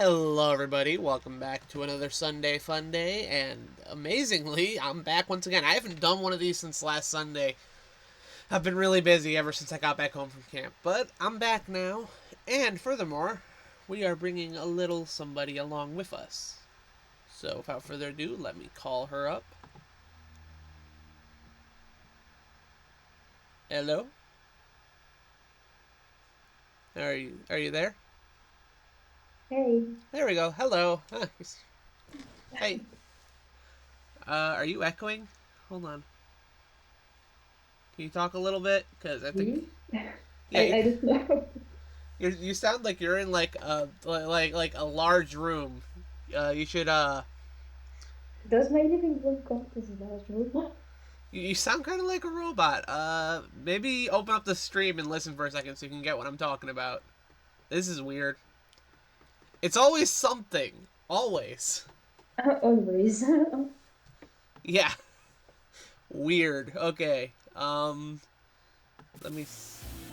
Hello, everybody. Welcome back to another Sunday Fun Day. And amazingly, I'm back once again. I haven't done one of these since last Sunday. I've been really busy ever since I got back home from camp. But I'm back now. And furthermore, we are bringing a little somebody along with us. So without further ado, let me call her up. Hello? Are you there? Hey. There we go. Hello. Hey. Are you echoing? Hold on. Can you talk a little bit? Because I think, Really? yeah, I don't know. you sound like you're in like a large room. You should Does my living room count as a large room? you sound kind of like a robot. Maybe open up the stream and listen for a second so you can get what I'm talking about. This is weird. It's always something. Always. Always. Yeah. Weird. Okay. Let me.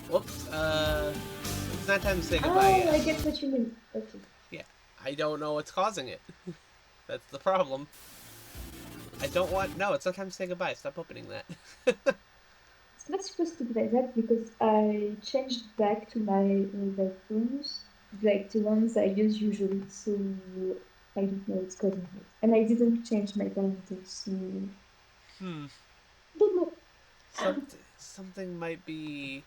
Whoops. It's not time to say goodbye Oh, yet. I get what you mean. Okay. Yeah. I don't know what's causing it. That's the problem. I don't want. No, it's not time to say goodbye. Stop opening that. It's not supposed to be like that because I changed back to my rooms, like the ones I use usually, so I don't know what's causing it. And I didn't change my parameters, so Hmm. don't know. Something might be.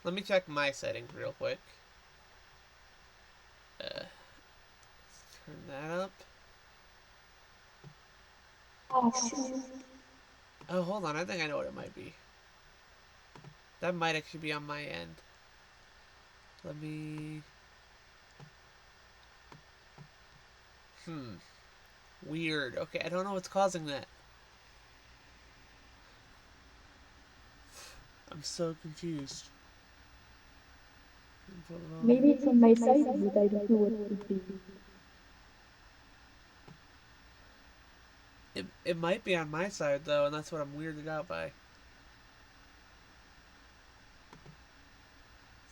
Let me check my settings real quick. Turn that up. Ah, see. Oh, hold on. I think I know what it might be. That might actually be on my end. Let me. Hmm. Weird. Okay, I don't know what's causing that. I'm so confused. Maybe it's on my side, but I don't know what could be. It might be on my side though, and that's what I'm weirded out by. Is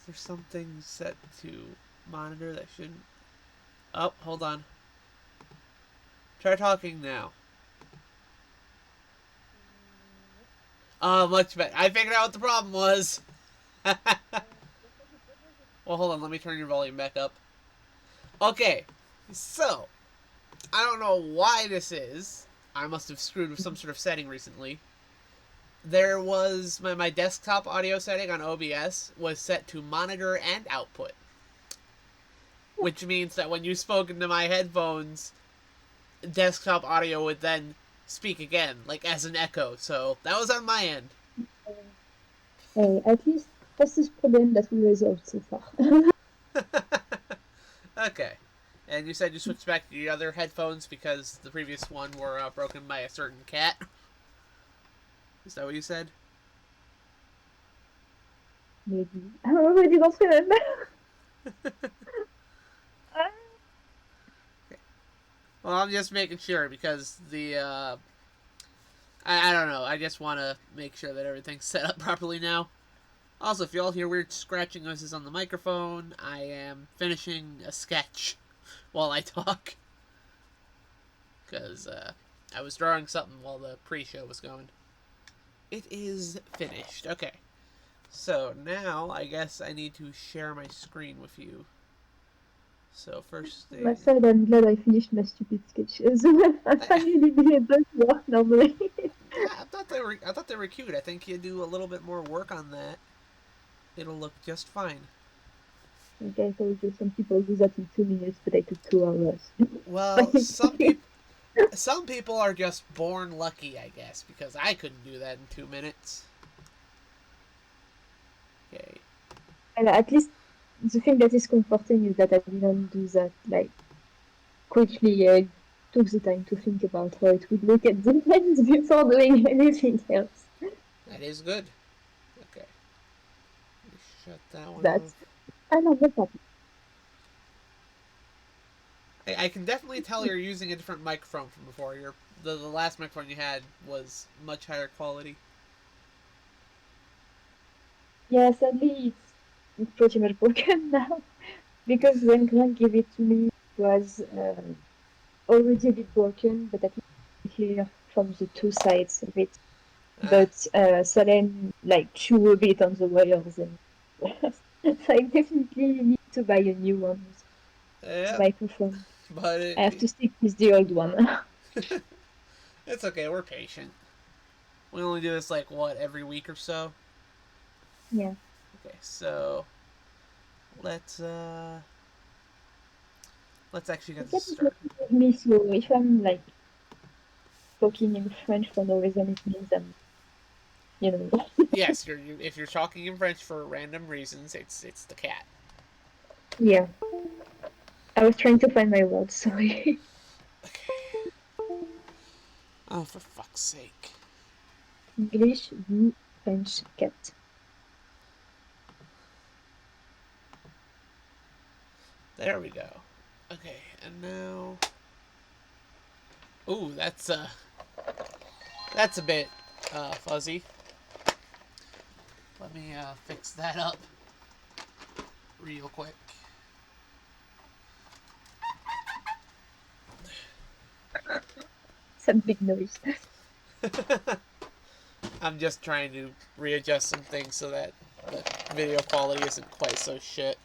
there something set to monitor that shouldn't? Oh, hold on. Try talking now. Oh, much better. I figured out what the problem was. Well, hold on. Let me turn your volume back up. Okay, so I don't know why this is. I must have screwed with some sort of setting recently. There was my desktop audio setting on OBS was set to monitor and output, which means that when you spoke into my headphones, desktop audio would then speak again, like as an echo. So that was on my end. At least das ist Problem that we resolved so far. Okay. And you said you switched back to the other headphones because the previous one were broken by a certain cat. Is that what you said? Maybe. I don't really don't remember. Well, I'm just making sure because I don't know. I just want to make sure that everything's set up properly now. Also, if you all hear weird scratching noises on the microphone, I am finishing a sketch while I talk. Because I was drawing something while the pre show was going. It is finished. Okay. So now I guess I need to share my screen with you. So first My thing. side, I'm glad I finished my stupid sketches. I'm I, finally be able to work normally. I thought they were cute. I think you do a little bit more work on that. It'll look just fine. Like I told you, some people do that in 2 minutes, but I took 2 hours. Well, some people are just born lucky, I guess, because I couldn't do that in 2 minutes. Okay. And at least the thing that is comforting is that I didn't do that like quickly. I took the time to think about how it would look at the end before doing anything else. That is good. Okay. Let me shut that one That off. I'm not happy. I can definitely tell you're using a different microphone from before. The last microphone you had was much higher quality. Yeah, sadly, it's pretty much broken now because when Grant gave it to me, was already a bit broken, but at least I could hear from the two sides of it. Uh, But Solen like chew a bit on the wires, and so I definitely need to buy a new one with the yeah, microphone. but I have to stick with the old one. it's okay. We're patient. We only do this like what every week or so. Yeah. Okay, so let's let's actually get The this cat is started. looking at me, so if I'm like talking in French for no reason, it means I'm, you know. Yes, if you're talking in French for random reasons, it's the cat. Yeah. I was trying to find my words, sorry. Okay. Oh, for fuck's sake. English, you, French, cat. There we go. Okay, and now. Ooh, that's a bit fuzzy. Let me fix that up real quick. Some big noise. I'm just trying to readjust some things so that the video quality isn't quite so shit.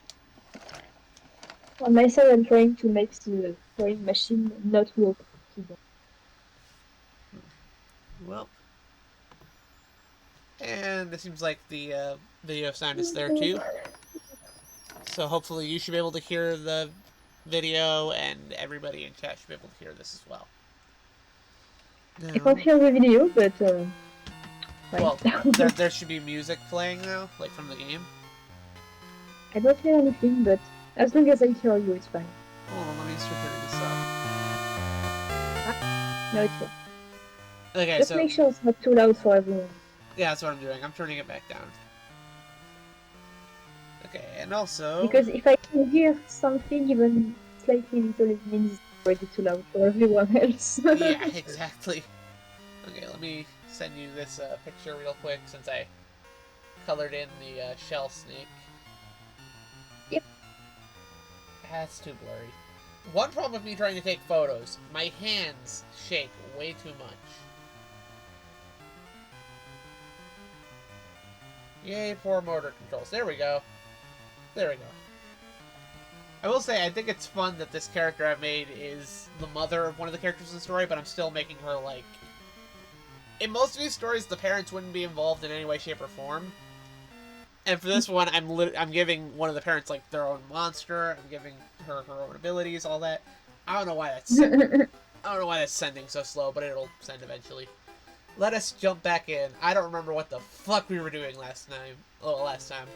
On my side, I'm trying to make the drawing machine not work. Well, and it seems like the video sound is there too. So hopefully you should be able to hear the video, and everybody in chat should be able to hear this as well. I can't Now, hear the video, but fine. well, there should be music playing now, like from the game. I don't hear anything, but as long as I hear you, it's fine. Hold on, let me start turning this up. No, it's fine. Okay, Just so make sure it's not too loud for everyone. yeah, that's what I'm doing. I'm turning it back down. Okay, and also Because if I can hear something even slightly little, it means it's already too loud for everyone else. yeah, exactly. Okay, let me send you this picture real quick since I colored in the shell snake. Yep. That's too blurry. One problem with me trying to take photos, my hands shake way too much. Yay, poor motor controls. There we go. There we go. I will say, I think it's fun that this character I've made is the mother of one of the characters in the story, but I'm still making her, like... In most of these stories, the parents wouldn't be involved in any way, shape, or form. And for this one, I'm giving one of the parents, like, their own monster. I'm giving her her own abilities, all that. I don't know why that's sending. I don't know why that's sending so slow, but it'll send eventually. Let us jump back in. I don't remember what the fuck we were doing last time. Oh, last time.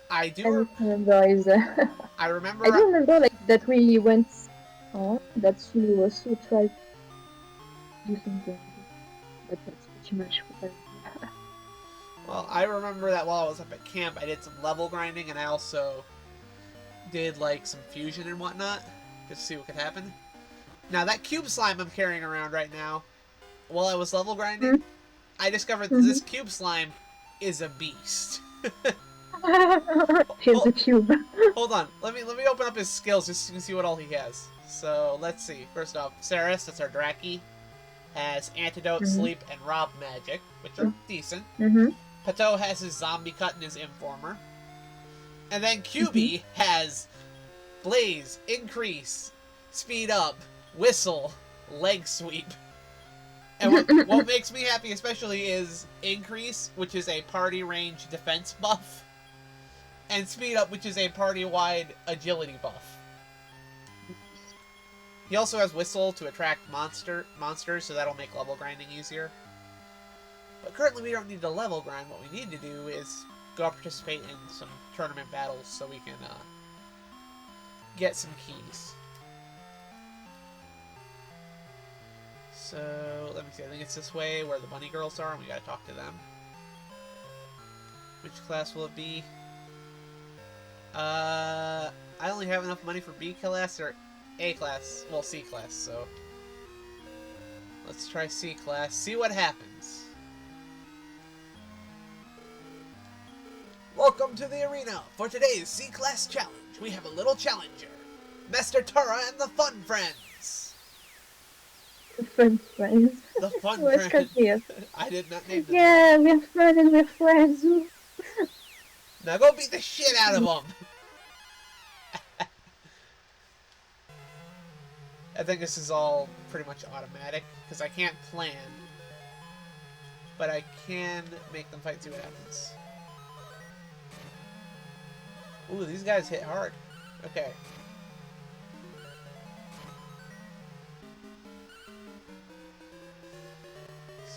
I I do. don't remember either. I I remember. do remember like that we went on, that you also tried to do something, but that's pretty much what I remember. Well, I remember that while I was up at camp, I did some level grinding, and I also did like some fusion and whatnot, just to see what could happen. Now that cube slime I'm carrying around right now, while I was level grinding, I discovered that this cube slime is a beast. Here's hold, the cube. hold on, let me open up his skills just so you can see what all he has. So let's see. First off, Ceres, that's our Draki, has Antidote, Sleep, and Rob Magic, which are decent. Pateau has his Zombie Cut and his Informer. And then QB has Blaze, Increase, Speed Up, Whistle, Leg Sweep. And what makes me happy especially is Increase, which is a party range defense buff, and Speed Up, which is a party-wide agility buff. He also has Whistle to attract monsters, so that'll make level grinding easier. But currently we don't need to level grind. What we need to do is go participate in some tournament battles so we can get some keys. So, let me see. I think it's this way where the bunny girls are, and we gotta talk to them. Which class will it be? I only have enough money for B class or A class. Well, C class, so... Let's try C class. See what happens. Welcome to the arena for today's C-Class challenge. We have a little challenger. Master Tora and the Fun Friends. The fun friends. The Fun What's Friends. here? I did not name them. Yeah, we're fun and we're friends. Ooh. Now go beat the shit out of them. I think this is all pretty much automatic because I can't plan, but I can make them fight. See what happens. Ooh, these guys hit hard. Okay.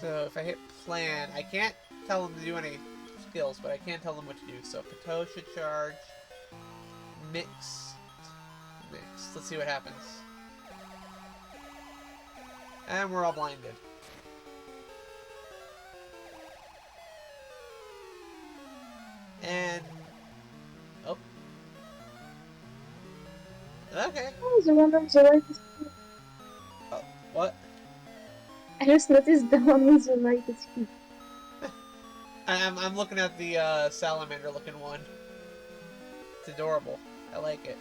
So if I hit plan, I can't tell them to do any skills, but I can tell them what to do. So Pateau should charge. Mix. Let's see what happens. And we're all blinded. And... oh. Okay. Oh, the one on the right is cute. Oh, what? I just noticed the one on the right is cute. I'm looking at the salamander looking one. It's adorable. I like it.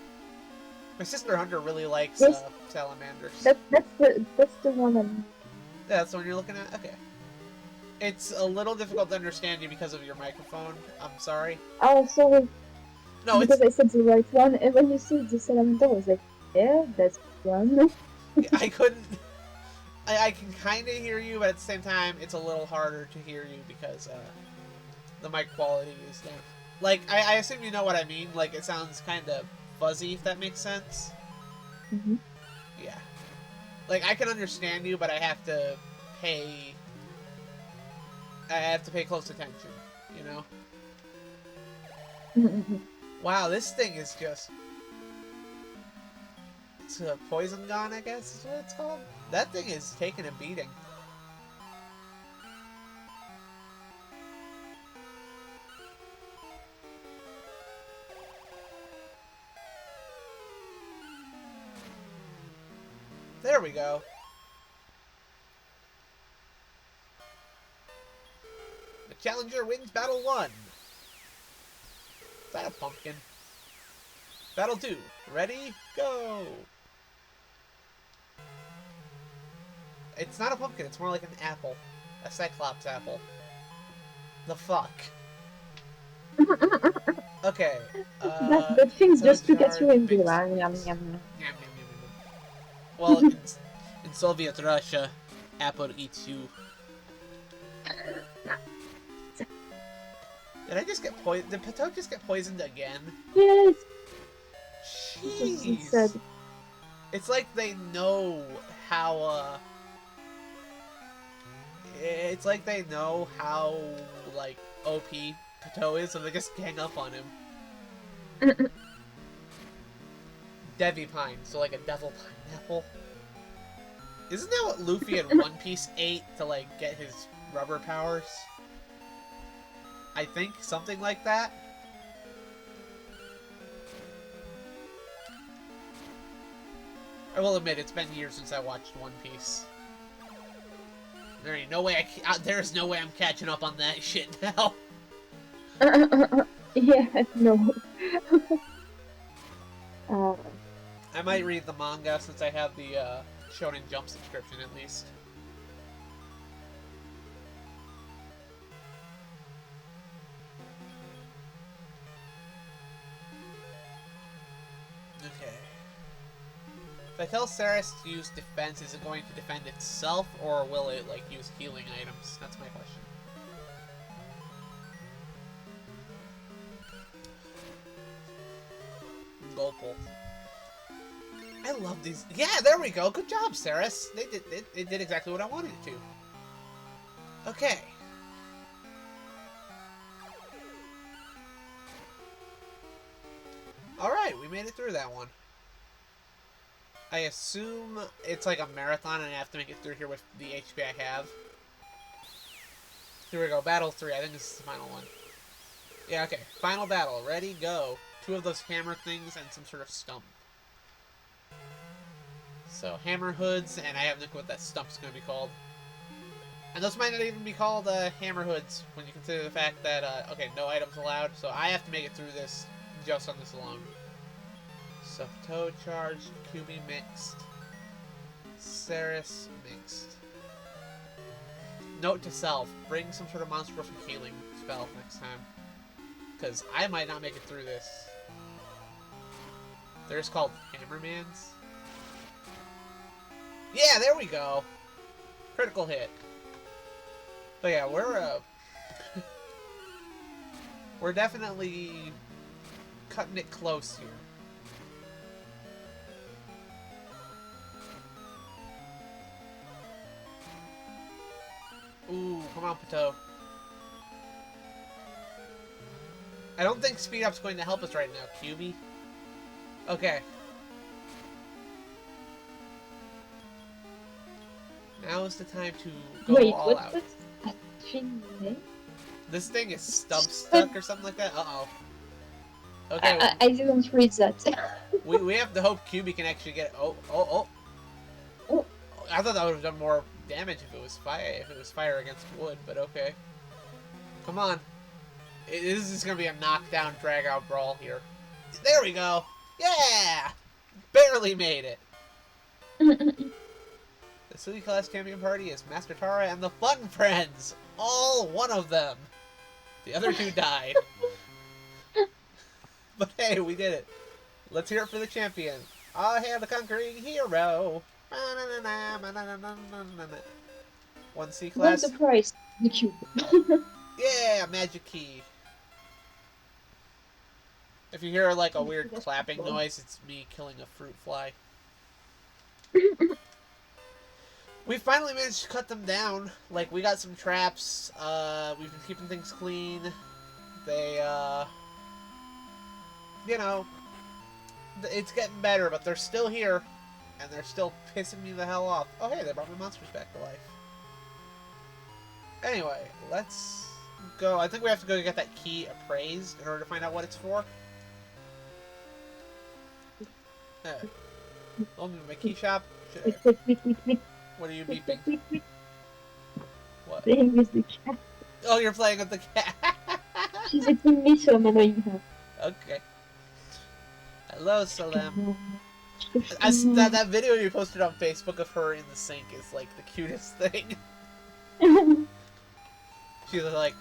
My sister Hunter really likes Yes. salamanders. That's the one I'm... Yeah, that's the one you're looking at? Okay. It's a little difficult to understand you because of your microphone. I'm sorry. Oh, sorry. No, Because it's... I said the right one, and when you said the salamander, I was like, yeah, that's one. I couldn't... I can kind of hear you, but at the same time, it's a little harder to hear you because the mic quality is down. Like, I assume you know what I mean. Like, it sounds kind of fuzzy, if that makes sense. Mm-hmm. Yeah. Like, I can understand you, but I have to pay... I have to pay close attention, you know? Mm-hmm. Wow, this thing is just... it's a poison gun, I guess is what it's called? That thing is taking a beating. There we go. The challenger wins battle 1. Is that a pumpkin? Battle 2. Ready? Go! It's not a pumpkin, it's more like an apple. A cyclops apple. The fuck? Okay. That thing so just look at jarred, you and big be like, squeeze. yum, yum. Yum, yum, yum, yum. Well, in Soviet Russia, apple eats you. Did I just get poisoned? Did Pateau just get poisoned again? Yes! It's Jeez! sad. It's like they know how, it's like they know how, like, OP Pateau is, so they just gang up on him. Devi Pine, so like a devil pineapple. Isn't that what Luffy in One Piece ate to, like, get his rubber powers? I think something like that. I will admit, it's been years since I watched One Piece. There ain't no way there's no way I'm catching up on that shit now. Yeah, no. I might read the manga since I have the Shonen Jump subscription at least. Okay. If I tell Saris to use defense, is it going to defend itself, or will it, like, use healing items? That's my question. Gulpal. I love these. Yeah, there we go. Good job, Saris. It did exactly what I wanted it to. Okay. Alright, we made it through that one. I assume it's like a marathon and I have to make it through here with the HP I have. Here we go, battle 3. I think this is the final one. Yeah, okay. Final battle. Ready, go. 2 of those hammer things and some sort of stump. So, hammer hoods, and I have no clue what that stump's going to be called. And those might not even be called hammer hoods when you consider the fact that, okay, no items allowed. So I have to make it through this just on this alone. So Toe charged, QB mixed, Ceres mixed. Note to self, bring some sort of monstrous healing spell next time. Because I might not make it through this. They're just called Hammermans. Yeah, there we go! Critical hit. But yeah, we're definitely cutting it close here. Ooh, come on, Pateau. I don't think speed up's going to help us right now, QB. Okay. Now is the time to go Wait, all what out. was that thing name? This thing is stuck or something like that? Uh-oh. Okay, I didn't read that. we have to hope QB can actually get it. Oh. Oh. I thought that would have done more damage if it was fire against wood, but okay. Come on. This is going to be a knockdown, drag-out brawl here. There we go. Yeah! Barely made it. The City Class Champion Party is Master Tara and the Fun Friends. All one of them. The other two died. But hey, we did it. Let's hear it for the champion. I hail the conquering hero. 1C class. What's the price? The cube. Yeah, magic key. If you hear like a weird clapping noise, it's me killing a fruit fly. We finally managed to cut them down. Like, we got some traps. We've been keeping things clean. They, you know, it's getting better, but they're still here. And they're still pissing me the hell off. Oh, hey, they brought my monsters back to life. Anyway, let's go. I think we have to go get that key appraised in order to find out what it's for. Only my key shop. Wait. What are you beeping? What? Playing with the cat. Oh, you're playing with the cat. She's eating me, so I'm annoying her. Okay. Hello, Salem. That video you posted on Facebook of her in the sink is like the cutest thing. She's like,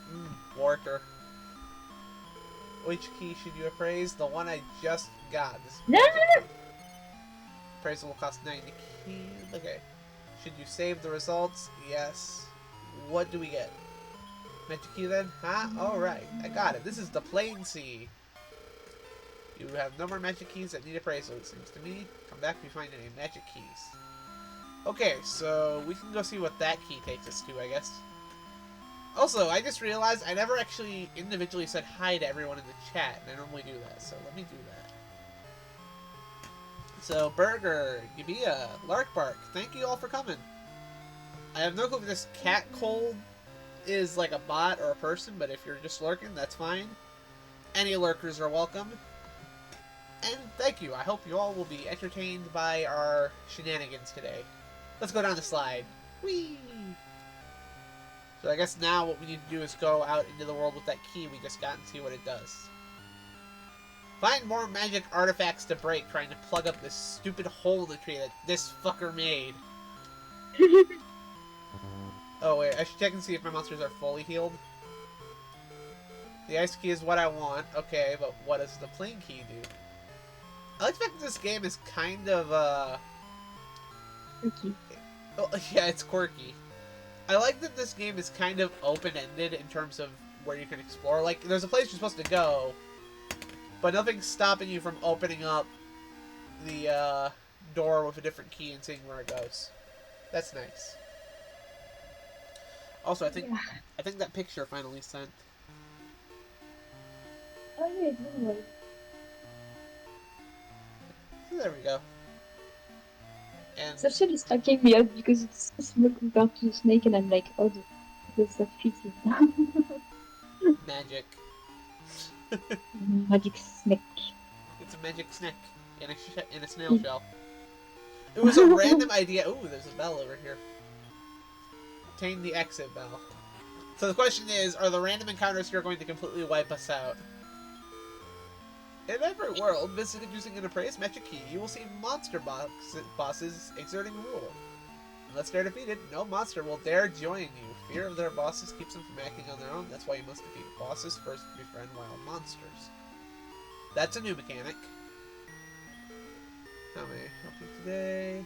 water. Which key should you appraise? The one I just got. No. Appraisal will cost 90 keys. Okay. Should you save the results? Yes. What do we get? Magic key then? Huh? Alright. I got it. This is the Plain Sea. You have no more magic keys that need appraisal, it seems to me. Come back if you find any magic keys. Okay, so we can go see what that key takes us to, I guess. Also, I just realized I never actually individually said hi to everyone in the chat, and I normally do that, so let me do that. So, Burger, Gibia, Larkbark, thank you all for coming. I have no clue if this cat cold is like a bot or a person, but if you're just lurking, that's fine. Any lurkers are welcome. And thank you. I hope you all will be entertained by our shenanigans today. Let's go down the slide. Whee! So I guess now what we need to do is go out into the world with that key we just got and see what it does. Find more magic artifacts to break trying to plug up this stupid hole in the tree that this fucker made. Oh wait, I should check and see if my monsters are fully healed. The ice key is what I want. Okay, but what does the plain key do? I like the fact that this game is kind of, Quirky. Oh, yeah, it's quirky. I like that this game is kind of open-ended in terms of where you can explore. Like, there's a place you're supposed to go, but nothing's stopping you from opening up the, door with a different key and seeing where it goes. That's nice. Also, I think that picture finally sent. Oh yeah, it didn't work. There we go. And It's actually stacking me up because it's so small compared to the snake, and I'm like, oh, does that fit in? magic. Magic snake. It's a magic snack in a snail shell. It was a random idea. Ooh, there's a bell over here. Obtain the exit bell. So the question is, are the random encounters here going to completely wipe us out? In every world, visited using an appraised magic key, you will see monster bosses exerting rule. Unless they're defeated, no monster will dare join you. Fear of their bosses keeps them from acting on their own. That's why you must defeat bosses first to befriend wild monsters. That's a new mechanic. How may I help you today?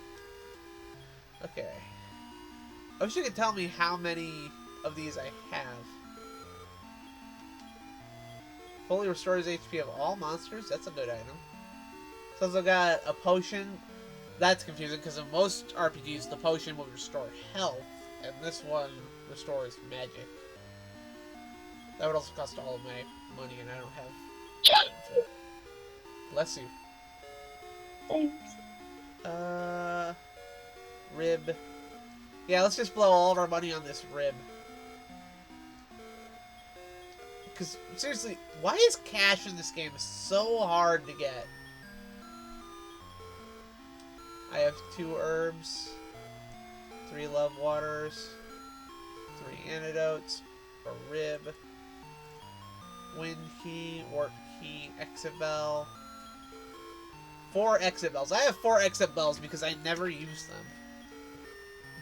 Okay. I wish you could tell me how many of these I have. Fully restores HP of all monsters. That's a good item. It's also got a potion. That's confusing because in most RPGs, the potion will restore health, and this one restores magic. That would also cost all of my money, and I don't have. So. Bless you. Thanks. Rib. Yeah, let's just blow all of our money on this rib. Because, seriously, why is cash in this game so hard to get? I have 2 herbs, 3 love waters, 3 antidotes, a rib, wind key, warp key, exit bell. 4 exit bells. I have 4 exit bells because I never use them.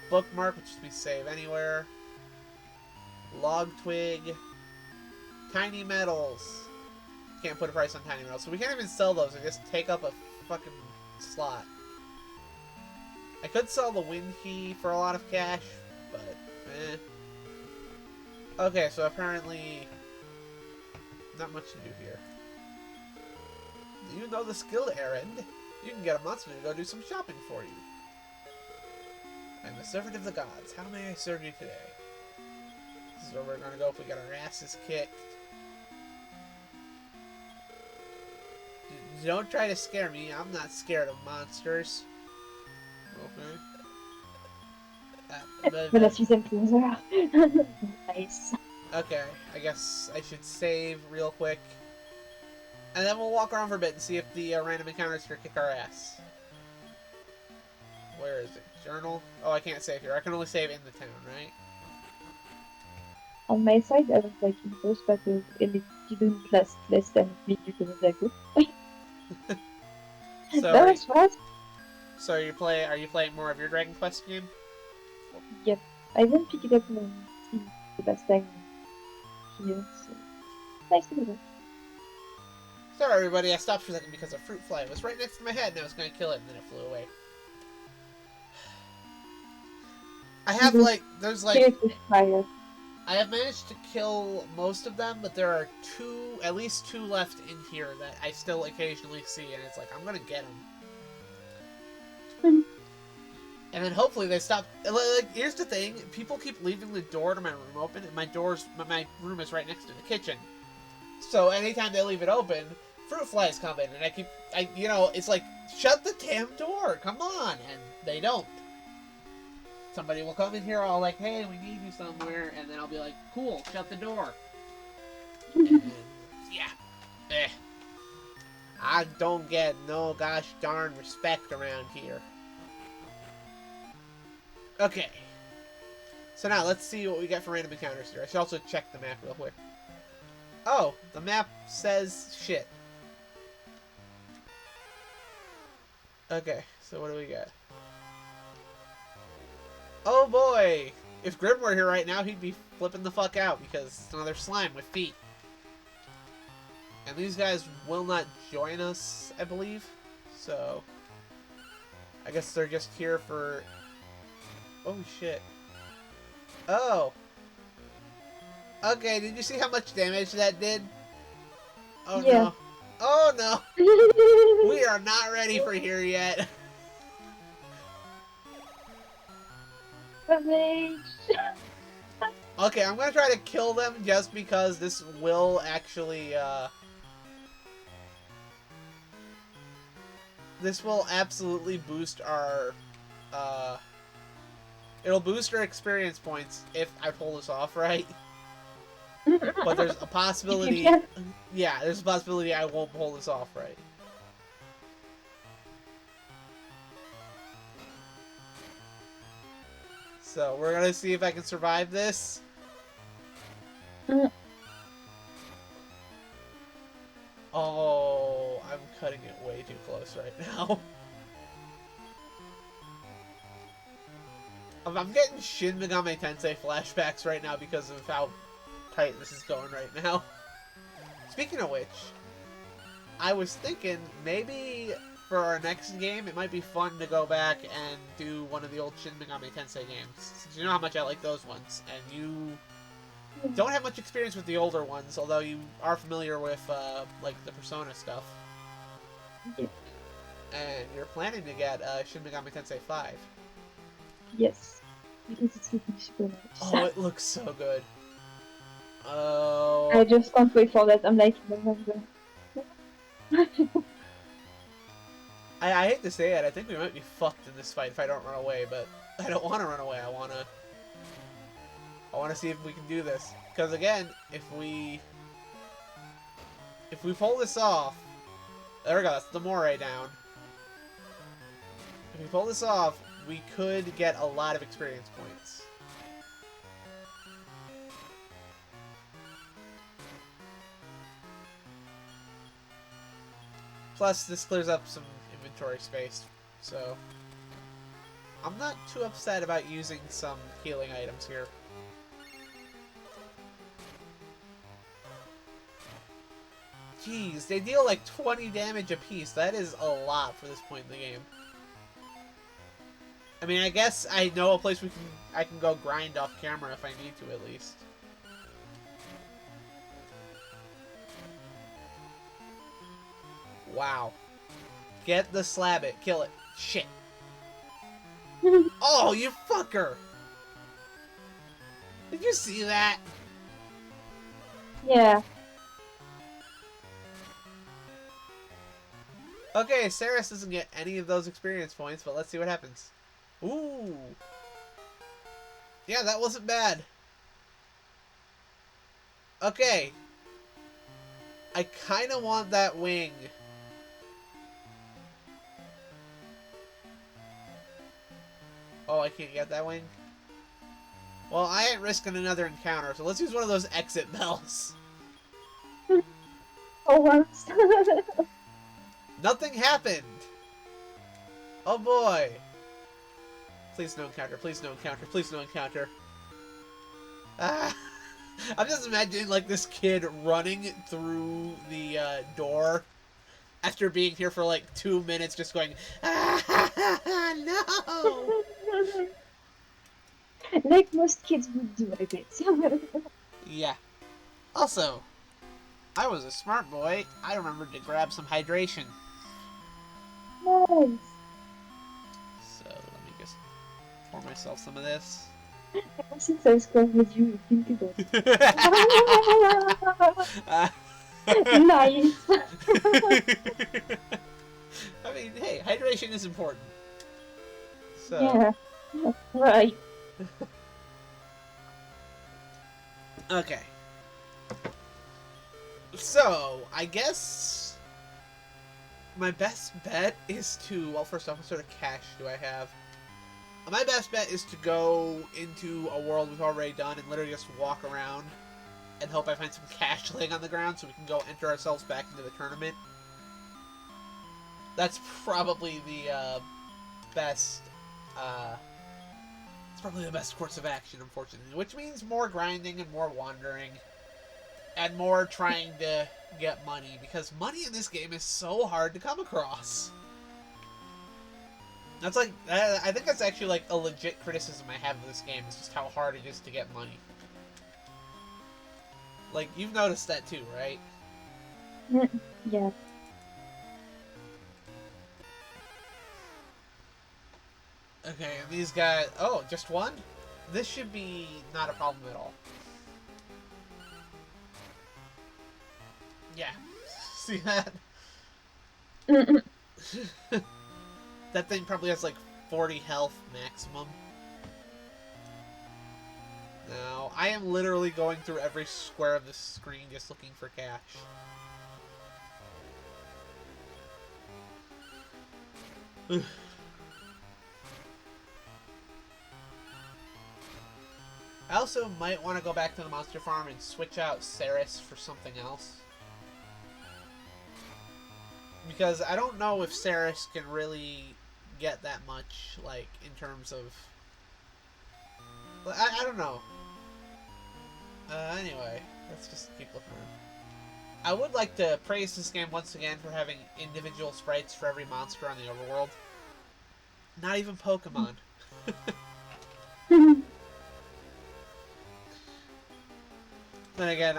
Bookmark, which is me save anywhere. Log twig. Tiny metals. Can't put a price on tiny metals, so we can't even sell those. They just take up a fucking slot. I could sell the wind key for a lot of cash, but eh. Okay, so apparently not much to do here. Do you know the skill errand? You can get a monster to go do some shopping for you. I'm a servant of the gods. How may I serve you today? This is where we're gonna go if we get our asses kicked. Don't try to scare me. I'm not scared of monsters. Okay. Voilà, Susan Closer. Nice. Okay, I guess I should save real quick. And then we'll walk around for a bit and see if the random encounters here kick our ass. Where is it? Journal? Oh, I can't save here. I can only save in the town, right? On my side, I was like in first battle, and it didn't last less than a minute because of that group. So, That was fast. So are you playing more of your Dragon Quest game? Yep. I didn't pick it up in the last time here, so nice to do that. Sorry everybody, I stopped for a second because a fruit fly was right next to my head and I was going to kill it and then it flew away. I have there's fire. I have managed to kill most of them, but there are at least two left in here that I still occasionally see, and it's like, I'm going to get them. And then hopefully they stop. Like, here's the thing: people keep leaving the door to my room open, and my room is right next to the kitchen. So anytime they leave it open, fruit flies come in, and it's like, shut the damn door, come on, and they don't. Somebody will come in here all like, hey, we need you somewhere, and then I'll be like, cool, shut the door. And, yeah, I don't get no gosh darn respect around here. Okay. So now, let's see what we get for random encounters here. I should also check the map real quick. Oh, the map says shit. Okay, so what do we get? Oh boy! If Grim were here right now, he'd be flipping the fuck out because it's another slime with feet. And these guys will not join us, I believe. So, I guess they're just here for... Oh shit. Oh! Okay, did you see how much damage that did? Oh yeah. No. Oh no! We are not ready for here yet. Revenge! Okay, I'm gonna try to kill them just because this will actually, this will absolutely boost our, it'll boost our experience points if I pull this off right. But there's a possibility, yeah, there's a possibility I won't pull this off right. So, we're gonna see if I can survive this. Oh. cutting it way too close right now. I'm getting Shin Megami Tensei flashbacks right now because of how tight this is going right now. Speaking of which, I was thinking maybe for our next game, it might be fun to go back and do one of the old Shin Megami Tensei games. Since you know how much I like those ones, and you don't have much experience with the older ones, although you are familiar with, like, the Persona stuff. Yeah. And you're planning to get Shin Megami Tensei 5. Yes. Because it's looking super nice. Oh, it looks so good. Oh. I just can't wait for that. I'm like, November. I hate to say it, I think we might be fucked in this fight if I don't run away, but I don't want to run away. I want to see if we can do this. Because again, if we pull this off, there we go. That's the moray down. If we pull this off, we could get a lot of experience points. Plus, this clears up some inventory space, so I'm not too upset about using some healing items here. Jeez, they deal like 20 damage apiece. That is a lot for this point in the game. I mean, I guess I know a place I can go grind off camera if I need to, at least. Wow. Get the slab it. Kill it. Shit. Oh, you fucker! Did you see that? Yeah. Okay, Saris doesn't get any of those experience points, but let's see what happens. Ooh. Yeah, that wasn't bad. Okay. I kind of want that wing. Oh, I can't get that wing? Well, I ain't risking another encounter, so let's use one of those exit bells. Oh, once. Nothing happened. Oh boy. Please no encounter, please no encounter, please no encounter. Ah. I'm just imagining like this kid running through the door after being here for like 2 minutes just going, ah, no! Like most kids would do, I guess. Yeah. Also, I was a smart boy. I remembered to grab some hydration. Nice. So let me just pour myself some of this. Ever since I scored with you, think about it. Nice. I mean, hey, hydration is important. So. Yeah, right. Okay. So, I guess my best bet is to, well, first off, what sort of cash do I have? My best bet is to go into a world we've already done and literally just walk around and hope I find some cash laying on the ground so we can go enter ourselves back into the tournament. That's probably the best, it's probably the best course of action, unfortunately, which means more grinding and more wandering and more trying to get money, because money in this game is so hard to come across. That's like, I think that's actually like a legit criticism I have of this game, is just how hard it is to get money. Like, you've noticed that too, right? Yeah. Okay, and these guys, oh, just one? This should be not a problem at all. Yeah. See that? That thing probably has like 40 health maximum. Now, I am literally going through every square of this screen just looking for cash. I also might want to go back to the monster farm and switch out Saris for something else. because I don't know if Saris can really get that much, like, in terms of... I don't know. Anyway, let's just keep looking around. I would like to praise this game once again for having individual sprites for every monster on the overworld. Not even Pokemon. Then again,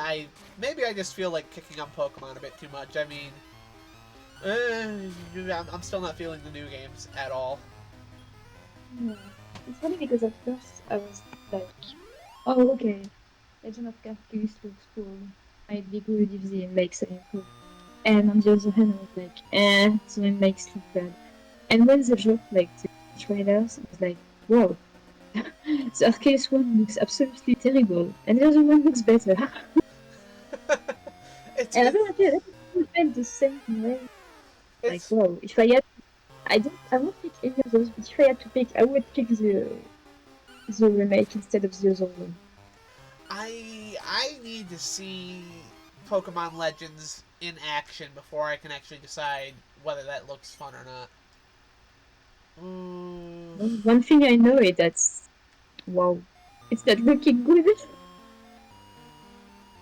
maybe I just feel like kicking on Pokemon a bit too much. I mean, I'm still not feeling the new games at all. Yeah. It's funny because at first I was like, oh, okay, Legend of Arceus looks cool. Might be good if the makes an improve. And on the other hand, I was like, the makes look bad. And when they dropped like the trailers, I was like, wow, the Arceus one looks absolutely terrible, and the other one looks better. And I feel like, yeah, that felt the same way. Like, it's wow, if I had, I won't pick any of those, but if I had to pick, I would pick the remake instead of the other one. I need to see Pokemon Legends in action before I can actually decide whether that looks fun or not. One thing I know is that's wow, it's not looking good.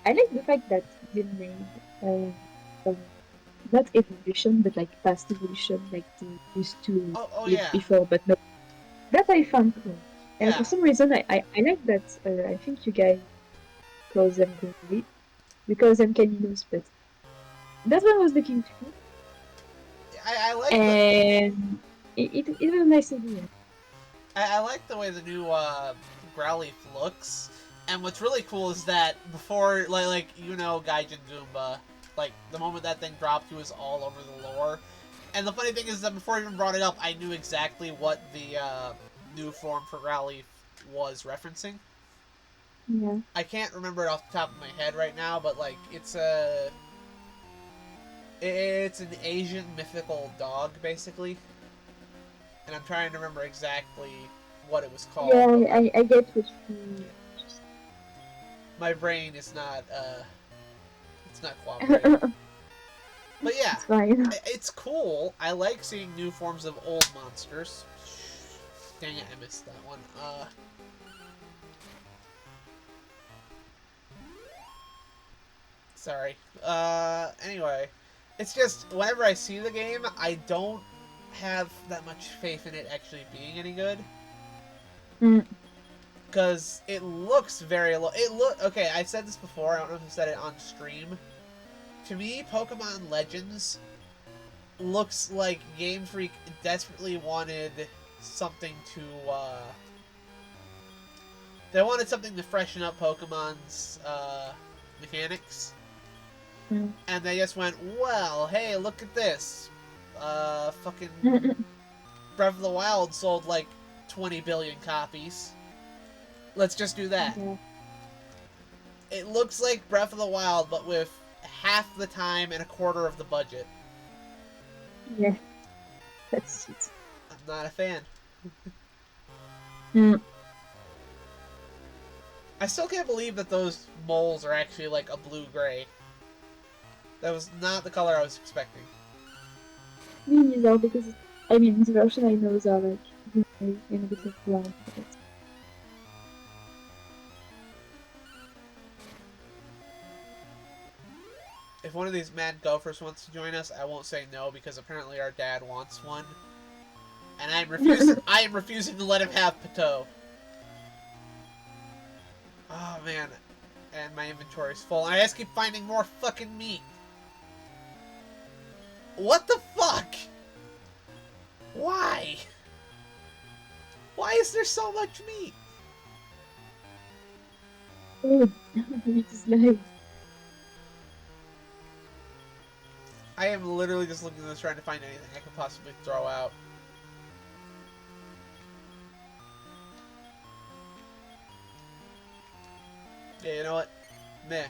I like the fact that they made some not evolution, but like past evolution, like they used to Oh live yeah, before, but no, that I found cool. And for yeah. some reason, I like that. I think you guys call them Gurui. We call them Caninos, but that one was looking cool. I like the And it was a nice idea. I like the way the new Growlithe looks. And what's really cool is that before, Gaijin Goomba, like, the moment that thing dropped, he was all over the lore. And the funny thing is that before I even brought it up, I knew exactly what the new form for Growlithe was referencing. Yeah. I can't remember it off the top of my head right now, but, like, it's an Asian mythical dog, basically. And I'm trying to remember exactly what it was called, Yeah, but, like, I get what you. my brain is not, it's not cooperating. But yeah, It's fine. it's cool. I like seeing new forms of old monsters. Dang it, I missed that one. Sorry. Anyway. It's just, whenever I see the game, I don't have that much faith in it actually being any good. Mm. Because it looks very okay, I've said this before, I don't know if I said it on stream. To me, Pokemon Legends looks like Game Freak desperately wanted something to, they wanted something to freshen up Pokemon's, mechanics. Mm. And they just went, well, hey, look at this. Fucking Breath of the Wild sold like 20 billion copies. Let's just do that. Yeah. It looks like Breath of the Wild, but with half the time and a quarter of the budget. Yeah. That's it. I'm not a fan. Mm. I still can't believe that those moles are actually like a blue-gray. That was not the color I was expecting. Me neither, because I mean, the version I know are like grey and a bit of brown. If one of these mad gophers wants to join us, I won't say no because apparently our dad wants one. And I am refusing to let him have Pateau. Oh man. And my inventory's full. And I just keep finding more fucking meat. What the fuck? Why? Why is there so much meat? Oh, it is live. I am literally just looking at this trying to find anything I could possibly throw out. Yeah, you know what? Meh.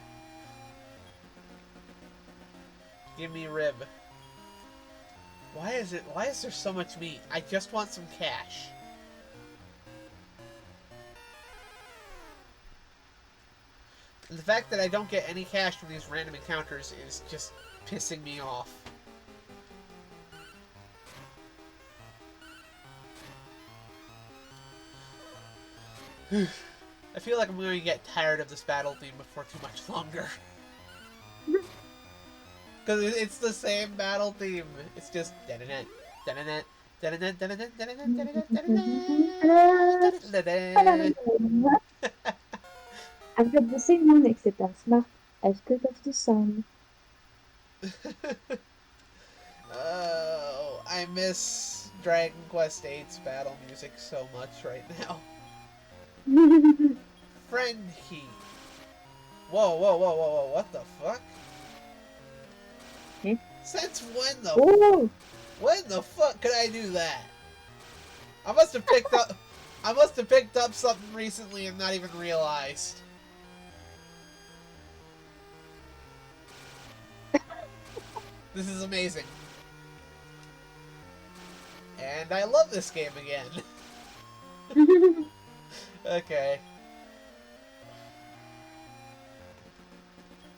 Give me rib. Why is there so much meat? I just want some cash. And the fact that I don't get any cash from these random encounters is just pissing me off. I feel like I'm going to get tired of this battle theme before too much longer. Because it's the same battle theme. It's just da-da-da, da-da-da, da-da-da, da-da-da, da-da-da, da-da-da, da-da-da. I've got the same one except I'm smart. I've cut off the sound. Oh, I miss Dragon Quest VIII's battle music so much right now. Friend key. Whoa, whoa, whoa, whoa, whoa, what the fuck? Eh? Since when the Oh! when the fuck could I do that? I must have picked up something recently and not even realized. This is amazing. And I love this game again. Okay.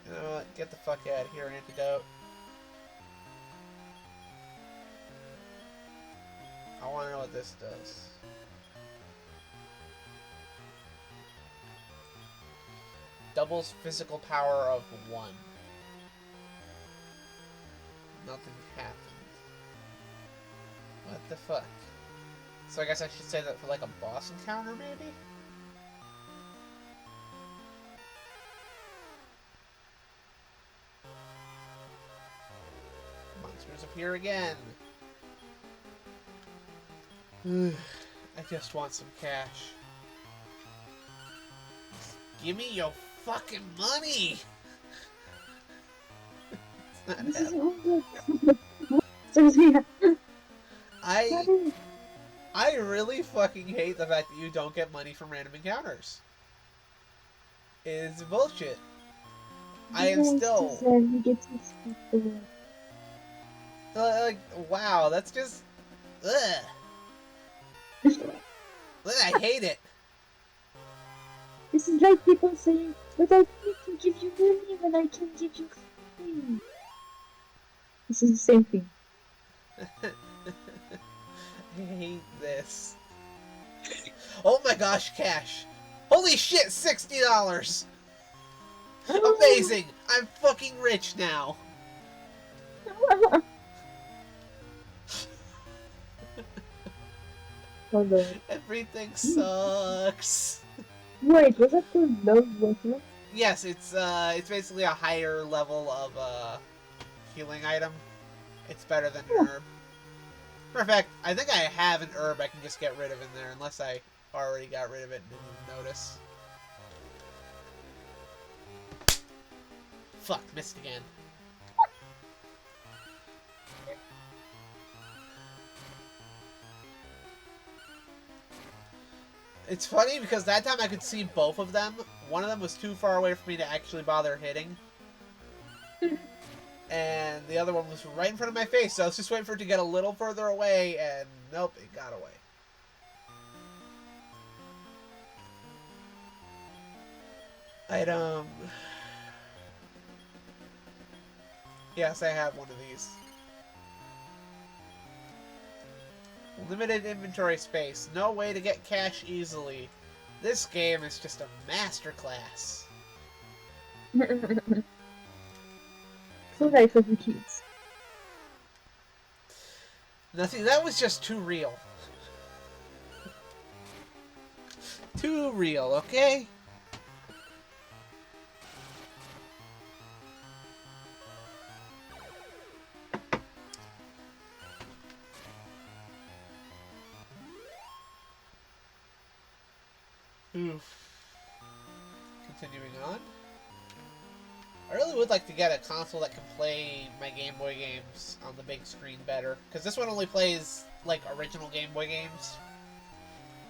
You know what? Get the fuck out of here, Antidote. I want to know what this does. Doubles physical power of 1. Nothing happened. What the fuck? So I guess I should say that for like a boss encounter, maybe? Monsters appear again. I just want some cash. Give me your fucking money! This is horrible. I really fucking hate the fact that you don't get money from random encounters. It's bullshit. I am still like, wow, that's just ugh. I hate it. This is like people saying, but I need to give you money when I can give you free. This is the same thing. I hate this. Oh my gosh, cash. Holy shit, $60! Amazing! I'm fucking rich now. Hold on. Everything sucks. Wait, was that the love water? Yes, it's basically a higher level of healing item. It's better than an herb. Matter of fact, I think I have an herb I can just get rid of in there, unless I already got rid of it and didn't even notice. Fuck, missed again. It's funny because that time I could see both of them. One of them was too far away for me to actually bother hitting. And the other one was right in front of my face, so I was just waiting for it to get a little further away, and nope, it got away. Item. Yes, I have one of these. Limited inventory space. No way to get cash easily. This game is just a masterclass. For life of the kids. Nothing. That was just too real. Too real, okay? Oof. Continuing on. I really would like to get a console that can play my Game Boy games on the big screen better. Because this one only plays, like, original Game Boy games.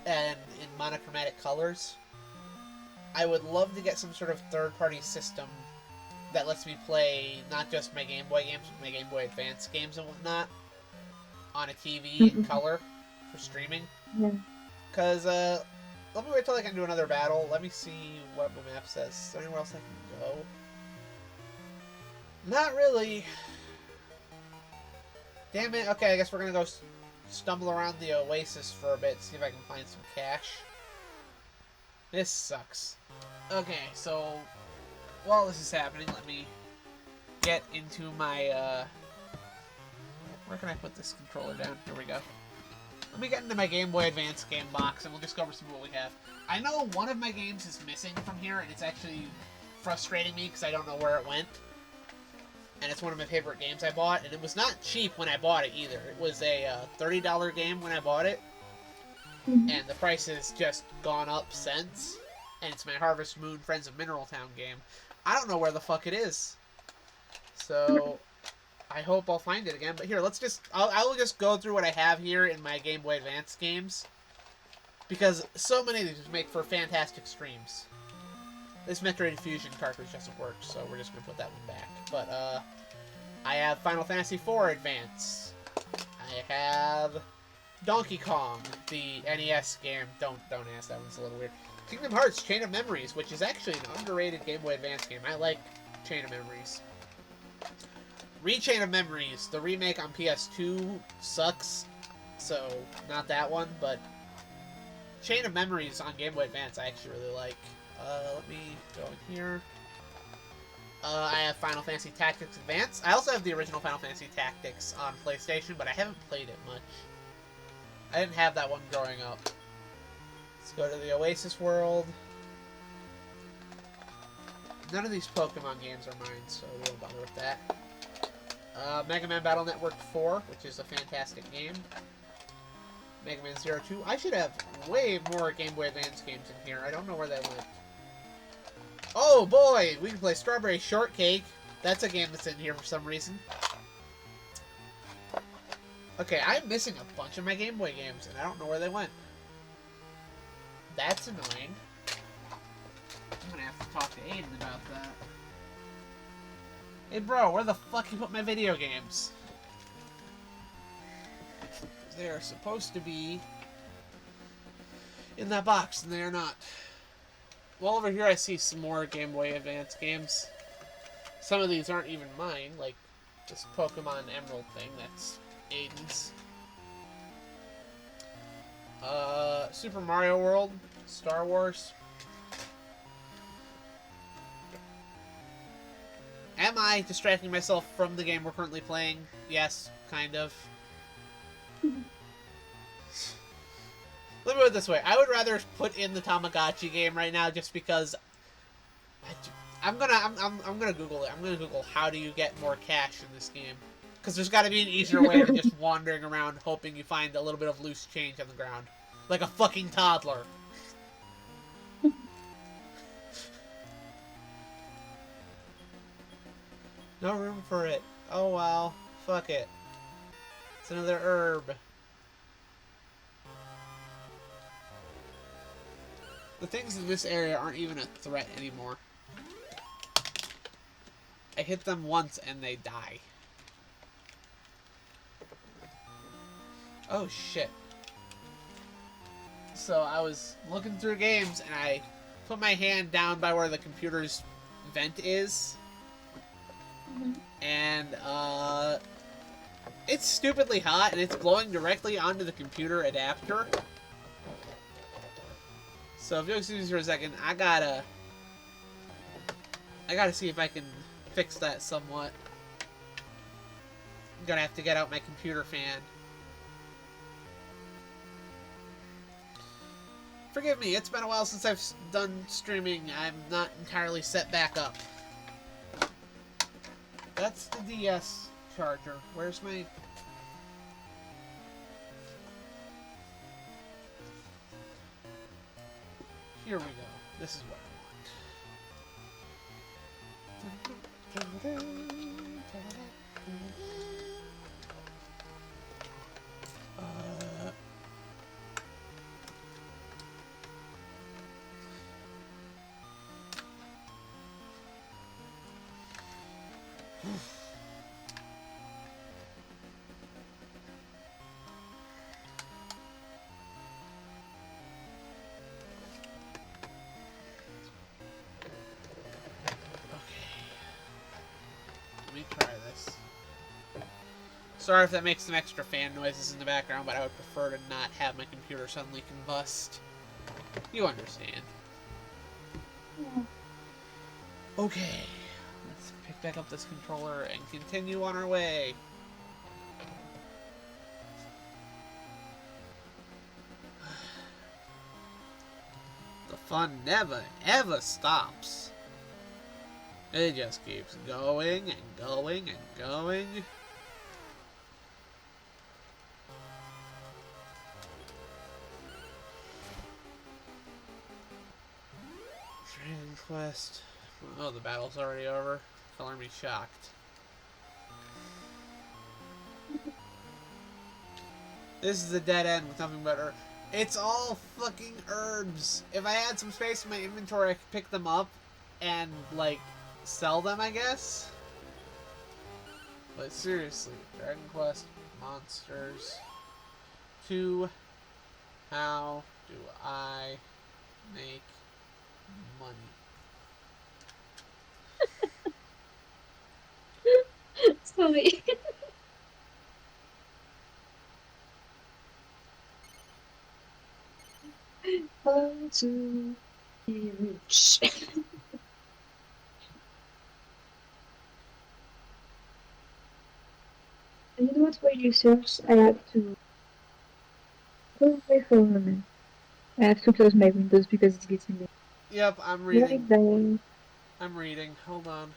And in monochromatic colors. I would love to get some sort of third-party system that lets me play not just my Game Boy games, but my Game Boy Advance games and whatnot. On a TV in color for streaming. Yeah. Because, let me wait till I can do another battle. Let me see what the map says. Is there anywhere else I can go? Not really. Damn it. Okay, I guess we're gonna go stumble around the oasis for a bit, see if I can find some cash. This sucks. Okay, so while this is happening, let me get into my, where can I put this controller down? Here we go. Let me get into my Game Boy Advance game box, and we'll just go over some of what we have. I know one of my games is missing from here, and it's actually frustrating me because I don't know where it went. And it's one of my favorite games I bought, and it was not cheap when I bought it either. It was a $30 game when I bought it, and the price has just gone up since. And it's my Harvest Moon Friends of Mineral Town game. I don't know where the fuck it is. So I hope I'll find it again. But here, I will just go through what I have here in my Game Boy Advance games. Because so many of these make for fantastic streams. This Metroid Fusion cartridge doesn't work, so we're just going to put that one back. But, I have Final Fantasy IV Advance. I have Donkey Kong, the NES game. Don't ask, that one's a little weird. Kingdom Hearts Chain of Memories, which is actually an underrated Game Boy Advance game. I like Chain of Memories. Chain of Memories, the remake on PS2 sucks, so not that one, but Chain of Memories on Game Boy Advance I actually really like. Let me go in here. I have Final Fantasy Tactics Advance. I also have the original Final Fantasy Tactics on PlayStation, but I haven't played it much. I didn't have that one growing up. Let's go to the Oasis world. None of these Pokemon games are mine, so we won't bother with that. Mega Man Battle Network 4, which is a fantastic game. Mega Man Zero 2. I should have way more Game Boy Advance games in here. I don't know where they went. Oh boy! We can play Strawberry Shortcake. That's a game that's in here for some reason. Okay, I'm missing a bunch of my Game Boy games, and I don't know where they went. That's annoying. I'm gonna have to talk to Aiden about that. Hey bro, where the fuck you put my video games? They are supposed to be in that box, and they are not. Well, over here I see some more Game Boy Advance games. Some of these aren't even mine, like this Pokemon Emerald thing, that's Aiden's. Super Mario World, Star Wars. Am I distracting myself from the game we're currently playing? Yes, kind of. Let me put it this way. I would rather put in the Tamagotchi game right now just because I'm gonna Google it. I'm gonna Google how do you get more cash in this game. Because there's got to be an easier way than just wandering around hoping you find a little bit of loose change on the ground. Like a fucking toddler. No room for it. Oh well. Fuck it. It's another herb. The things in this area aren't even a threat anymore. I hit them once and they die. Oh shit. So I was looking through games and I put my hand down by where the computer's vent is. And it's stupidly hot and it's blowing directly onto the computer adapter. So if you'll excuse me for a second, I gotta see if I can fix that somewhat. I'm gonna have to get out my computer fan. Forgive me, it's been a while since I've done streaming. I'm not entirely set back up. That's the DS charger. Where's my... Here we go. This is what I want. Try this. Sorry if that makes some extra fan noises in the background, but I would prefer to not have my computer suddenly combust. You understand. Okay, let's pick back up this controller and continue on our way. The fun never, ever stops. It just keeps going and going and going. Dragon Quest. Oh, the battle's already over. Color me shocked. This is a dead end with nothing but herbs. It's all fucking herbs. If I had some space in my inventory, I could pick them up and, like, sell them, I guess. But seriously, Dragon Quest monsters 2. How do I make money? Sorry. How to be rich. You know what? While you search, I have to go away for a moment. I have to close my windows because it's getting late. Yep, I'm Right reading. there. I'm reading. Hold on.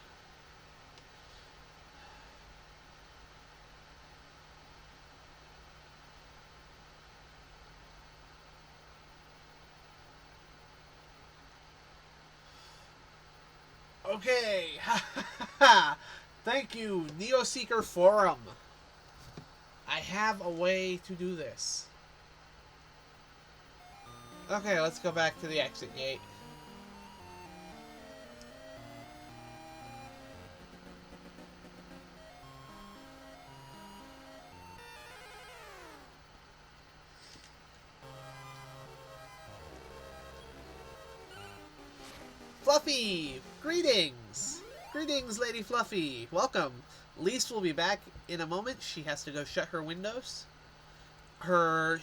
Okay. Thank you, Neoseeker Forum. I have a way to do this. Okay, let's go back to the exit gate. Fluffy! Greetings! Greetings, Lady Fluffy. Welcome. Lise will be back in a moment. She has to go shut her windows. Her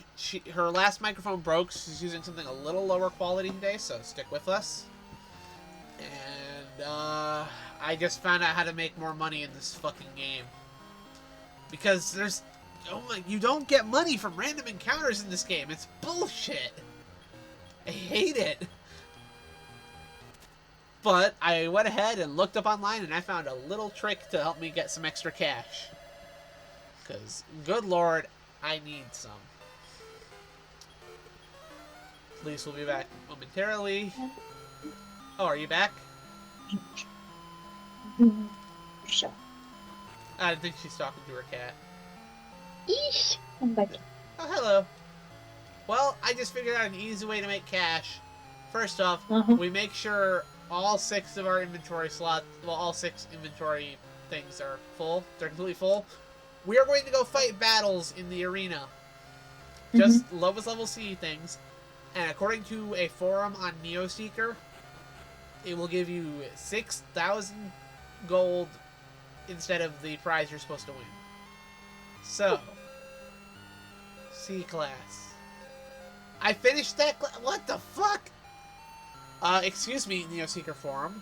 last microphone broke. She's using something a little lower quality today, so stick with us. And I just found out how to make more money in this fucking game. Because there's you don't get money from random encounters in this game. It's bullshit. I hate it. But I went ahead and looked up online and I found a little trick to help me get some extra cash. Because, good lord, I need some. Police will be back momentarily. Oh, are you back? Sure. I think she's talking to her cat. Eesh. I'm back. Oh, hello. Well, I just figured out an easy way to make cash. First off, we make sure all 6 of our inventory slots, well, all 6 inventory things are full. They're completely full. We are going to go fight battles in the arena. Just lowest level C things. And according to a forum on Neoseeker, it will give you 6,000 gold instead of the prize you're supposed to win. So, C class. I finished that class. What the fuck? Excuse me, Neoseeker forum.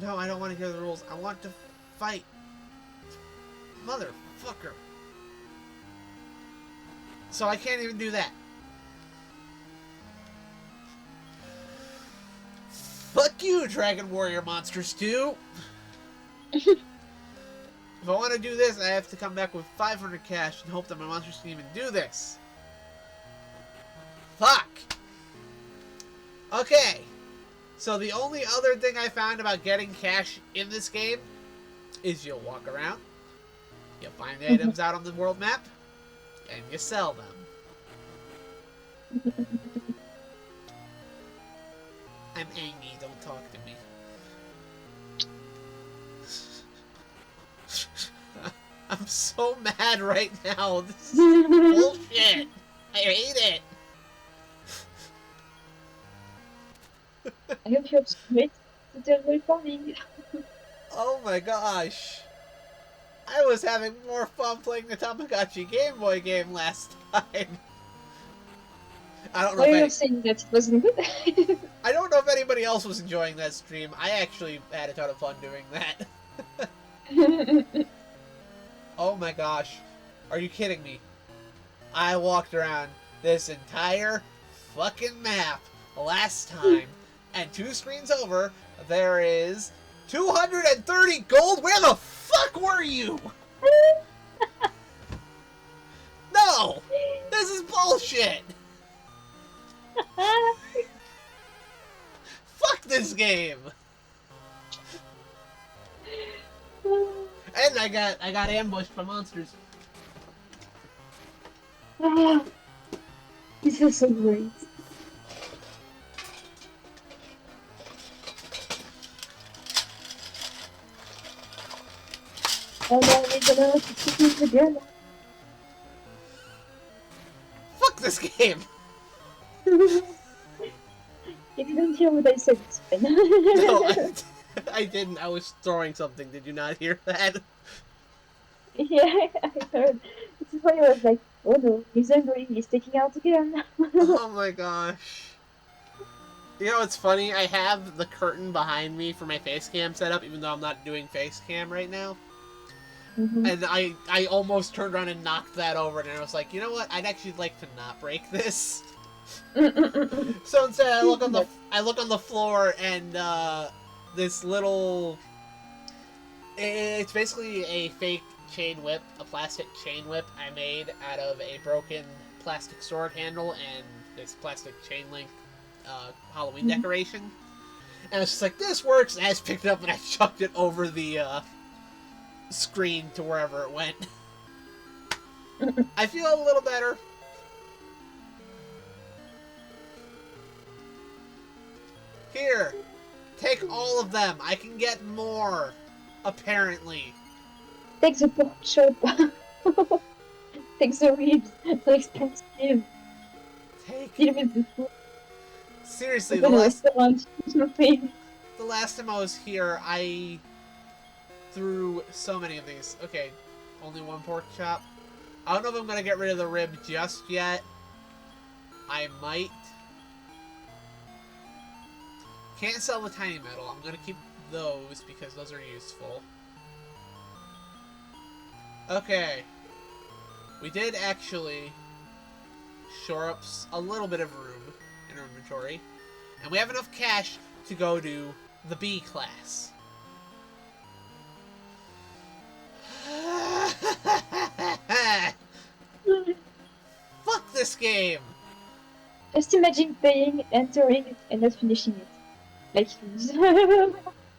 No, I don't want to hear the rules. I want to fight. Motherfucker. So I can't even do that. Fuck you, Dragon Warrior Monsters 2! If I want to do this, I have to come back with 500 cash and hope that my monsters can even do this. Fuck! Okay. So the only other thing I found about getting cash in this game is you'll walk around, you find the items out on the world map, and you sell them. I'm angry, don't talk to me. I'm so mad right now. This is bullshit. I hate it. I hope you have some great tutorial farming. Oh my gosh. I was having more fun playing the Tamagotchi Game Boy game last time. I don't know Why if are you any, saying that it wasn't good? I don't know if anybody else was enjoying that stream. I actually had a ton of fun doing that. Oh my gosh. Are you kidding me? I walked around this entire fucking map last time, and 2 screens over, there is 230 gold. Where the fuck were you? No! This is bullshit! Fuck this game! And I got ambushed by monsters. This is so great. Oh no, we're gonna have to keep it again. Fuck this game! You didn't hear what I said, it's fine. No, I didn't. I was throwing something. Did you not hear that? Yeah, I heard. This is why I was like, oh no, he's angry, he's taking out again. Oh my gosh. You know what's funny? I have the curtain behind me for my face cam set up, even though I'm not doing face cam right now. Mm-hmm. And I almost turned around and knocked that over, and I was like, you know what? I'd actually like to not break this. So instead, I look on the floor, and this little. It's basically a fake chain whip, a plastic chain whip I made out of a broken plastic sword handle and this plastic chain link Halloween decoration. And it's just like, this works, and I just picked it up and I chucked it over the screen to wherever it went. I feel a little better. Here, take all of them. I can get more, apparently. Take the pork chop. Take the ribs. So expensive. Deal with the food. Seriously, Open a restaurant. Nothing. the last time I was here, I threw so many of these. Okay, only one pork chop. I don't know if I'm going to get rid of the rib just yet. I might. Can't sell the tiny metal. I'm going to keep those because those are useful. Okay. We did actually shore up a little bit of room in our inventory. And we have enough cash to go to the B class. Fuck this game! Just imagine paying, entering, and not finishing it. Like,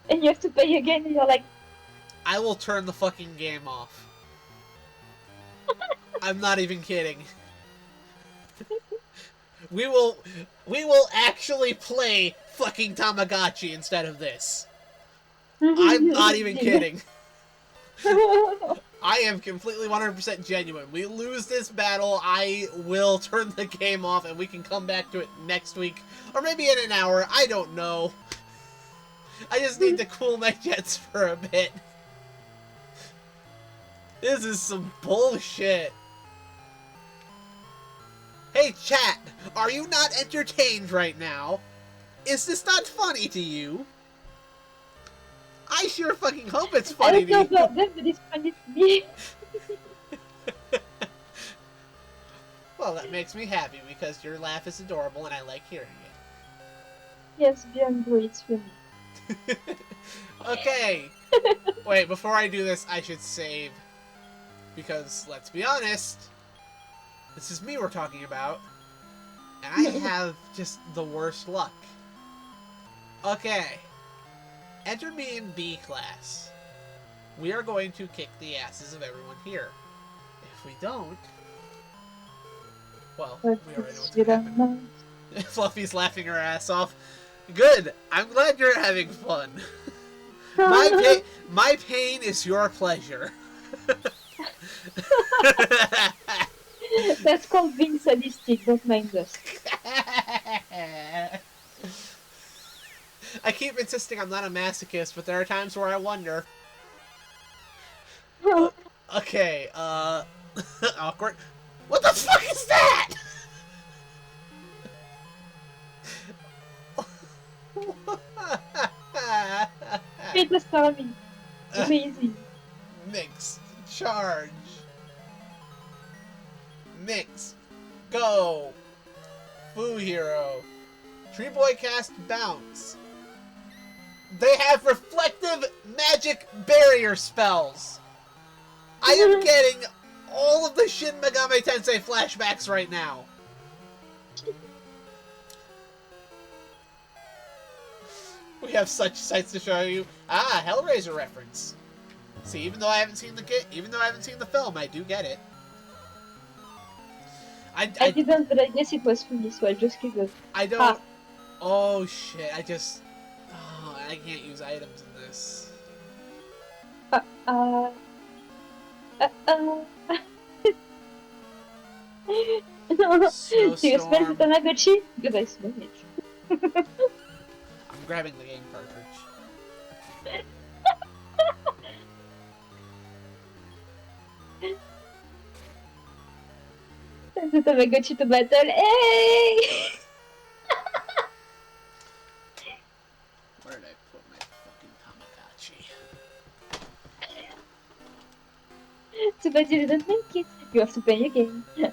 and you have to pay again, and you're like, I will turn the fucking game off. I'm not even kidding. We will actually play fucking Tamagotchi instead of this. I'm not even kidding. I am completely 100% genuine. We lose this battle, I will turn the game off and we can come back to it next week. Or maybe in an hour, I don't know. I just need to cool my jets for a bit. This is some bullshit. Hey chat, are you not entertained right now? Is this not funny to you? I sure fucking hope it's funny I don't to know you. about them, but it's funny to me. Well, that makes me happy because your laugh is adorable and I like hearing Yes, beyond great, it's funny. it. Okay. Wait, before I do this, I should save. Because, let's be honest, this is me we're talking about. And I have just the worst luck. Okay. Enter me in B class. We are going to kick the asses of everyone here. If we don't... Well, we already know what's going to happen. Fluffy's laughing her ass off. Good! I'm glad you're having fun. My pain is your pleasure. That's called being sadistic, don't mind us. I keep insisting I'm not a masochist, but there are times where I wonder. Okay, awkward. What the fuck is that? It was Tommy. Amazing. Mix. Charge. Mix. Go. Foo Hero. Tree Boy cast Bounce. They have reflective magic barrier spells. I am getting all of the Shin Megami Tensei flashbacks right now. We have such sights to show you. Ah, Hellraiser reference. See, even though I haven't seen the film, I do get it. I didn't, but I guess it was funny, so I just gave it. I don't. Oh shit! Oh, I can't use items in this. No. Do you smell the Tamagotchi? Because I smell it. I'm grabbing the game cartridge. Send the Tamagotchi to battle. Hey! Where did I put my fucking Tamagotchi? Too bad you didn't make it. You have to play again. Yeah,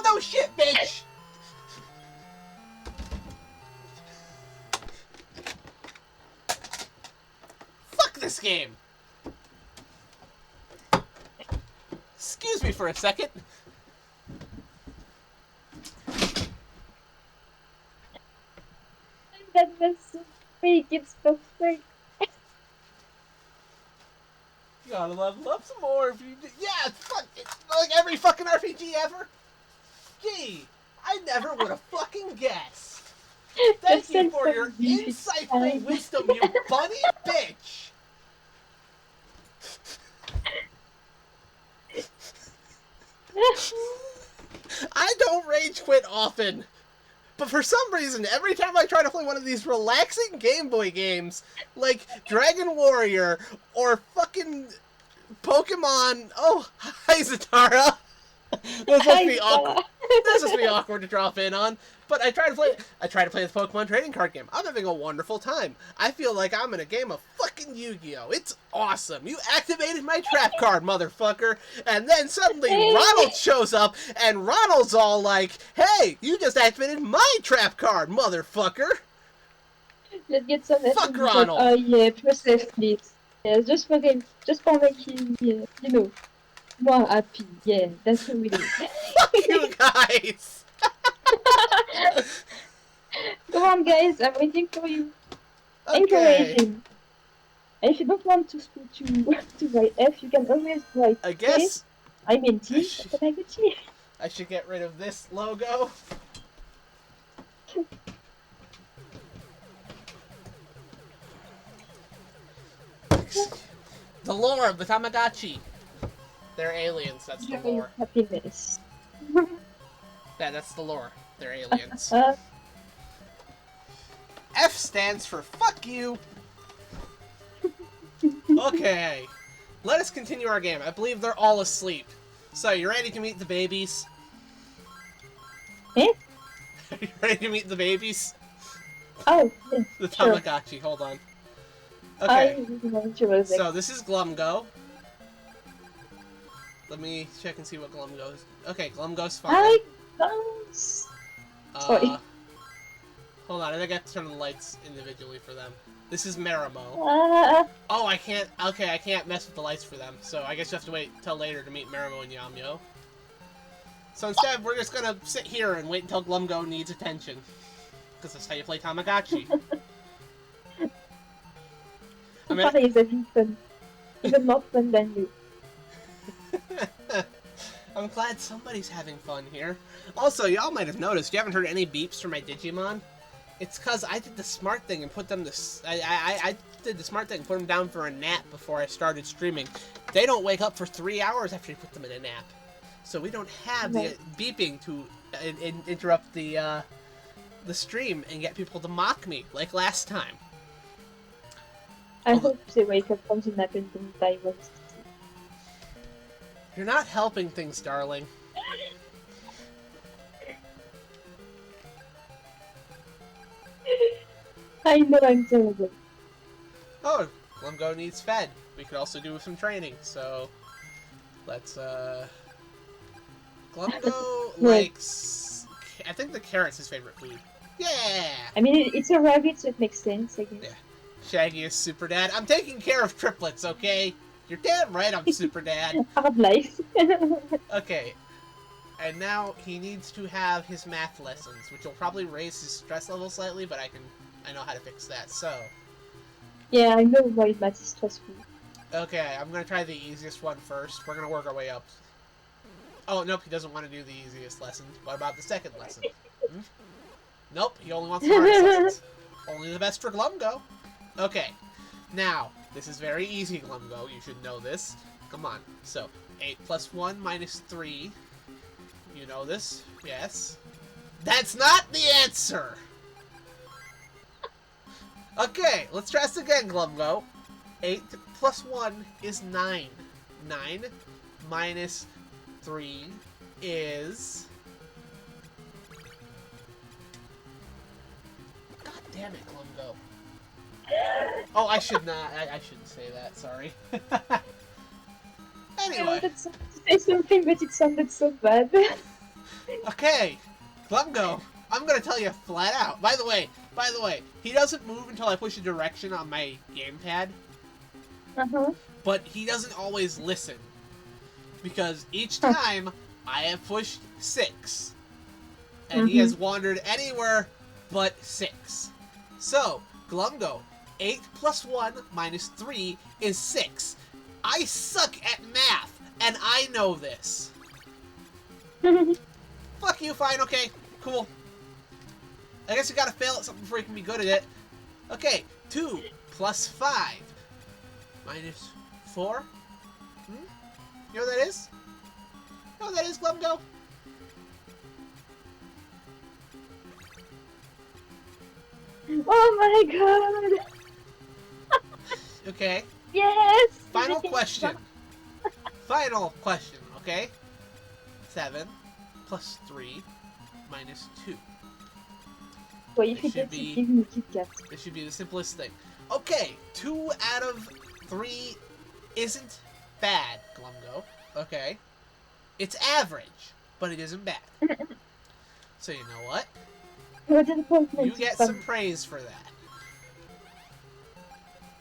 no shit, bitch! Fuck this game! Excuse me for a second. That was so fake. It's perfect. You gotta level up some more if you... Yeah, fuck it. Like every fucking RPG ever. Gee, I never would have fucking guessed. Thank you for your insightful wisdom, you bunny bitch. I don't rage quit often. But for some reason, every time I try to play one of these relaxing Game Boy games, like Dragon Warrior or fucking Pokemon... Oh, hi, Zatara. This must be awkward. This must be awkward to drop in on. But I try to play the Pokemon trading card game. I'm having a wonderful time. I feel like I'm in a game of fucking Yu-Gi-Oh! It's awesome. You activated my trap card, motherfucker. And then suddenly Ronald shows up, and Ronald's all like, hey, you just activated my trap card, motherfucker. Let's get some Fuck Ronald. Oh yeah, process please. Yeah, just for him. Just for making you know, more happy. Yeah, that's what we do. Fuck you guys. Come on, guys, I'm waiting for you. Okay. Encourage him. And if you don't want to write F, you can always write I guess I mean T, but I got T. I should get rid of this logo. The lore of the Tamagotchi. They're aliens, that's the lore. Happiness. Yeah, that's the lore. They're aliens. F stands for fuck you! Okay. Let us continue our game. I believe they're all asleep. So, you ready to meet the babies? Eh? Are you ready to meet the babies? Oh, yeah, The sure. Tamagotchi, hold on. Okay. So, So, this is Glumgo. Let me check and see what Glumgo's... Okay, Glumgo's fine. I don't... Sorry. Hold on, I think I have to turn on the lights individually for them. This is Marimo. Oh, I can't... Okay, I can't mess with the lights for them, so I guess you have to wait till later to meet Marimo and Yamyo. So instead, we're just gonna sit here and wait until Glumgo needs attention. Because that's how you play Tamagotchi. I mean, Funny is having fun. Even more fun than you. I'm glad somebody's having fun here. Also, y'all might have noticed, you haven't heard any beeps from my Digimon. It's because I did the smart thing and put them to... I did the smart thing and put them down for a nap before I started streaming. They don't wake up for 3 hours after you put them in a nap. So we don't have the beeping to interrupt the the stream and get people to mock me, like last time. I hope they wake up from the nap and don't die what. You're not helping things, darling. I know I'm terrible. Oh, Glumgo needs fed. We could also do some training, so let's Glumgo likes, I think the carrot's his favorite food. Yeah! I mean, it's a rabbit, so it makes sense, I guess. Yeah. Shaggy is super dad. I'm taking care of triplets, okay? You're damn right I'm super dad. Hard life. Okay. And now he needs to have his math lessons, which will probably raise his stress level slightly, but I know how to fix that, so. Yeah, I know why math is stressful. Okay, I'm gonna try the easiest one first. We're gonna work our way up. Oh, nope, he doesn't want to do the easiest lesson. What about the second lesson? Hmm? Nope, he only wants the hardest lessons. Only the best for Glumgo. Okay, now, this is very easy, Glumgo. You should know this. Come on. So, 8 plus 1 minus 3. You know this? Yes. That's not the answer! Okay, let's try this again, Glumgo. 8 plus 1 is 9. 9 minus 3 is... God damn it, Glumgo. Oh, I should not. I shouldn't say that, sorry. Anyway. I wanted to say something, but it sounded so bad. Okay, Glumgo, I'm gonna tell you flat out. By the way, he doesn't move until I push a direction on my gamepad. Uh-huh. But he doesn't always listen. Because each time I have pushed 6. And he has wandered anywhere but 6. So, Glumgo, 8 plus 1 minus 3 is 6. I suck at math, and I know this. Fuck you, fine, okay, cool. I guess you gotta fail at something before you can be good at it. Okay, 2 plus 5 minus 4. You know what that is? You know what that is, Glumgo? Oh my god! Okay. Yes! Final question. Final question, okay? 7 plus 3 minus 2. Well, if you get to give me Kit Kat. This should be the simplest thing. Okay, 2 out of 3 isn't bad, Glumgo. Okay. It's average, but it isn't bad. So you know what? You get some praise for that.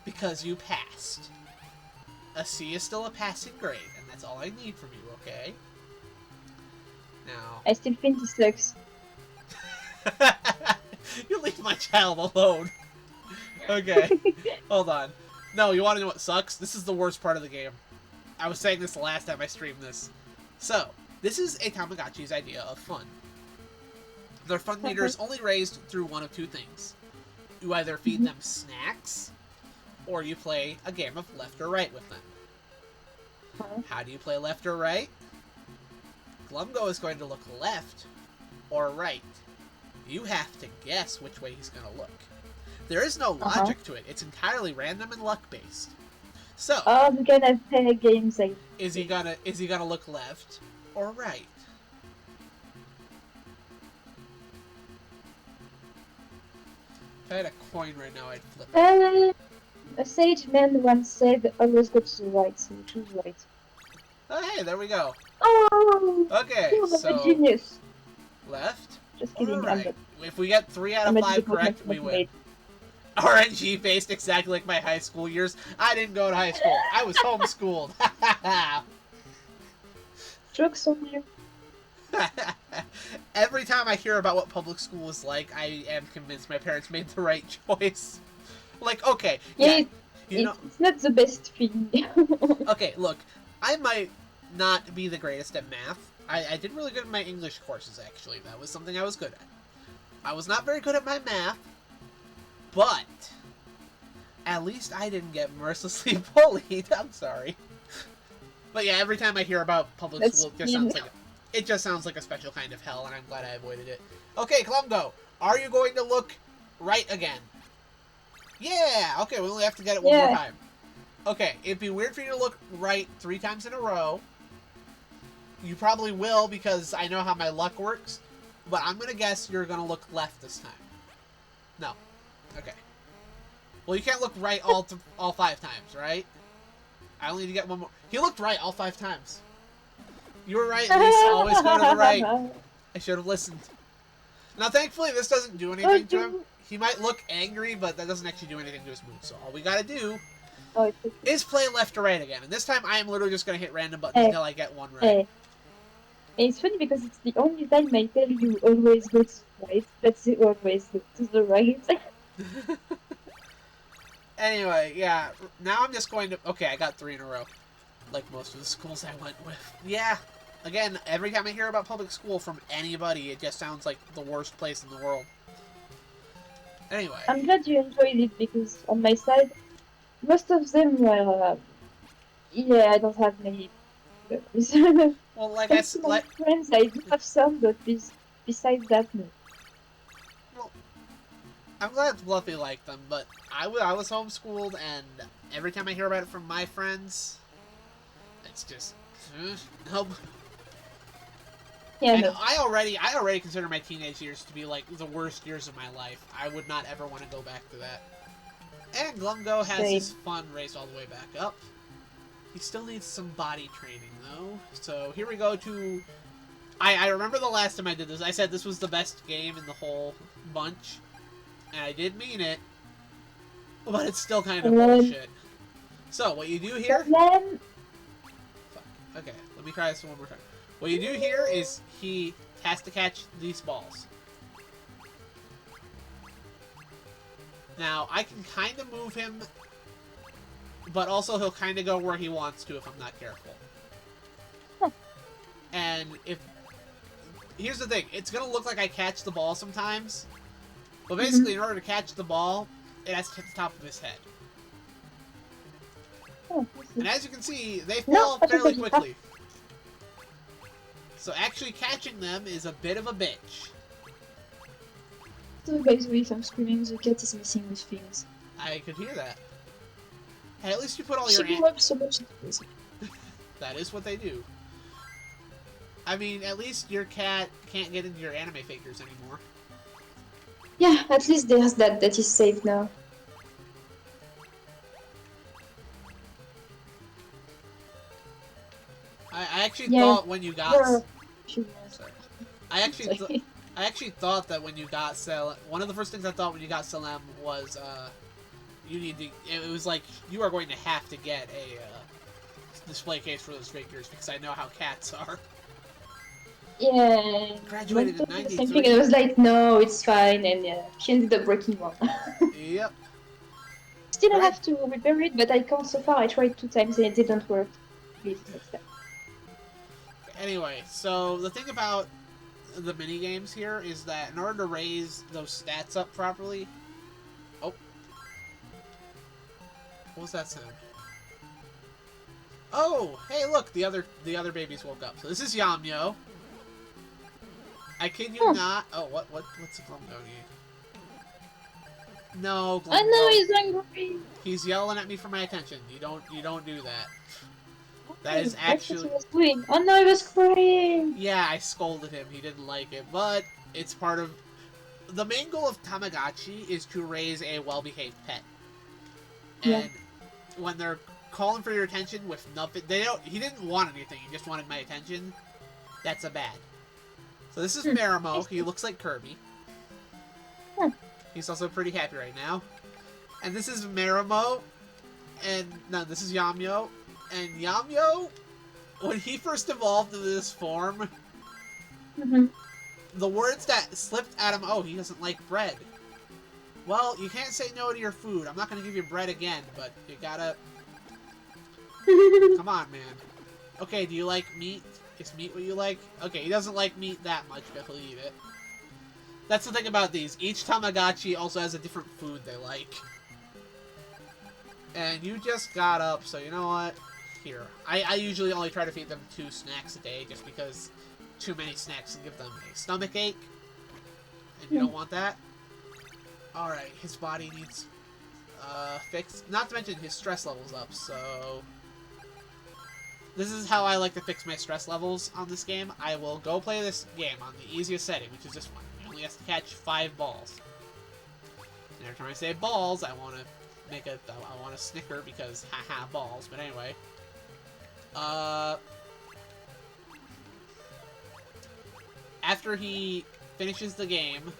Because you passed. A C is still a passing grade, and that's all I need from you, okay? Now... I still think he sucks. You leave my child alone. Okay, hold on. No, you want to know what sucks? This is the worst part of the game. I was saying this the last time I streamed this. So, this is a Tamagotchi's idea of fun. Their fun meter is only raised through one of two things. You either feed them snacks, or you play a game of left or right with them. How do you play left or right? Glumgo is going to look left or right. You have to guess which way he's going to look. There is no logic to it. It's entirely random and luck-based. So, I'm gonna play games like... Is he gonna look left or right? If I had a coin right now, I'd flip it. A sage man once said, always go to the right, so choose right. Oh, hey, there we go. Oh! Okay, You're so... a genius. Left Just kidding, or right? If we get 3 out of 5 correct, we win. RNG faced exactly like my high school years. I didn't go to high school. I was homeschooled. Jokes on you. Every time I hear about what public school is like, I am convinced my parents made the right choice. Like, okay, yeah, you know, it's not the best thing. Okay, look, I might not be the greatest at math. I did really good in my English courses, actually. That was something I was good at. I was not very good at my math, but at least I didn't get mercilessly bullied. I'm sorry. But yeah, every time I hear about public school, it just sounds like It just sounds like a special kind of hell, and I'm glad I avoided it. Okay, Glumgo, are you going to look right again? Yeah! Okay, we only have to get it one more time. Okay, it'd be weird for you to look right 3 times in a row. You probably will, because I know how my luck works. But I'm going to guess you're going to look left this time. No. Okay. Well, you can't look right all 5 times, right? I only need to get one more. He looked right all 5 times. You were right, Lysou. Always go to the right. I should have listened. Now, thankfully, this doesn't do anything to him. He might look angry, but that doesn't actually do anything to his mood. So all we gotta do is play left or right again. And this time, I am literally just gonna hit random buttons until I get one right. And it's funny because it's the only time I tell you always go to the right. That's it, always go to the right. Anyway, yeah. Now I'm just going to... Okay, I got 3 in a row. Like most of the schools I went with. Yeah. Again, every time I hear about public school from anybody, it just sounds like the worst place in the world. Anyway. I'm glad you enjoyed it because on my side, most of them were... yeah, I don't have many memories. Well, like I said... My friends, I do have some, but besides that, no. Well, I'm glad Fluffy liked them, but I was homeschooled, and every time I hear about it from my friends, it's just... nope. Yeah, and no. I already consider my teenage years to be like the worst years of my life. I would not ever want to go back to that. And Glumgo has his fun race all the way back up. He still needs some body training though. So here we go to... I remember the last time I did this, I said this was the best game in the whole bunch. And I did mean it. But it's still kind of bullshit. So what you do here... Fuck. Okay, let me try this one more time. What you do here is he has to catch these balls. Now, I can kind of move him, but also he'll kind of go where he wants to if I'm not careful. Huh. And if... Here's the thing. It's going to look like I catch the ball sometimes, but basically in order to catch the ball, it has to hit the top of his head. Oh, and as you can see, they fall fairly quickly. So actually catching them is a bit of a bitch. So by the way, if I'm screaming, the cat is messing with things. I could hear that. Hey, at least you put all your... She grew up so much. That is what they do. I mean, at least your cat can't get into your anime figures anymore. Yeah, at least there's that is safe now. I actually thought when you got... Sorry. I actually thought that when you got Salem... One of the first things I thought when you got Salem was, you need to... It was like, you are going to have to get a display case for those figures, because I know how cats are. Yeah. Graduated in 93. Same thing, and I was like, no, it's fine, and she ended up breaking one. Yep. Still I have to repair it, but I can't so far. I tried 2 times and it didn't work. Please, next time. Anyway, so the thing about the mini games here is that in order to raise those stats up properly... Oh. What was that sound? Oh, hey, look, the other babies woke up. So this is Yamyo. I kid you not. Oh, what's Glumgo need? No, Glumgo. I know he's angry. He's yelling at me for my attention. You don't do that. That is actually... That's what he was doing. Oh no, he was crying! Yeah, I scolded him. He didn't like it, but it's part of... The main goal of Tamagotchi is to raise a well-behaved pet. And when they're calling for your attention with nothing... He didn't want anything, he just wanted my attention. That's a bad. So this is Marimo. He looks like Kirby. He's also pretty happy right now. And this is Marimo. And... No, this is Yamyo. And Yamyo, when he first evolved into this form, the words that slipped at him, oh, he doesn't like bread. Well, you can't say no to your food. I'm not going to give you bread again, but you gotta... Come on, man. Okay, do you like meat? Is meat what you like? Okay, he doesn't like meat that much, but he'll eat it. That's the thing about these. Each Tamagotchi also has a different food they like. And you just got up, so you know what? Here. I usually only try to feed them 2 snacks a day, just because too many snacks and give them a stomach ache. And you don't want that. Alright, his body needs fixed. Not to mention his stress level's up, so... This is how I like to fix my stress levels on this game. I will go play this game on the easiest setting, which is this one. He only has to catch 5 balls. And every time I say balls, I want to snicker because haha balls. But anyway, after he finishes the game,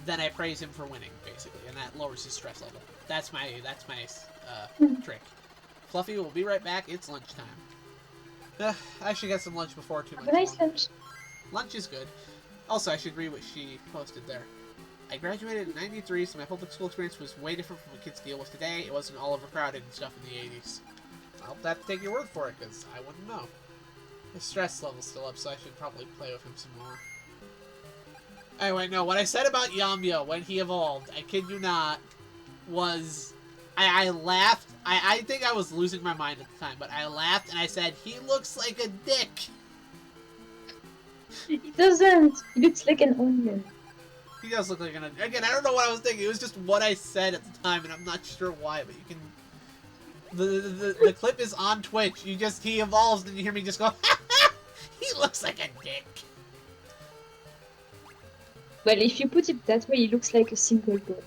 then I praise him for winning, basically, and that lowers his stress level. That's my trick. Fluffy will be right back. It's lunchtime. I should get some lunch before too much. Have a nice lunch. Lunch is good. Also, I should read what she posted there. I graduated in '93, so my public school experience was way different from what kids deal with today. It wasn't all overcrowded and stuff in the '80s. I'll have to take your word for it, because I wouldn't know. His stress level's still up, so I should probably play with him some more. Anyway, no, what I said about Yamyo when he evolved, I kid you not, was... I laughed. I think I was losing my mind at the time, but I laughed and I said, he looks like a dick! He doesn't! He looks like an onion. He does look like an onion. Again, I don't know what I was thinking. It was just what I said at the time, and I'm not sure why, but you can... The clip is on Twitch. He evolves and you hear me just go, he looks like a dick. Well, if you put it that way, he looks like a single boy.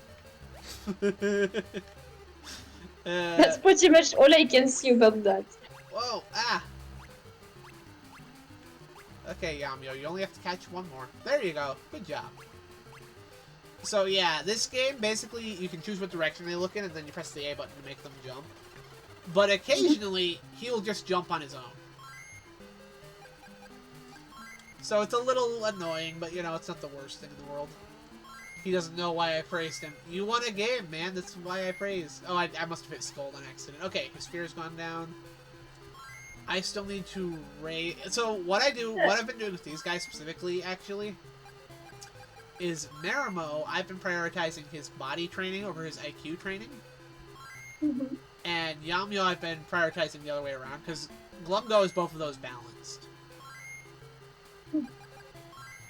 That's pretty much all I can see about that. Whoa, ah! Okay, Yamyo, you only have to catch one more. There you go. Good job. So yeah, this game, basically, you can choose what direction they look in, and then you press the A button to make them jump. But occasionally, he'll just jump on his own. So it's a little annoying, but you know, it's not the worst thing in the world. He doesn't know why I praised him. You won a game, man. That's why I praised. Oh, I must have hit Scold on accident. Okay, his fear's gone down. I still need to raise... So, what I've been doing with these guys specifically, actually, is Marimo, I've been prioritizing his body training over his IQ training. Mm-hmm. And Yamyo, I've been prioritizing the other way around, because Glumgo is both of those balanced.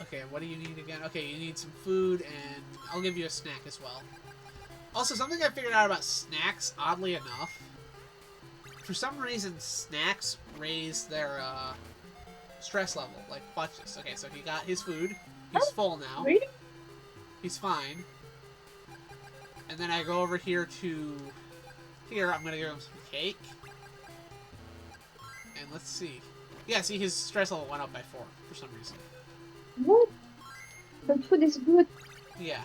Okay, what do you need again? Okay, you need some food, and I'll give you a snack as well. Also, something I figured out about snacks, oddly enough, for some reason, snacks raise their stress level. Like, watch this. Okay, so he got his food. He's full now. Really? He's fine. And then I go over here to... Here, I'm gonna give him some cake. And let's see. Yeah, see, his stress level went up by 4 for some reason. What? But food is good. Yeah.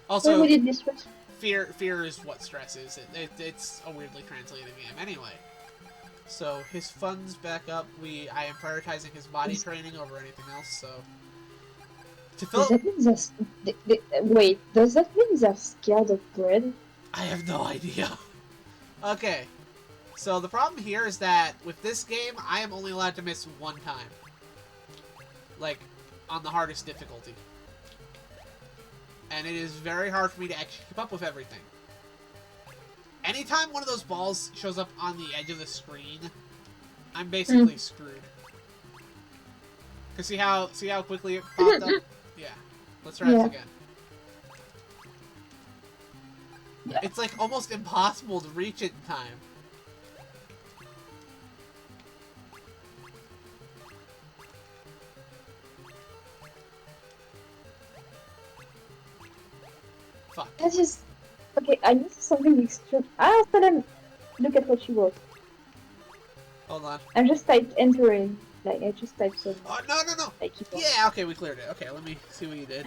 Why Also, would it be stressful? fear is what stress is. It's a weirdly translated game. Anyway. So, his fun's back up. I am prioritizing his body training over anything else, so... To fill... Does that mean wait, does that mean they're scared of bread? I have no idea. Okay. So, the problem here is that, with this game, I am only allowed to miss 1 time. Like, on the hardest difficulty. And it is very hard for me to actually keep up with everything. Anytime one of those balls shows up on the edge of the screen, I'm basically screwed. Cause see how quickly it popped up? Yeah. Let's try this again. Yeah. It's like almost impossible to reach it in time. Fuck. That's just... Okay, I need something extreme. Salam! Look at what you wrote. Hold on. I'm just entering. Like, I just typed some... Oh, no! Like, keep on. Yeah, okay, we cleared it. Okay, let me see what you did.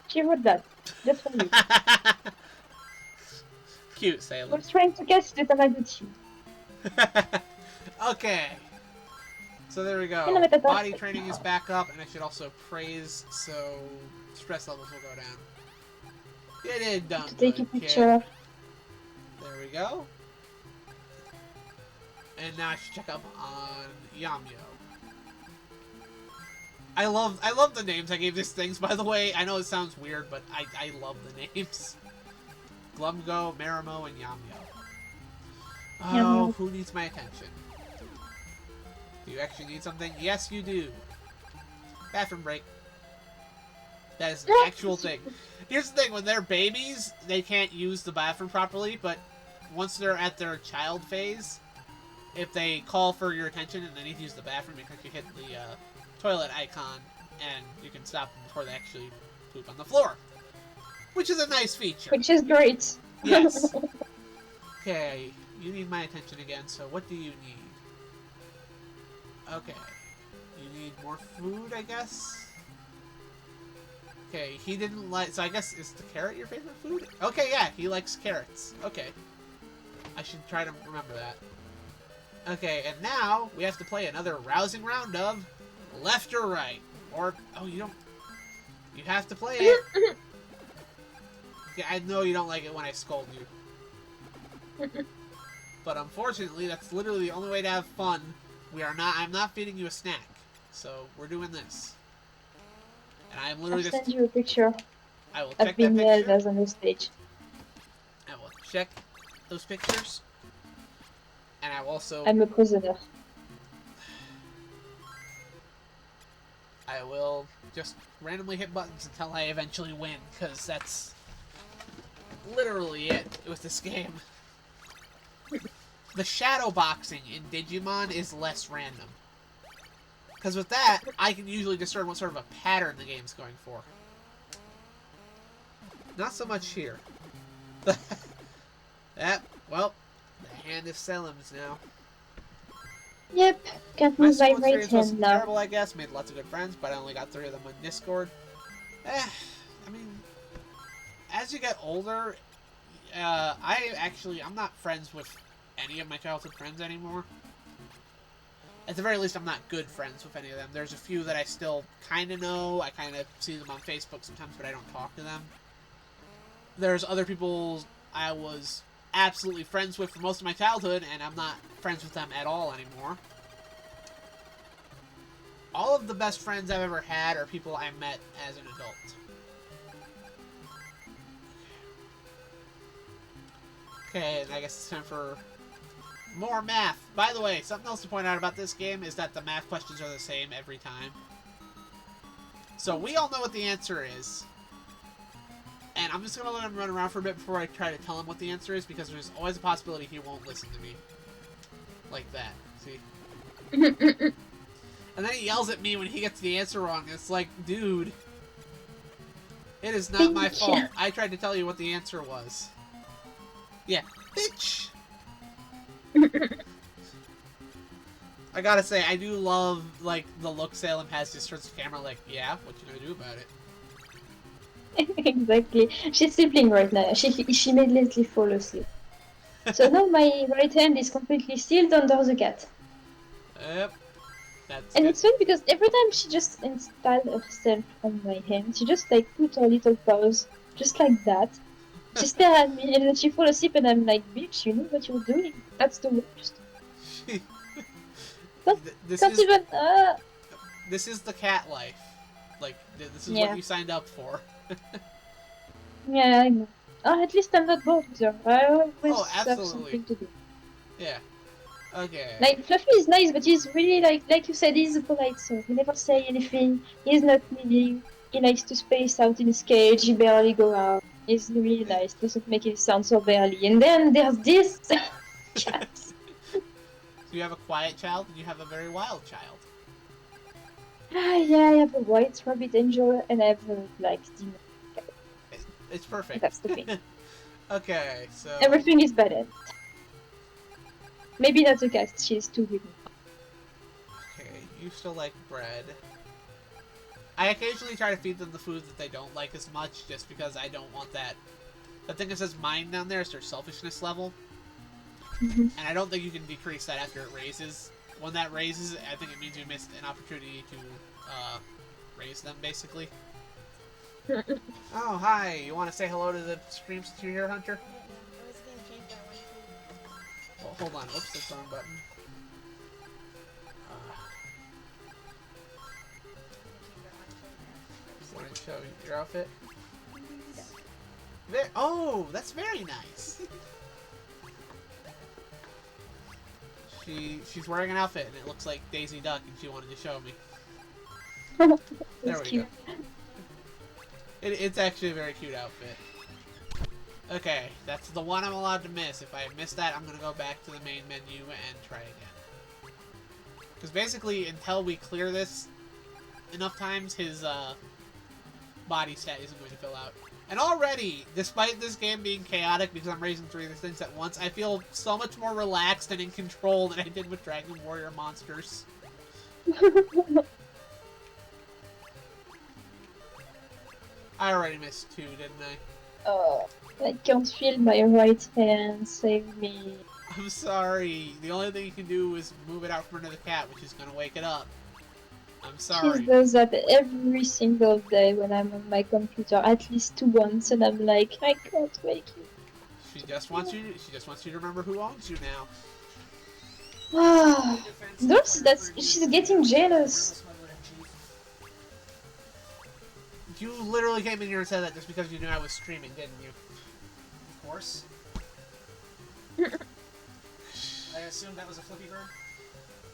She wrote that. Just for you. Cute, Salem. I was trying to catch the Tamagotchi. Okay. So there we go. Body training is back up, and I should also praise, so stress levels will go down. You did done To take a good, picture of. kid. There we go. And now I should check up on Yamyo. I love the names I gave these things, by the way. I know it sounds weird, but I love the names. Glumgo, Marimo, and Yamyo. Oh, who needs my attention? Do you actually need something? Yes, you do. Bathroom break. That is an actual thing. Here's the thing, when they're babies, they can't use the bathroom properly, but once they're at their child phase, if they call for your attention and they need to use the bathroom, you can hit the toilet icon, and you can stop them before they actually poop on the floor. Which is a nice feature. Which is great. Yes. Okay, you need my attention again, so what do you need? Okay. You need more food, I guess? Okay, he didn't like... So I guess, is the carrot your favorite food? Okay, yeah, he likes carrots. Okay. I should try to remember that. Okay, and now we have to play another rousing round of left or right. Or, oh, you don't... You have to play it. Yeah, I know you don't like it when I scold you. But unfortunately, that's literally the only way to have fun. I'm not feeding you a snack. So, we're doing this. And I'm literally I'll send you a picture I will of check that being picture. as on the stage. I will check those pictures. And I will also... I'm a prisoner. I will just randomly hit buttons until I eventually win, because that's literally it with this game. The shadow boxing in Digimon is less random. Because with that, I can usually discern what sort of a pattern the game's going for. Not so much here. Well, the hand is Selim's now. Yep, can't My move my school right experience wasn't hand now. terrible, I guess. Made lots of good friends, but I only got 3 of them on Discord. I mean, as you get older, I'm not friends with any of my childhood friends anymore. At the very least, I'm not good friends with any of them. There's a few that I still kind of know. I kind of see them on Facebook sometimes, but I don't talk to them. There's other people I was absolutely friends with for most of my childhood, and I'm not friends with them at all anymore. All of the best friends I've ever had are people I met as an adult. Okay, and I guess it's time for more math. By the way, something else to point out about this game is that the math questions are the same every time. So we all know what the answer is. And I'm just going to let him run around for a bit before I try to tell him what the answer is, because there's always a possibility he won't listen to me. Like that. See? And then he yells at me when he gets the answer wrong. It's like, dude, it is not my fault. I tried to tell you what the answer was. Yeah. Bitch! I gotta say, I do love, like, the look Salem has just towards the camera, like, yeah, what you gonna do about it? Exactly. She's sleeping right now. She made Leslie fall asleep. So now my right hand is completely sealed under the cat. Yep. That's And good. it's funny because every time she just installed herself on my hand, she just like put her little paws just like that. She stared at me and then she fall asleep and I'm like, bitch, you know what you're doing? That's the worst. This Can't is even, this is the cat life. Like, this is Yeah. what you signed up for. Yeah, I know. Oh, at least I'm not bored with her. I always have absolutely. something to do. Yeah. Okay. Like, Fluffy is nice, but he's really, like you said, he's a polite soul. He never say anything. He's not needy. He likes to space out in his cage. He barely go out. He's really nice. Doesn't make it sound so barely. And then there's this cat. So you have a quiet child and you have a very wild child. Yeah, I have a white rabbit angel and I have a black demon. It's perfect. That's the thing. Okay, so... Everything is bad at it. Maybe not the cat. She's too good. Okay, you still like bread. I occasionally try to feed them the food that they don't like as much, just because I don't want that... The thing that says mine down there is their selfishness level. And I don't think you can decrease that after it raises. When that raises, I think it means you missed an opportunity to raise them, basically. Oh, hi. You want to say hello to the stream since you're here, Hunter? I was gonna change that one too. Well, hold on. Oops, that's the wrong button. Want to show your outfit? Oh, that's very nice. She's wearing an outfit, and it looks like Daisy Duck, and she wanted to show me. There That's we cute. go. It's actually a very cute outfit. Okay, that's the one I'm allowed to miss. If I miss that, I'm gonna go back to the main menu and try again. Because basically, until we clear this enough times, his body stat isn't going to fill out. And already, despite this game being chaotic because I'm raising 3 of these things at once, I feel so much more relaxed and in control than I did with Dragon Warrior Monsters. I already missed 2, didn't I? Oh, I can't feel my right hand. Save me. I'm sorry. The only thing you can do is move it out from under the cat, which is gonna wake it up. I'm She sorry. does that every single day when I'm on my computer, at least once, and I'm like, I can't wake you. She just wants you to remember who owns you now. Ah, she's getting jealous. You literally came in here and said that just because you knew I was streaming, didn't you? Of course. I assumed that was a flippy bird.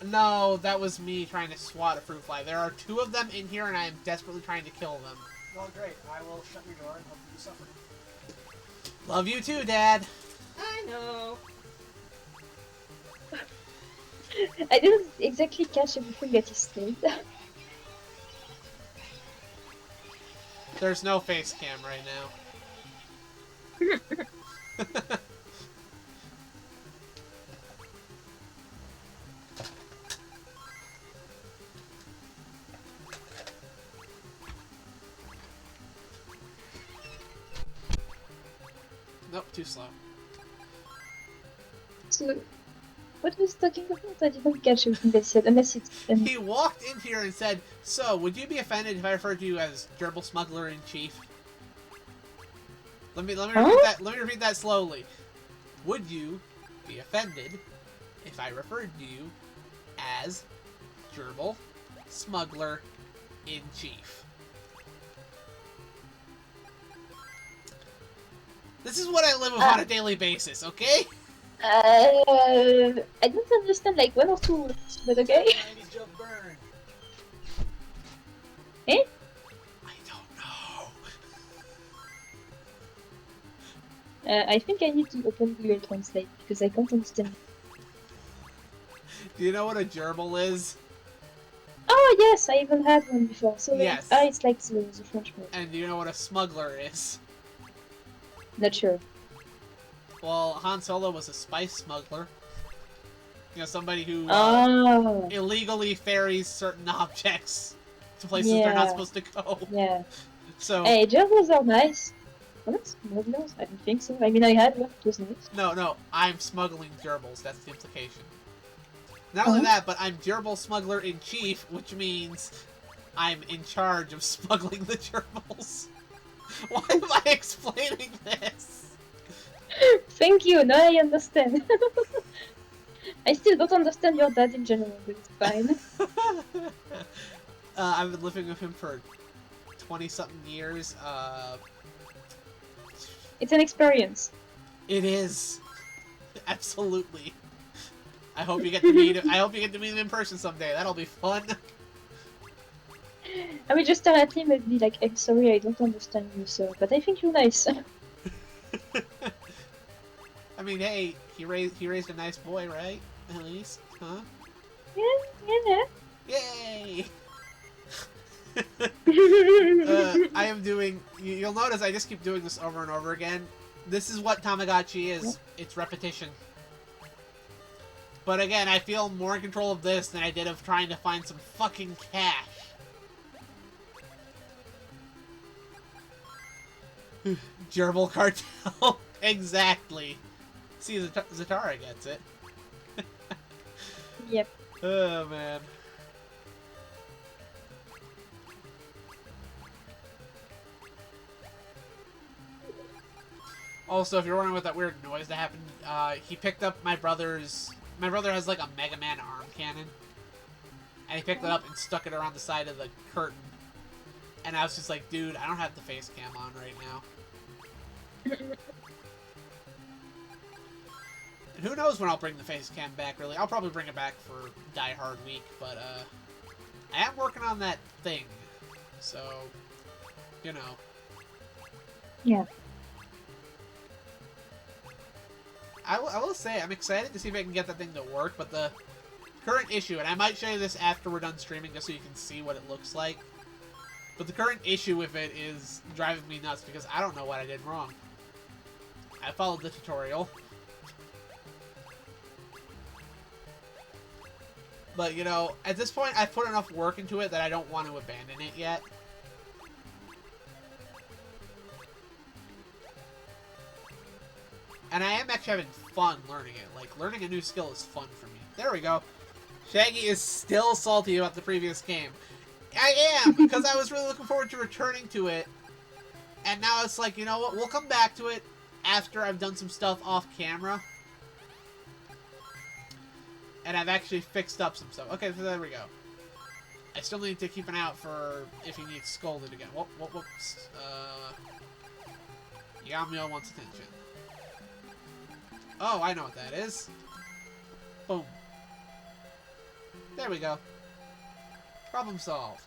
No, that was me trying to swat a fruit fly. There are 2 of them in here, and I am desperately trying to kill them. Well, great. I will shut your door and hope you suffer. Love you too, Dad. I know. I didn't exactly catch everything that he said. There's no face cam right now. Nope, too slow. So, what was he talking about? I didn't catch everything they said, unless it's... He walked in here and said, "So, would you be offended if I referred to you as Gerbil Smuggler in Chief?" Let me repeat that. Let me repeat that slowly. Would you be offended if I referred to you as Gerbil Smuggler in Chief? This is what I live with on a daily basis, okay? I don't understand like 1 or 2 words, but okay. Andy's joke burned. Eh? I don't know. I think I need to open Google Translate because I can't understand. Do you know what a gerbil is? Oh yes, I even had one before. So Yes. it's like the French word. And do you know what a smuggler is? Not sure. Well, Han Solo was a spice smuggler. You know, somebody who Oh. illegally ferries certain objects to places they're not Yeah. supposed to go. Yeah. So, Hey, gerbils are nice. Well, not smugglers. I don't think so. I mean, I had one. It was nice. no, I'm smuggling gerbils. That's the implication. Not only that, but I'm gerbil smuggler in chief, which means I'm in charge of smuggling the gerbils. Why am I explaining this? Thank you. Now I understand. I still don't understand your dad in general, but it's fine. I've been living with him for 20-something years. It's an experience. It is. Absolutely. I hope you get to meet him. I hope you get to meet him in person someday. That'll be fun. I will just stare at him and be like, I'm sorry, I don't understand you, sir, but I think you're nice. I mean, hey, he raised a nice boy, right? At least, huh? Yeah. Yay! I am doing. You'll notice I just keep doing this over and over again. This is what Tamagotchi is. It's repetition. But again, I feel more in control of this than I did of trying to find some fucking cash. Gerbil cartel. Exactly. See, Zatara gets it. Yep. Oh, man. Also, if you're wondering what that weird noise that happened, he picked up my brother's... My brother has, like, a Mega Man arm cannon. And he picked it up and stuck it around the side of the curtain. And I was just like, dude, I don't have the face cam on right now. And who knows when I'll bring the face cam back, really. I'll probably bring it back for Die Hard week, but, I am working on that thing. So, you know. Yeah. I will say, I'm excited to see if I can get that thing to work, but the current issue, and I might show you this after we're done streaming just so you can see what it looks like, but the current issue with it is driving me nuts because I don't know what I did wrong. I followed the tutorial. But, you know, at this point, I've put enough work into it that I don't want to abandon it yet. And I am actually having fun learning it. Like, learning a new skill is fun for me. There we go. Shaggy is still salty about the previous game. I am, because I was really looking forward to returning to it. And now it's like, you know what, we'll come back to it after I've done some stuff off camera. And I've actually fixed up some stuff. Okay, so there we go. I still need to keep an eye out for if he needs scolded again. Whoops. Yamio wants attention. Oh, I know what that is. Boom. There we go. Problem solved.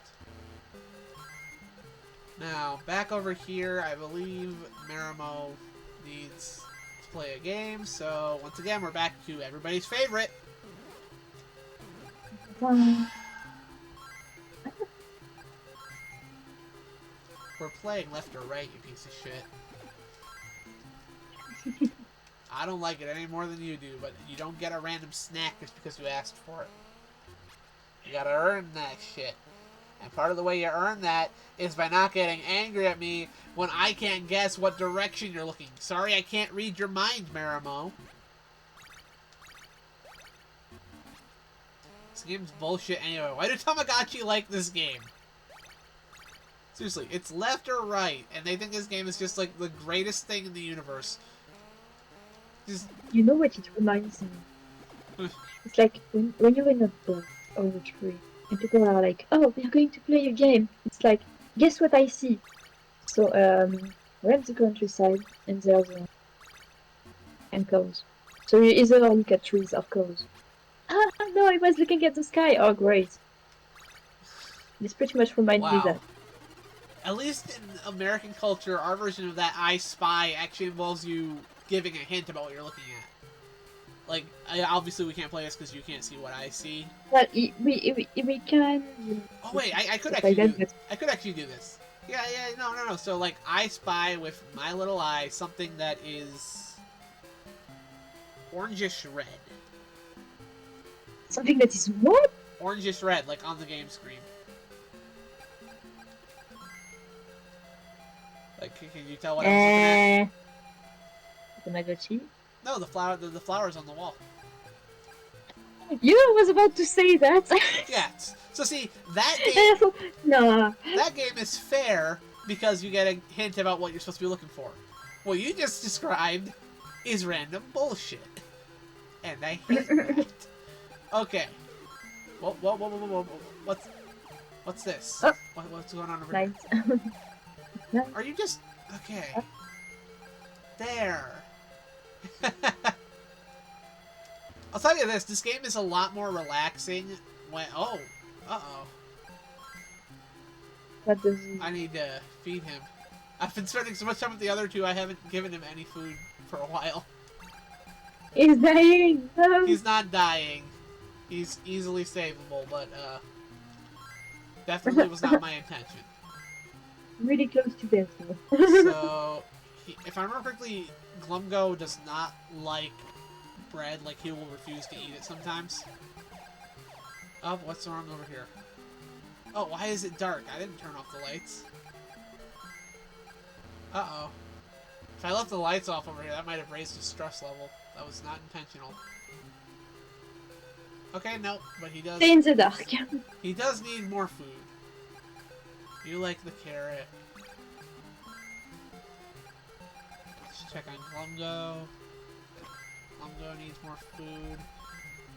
Now, back over here, I believe Marimo needs to play a game. So, once again, we're back to everybody's favorite. We're playing left or right, you piece of shit. I don't like it any more than you do, but you don't get a random snack just because you asked for it. You gotta earn that shit. And part of the way you earn that is by not getting angry at me when I can't guess what direction you're looking. Sorry, I can't read your mind, Marimo. This game's bullshit anyway. Why do Tamagotchi like this game? Seriously, it's left or right, and they think this game is just like the greatest thing in the universe. Just... You know what it reminds me? It's like when you're in a book or a tree, and people are like, "Oh, we are going to play a game." It's like, guess what I see? So, we're at the countryside, and there's and cows. So you either look at trees or cows. Ah, no, I was looking at the sky. Oh, great. This pretty much reminds me of that. At least in American culture, our version of that I Spy actually involves you giving a hint about what you're looking at. Like, obviously we can't play this because you can't see what I see. But we can... Oh wait, I could actually do this. Yeah, no. So, like, I spy with my little eye something that is orangish red. Something that is what? Orangish red, like on the game screen. Like, can you tell what I was looking at? Tamagotchi? No, the flowers on the wall. You was about to say that. Yes. So see, that game... No. That game is fair because you get a hint about what you're supposed to be looking for. What you just described is random bullshit. And I hate that. Okay. Whoa. What's this? Oh. What's going on over Nice. here? No. Are you just... Okay. There. I'll tell you this game is a lot more relaxing when... Oh. Uh-oh. What does he... I need to feed him. I've been spending so much time with the other two, I haven't given him any food for a while. He's dying! No. He's not dying. He's easily savable, but, definitely was not my intention. Really close to death, though. So, if I remember correctly, Glumgo does not like bread, like he will refuse to eat it sometimes. Oh, what's wrong over here? Oh, why is it dark? I didn't turn off the lights. Uh-oh. If I left the lights off over here, that might have raised his stress level. That was not intentional. Okay, no, but he does... Stay in the dark. He does need more food. You like the carrot. Let's check on Glumgo. Glumgo needs more food.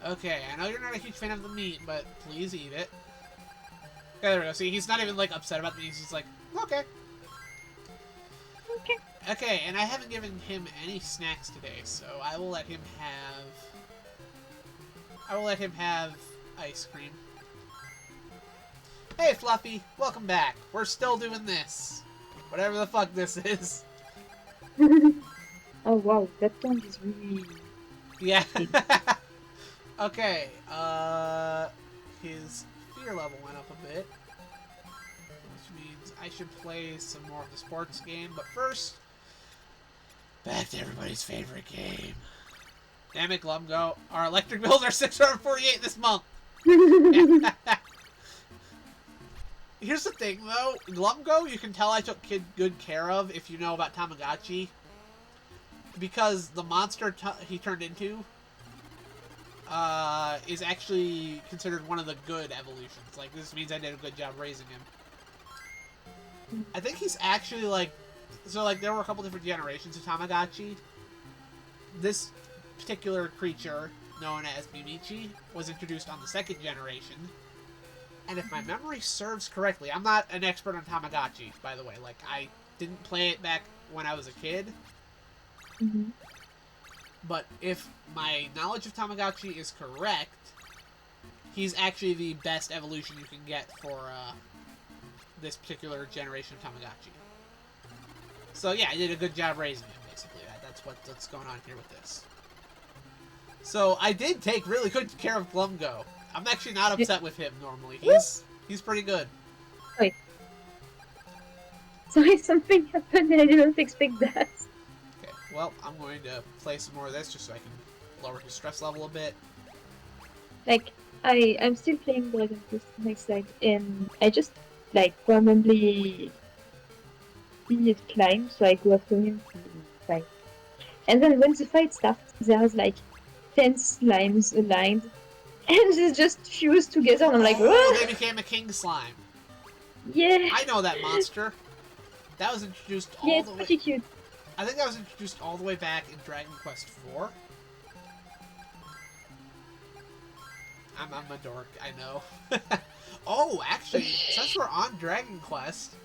Okay, I know you're not a huge fan of the meat, but please eat it. Okay, there we go. See, he's not even, like, upset about the meat. He's just like, okay. Okay. Okay, and I haven't given him any snacks today, so I will let him have ice cream. Hey, Fluffy, welcome back. We're still doing this. Whatever the fuck this is. Oh wow, that tongue is really Yeah. big. Okay, his fear level went up a bit. Which means I should play some more of the sports game, but first, back to everybody's favorite game. Damn it, Glumgo. Our electric bills are $648 this month. Here's the thing, though. Glumgo, you can tell I took good care of if you know about Tamagotchi. Because the monster he turned into is actually considered one of the good evolutions. Like, this means I did a good job raising him. I think he's actually, like... So, like, there were a couple different generations of Tamagotchi. This particular creature, known as Mimichi, was introduced on the second generation. And if my memory serves correctly... I'm not an expert on Tamagotchi, by the way. Like, I didn't play it back when I was a kid. Mm-hmm. But if my knowledge of Tamagotchi is correct, he's actually the best evolution you can get for this particular generation of Tamagotchi. So yeah, I did a good job raising him, basically. That's what's going on here with this. So I did take really good care of Glumgo. I'm actually not upset with him normally. He's pretty good. Wait. Sorry, something happened and I didn't expect that. Okay, well, I'm going to play some more of this just so I can lower his stress level a bit. Like, I'm still playing Dragon Quest next like, and I just, like, randomly see it climb, so I go after him to fight. And then when the fight starts, there's, like, 10 slimes aligned, and they just fuse together, and I'm like, oh, oh! they became a king slime. Yeah! I know that monster. That was introduced all Yeah, the it's way... pretty cute. I think that was introduced all the way back in Dragon Quest IV. I'm a dork, I know. Oh, actually, since we're on Dragon Quest,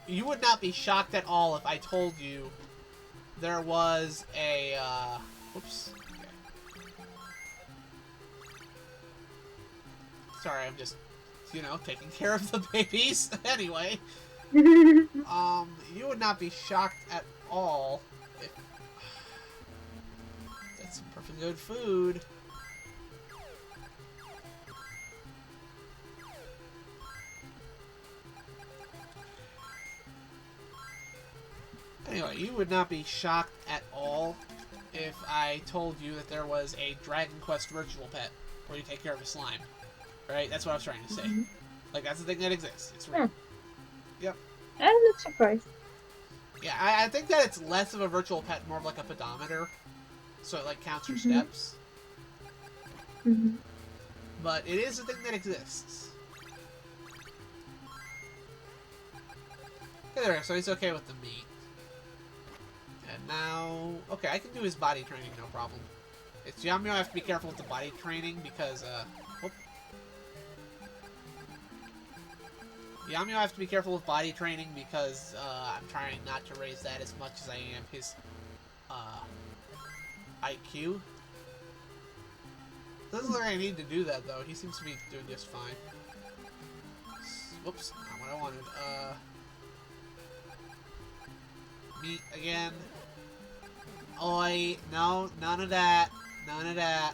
you would not be shocked at all if I told you there was a, whoops. Okay. Sorry, I'm just, taking care of the babies. Anyway. You would not be shocked at all if... That's some perfectly good food. Anyway, you would not be shocked at all if I told you that there was a Dragon Quest virtual pet where you take care of a slime. Right? That's what I was trying to say. Mm-hmm. Like, that's the thing that exists. It's real. Yep. I'm not surprised. Yeah, I think that it's less of a virtual pet, more of like a pedometer. So it, like, counts your steps. Mm-hmm. But it is a thing that exists. Okay, there, so he's okay with the meat. And now... Okay, I can do his body training, no problem. It's Yamio, I have to be careful with the body training because, whoop. Yamio, I have to be careful with body training because, I'm trying not to raise that as much as I am his, IQ. Doesn't look like I need to do that, though. He seems to be doing just fine. Whoops, not what I wanted. Meat again. Oi, no, none of that. None of that.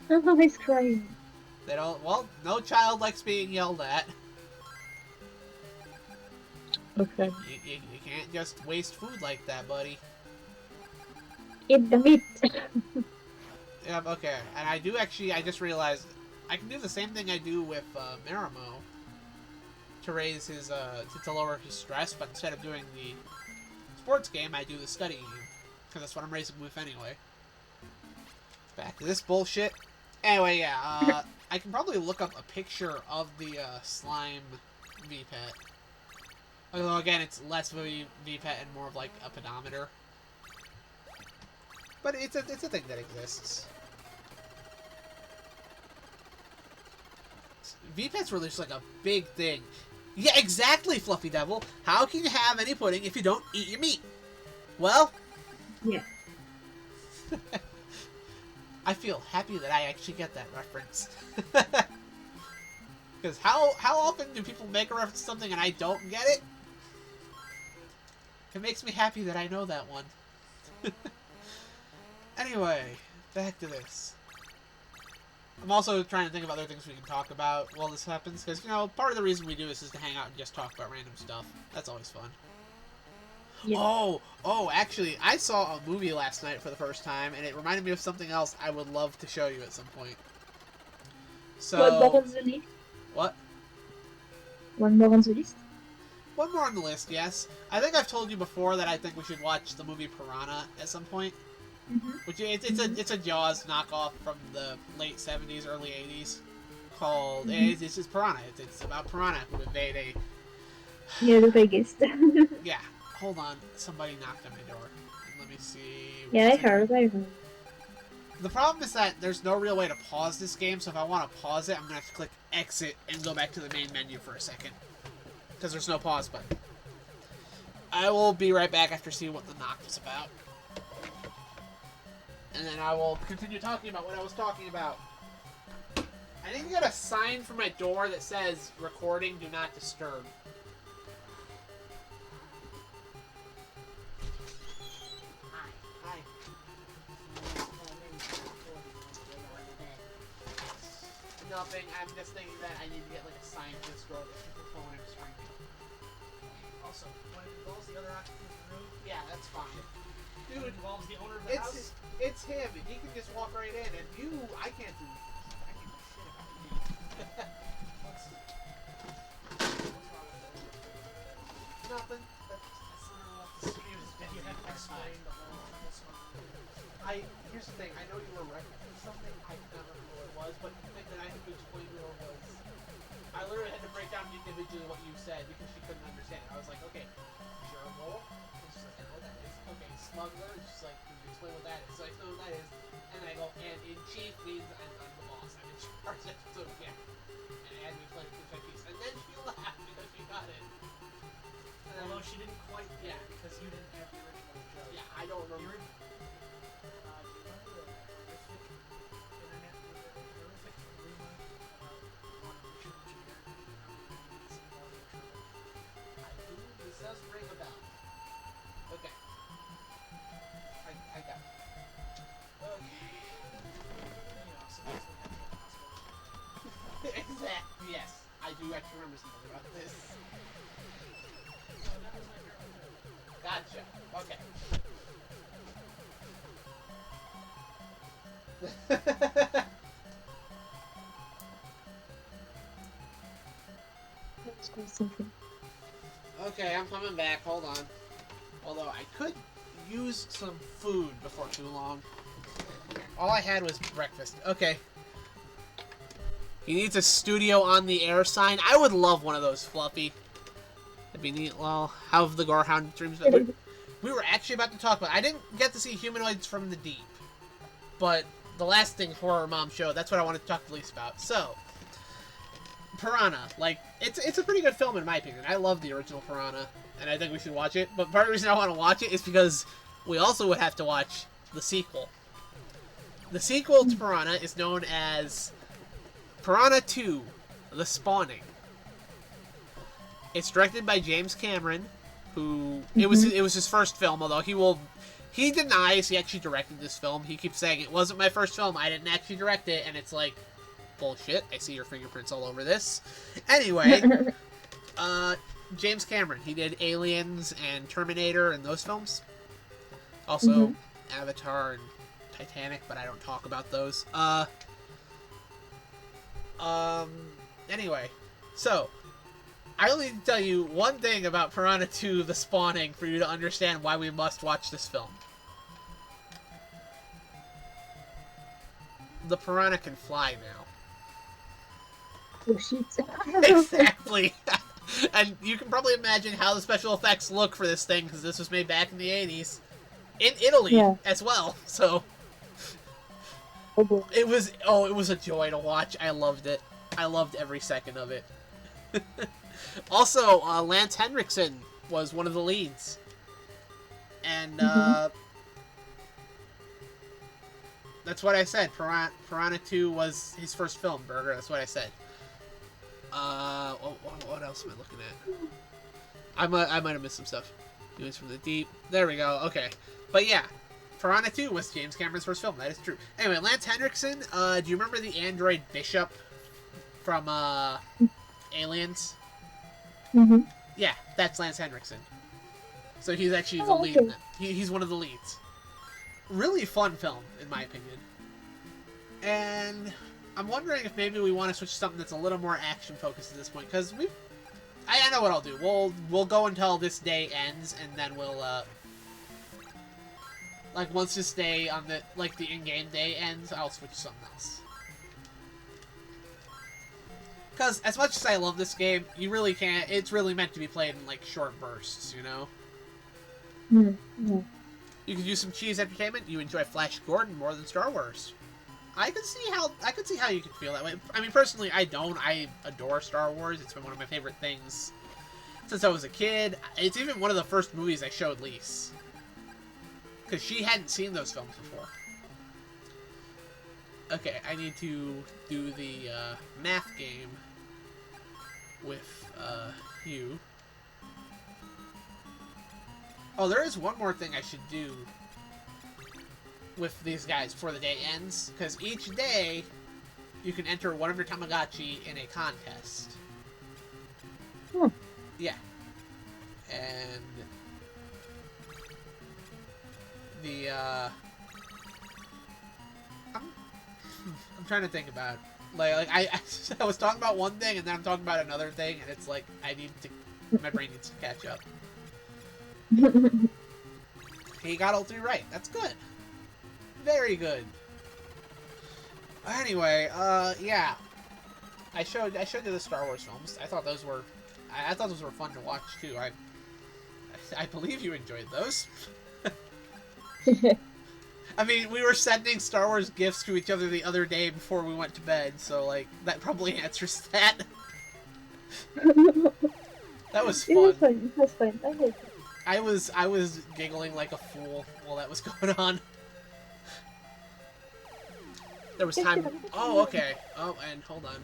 Oh, he's crying. They don't, well, no child likes being yelled at. Okay. You can't just waste food like that, buddy. Eat the meat. Yep, okay. And I do actually, I just realized, I can do the same thing I do with, Marimo to raise his, to lower his stress, but instead of doing the sports game, I do the study game. Because that's what I'm raising with anyway. Back to this bullshit. Anyway, yeah, I can probably look up a picture of the, slime V-Pet. Although, again, it's less of a V-Pet and more of, like, a pedometer. But it's a thing that exists. V-Pets were just, like, a big thing Yeah, exactly, Fluffy Devil. How can you have any pudding if you don't eat your meat? Well, Yeah. I feel happy that I actually get that reference. Because how often do people make a reference to something and I don't get it? It makes me happy that I know that one. Anyway, back to this. I'm also trying to think of other things we can talk about while this happens, because, you know, part of the reason we do this is to hang out and just talk about random stuff. That's always fun. Yeah. Oh, actually, I saw a movie last night for the first time, and it reminded me of something else I would love to show you at some point. So... One more on the list? What? One more on the list? One more on the list, yes. I think I've told you before that I think we should watch the movie Piranha at some point. Mm-hmm. Which it's a Jaws knockoff from the late 70s, early 80s. Called it's just Piranha. It's about Piranha who invade a Yeah, that I guessed. yeah. Hold on, somebody knocked on my door. Let me see. Yeah, I what's it- heard. The problem is that there's no real way to pause this game, so if I want to pause it, I'm gonna have to click exit and go back to the main menu for a second, because there's no pause button. I will be right back after seeing what the knock was about. And then I will continue talking about what I was talking about. I need to get a sign for my door that says, recording, do not disturb. Hi. Nothing, I'm just thinking that I need to get like a sign for this door that people phone and screaming. Also, when it involves the other occupant of the room, Yeah, that's fine. it Dude, involves the owner of the house. it's him, and he can just walk right in, and I can't do shit about you. What's wrong with it? Nothing. Did you have to explain the whole Here's the thing, I know you were referencing something, I can't remember what it was, but the thing that I had to explain to her was, I literally had to break down individually what you said because she couldn't understand it. I was like, okay, gerbil, and she's like, I know what that is. Okay, smuggler, and she's like, can you explain what that is? So I explain what that is, and I go, and in chief means I'm the boss, I'm in charge, so yeah. And I had to explain it piece by piece, and then she laughed because she got it. And then, Although she didn't quite get Yeah. it because you didn't have the original joke. yeah, I don't The remember. do you remember the horrific internet, the horrific rumor about Richard Gere some audio trouble? I believe this does ring a bell. Okay. I got it. Okay. You know, so that's what happened in the hospital. Exactly. Yes, I do actually remember something about this. So that was my favorite joke. Gotcha. Okay. Let's go something. Okay, I'm coming back. Hold on. Although I could use some food before too long. All I had was breakfast. Okay. He needs a studio on the air sign. I would love one of those, Fluffy. That'd be neat. Well, how have the Gorehound dreams been? We were actually about to talk about. I didn't get to see Humanoids from the Deep, but the last thing Horror Mom showed. That's what I wanted to talk to Lise about. So, Piranha, like it's a pretty good film in my opinion. I love the original Piranha, and I think we should watch it. But part of the reason I want to watch it is because we also would have to watch the sequel. The sequel to Piranha is known as Piranha 2: The Spawning. It's directed by James Cameron, who it was his first film, although he denies he actually directed this film. He keeps saying it wasn't my first film, I didn't actually direct it, and it's like bullshit. I see your fingerprints all over this. Anyway, James Cameron, he did Aliens and Terminator and those films. Also Avatar and Titanic, but I don't talk about those. Anyway, so I only need to tell you one thing about Piranha 2: The Spawning for you to understand why we must watch this film. The piranha can fly now. Oh shit. Exactly. And you can probably imagine how the special effects look for this thing, because this was made back in the 80s. In Italy as well, so... Oh boy. It was a joy to watch. I loved it. I loved every second of it. Also, Lance Henriksen was one of the leads. And, that's what I said. Piranha 2 was his first film, Burger. That's what I said. What else am I looking at? I might have missed some stuff. News from the Deep. There we go. Okay. But yeah, Piranha 2 was James Cameron's first film. That is true. Anyway, Lance Henriksen, do you remember the android Bishop from, Aliens? Mm-hmm. Yeah, that's Lance Henriksen. So he's actually the Oh, lead okay. in that. He's one of the leads. Really fun film, in my opinion. And I'm wondering if maybe we want to switch to something that's a little more action focused at this point, because I know what I'll do. We'll go until this day ends, and then we'll like once this day on the the in-game day ends, I'll switch to something else. Because as much as I love this game, you really can't. It's really meant to be played in like short bursts, you know. Mm-hmm. You can do some cheese entertainment. You enjoy Flash Gordon more than Star Wars. I could see how you could feel that way. I mean, personally, I don't. I adore Star Wars. It's been one of my favorite things since I was a kid. It's even one of the first movies I showed Lise, because she hadn't seen those films before. Okay, I need to do the math game with you. Oh, there is one more thing I should do with these guys before the day ends, because each day you can enter one of your Tamagotchi in a contest. Hmm. Yeah. And the I'm trying to think about I I was talking about one thing and then I'm talking about another thing, and it's like my brain needs to catch up. He got all three right. That's good. Very good. Anyway, yeah. I showed you the Star Wars films. I thought those were fun to watch too. I believe you enjoyed those. I mean, we were sending Star Wars gifts to each other the other day before we went to bed, so like that probably answers that. That was It was fun. fun. It was fun. I liked it. I was giggling like a fool while that was going on. There was time. Oh, okay. Oh, and hold on.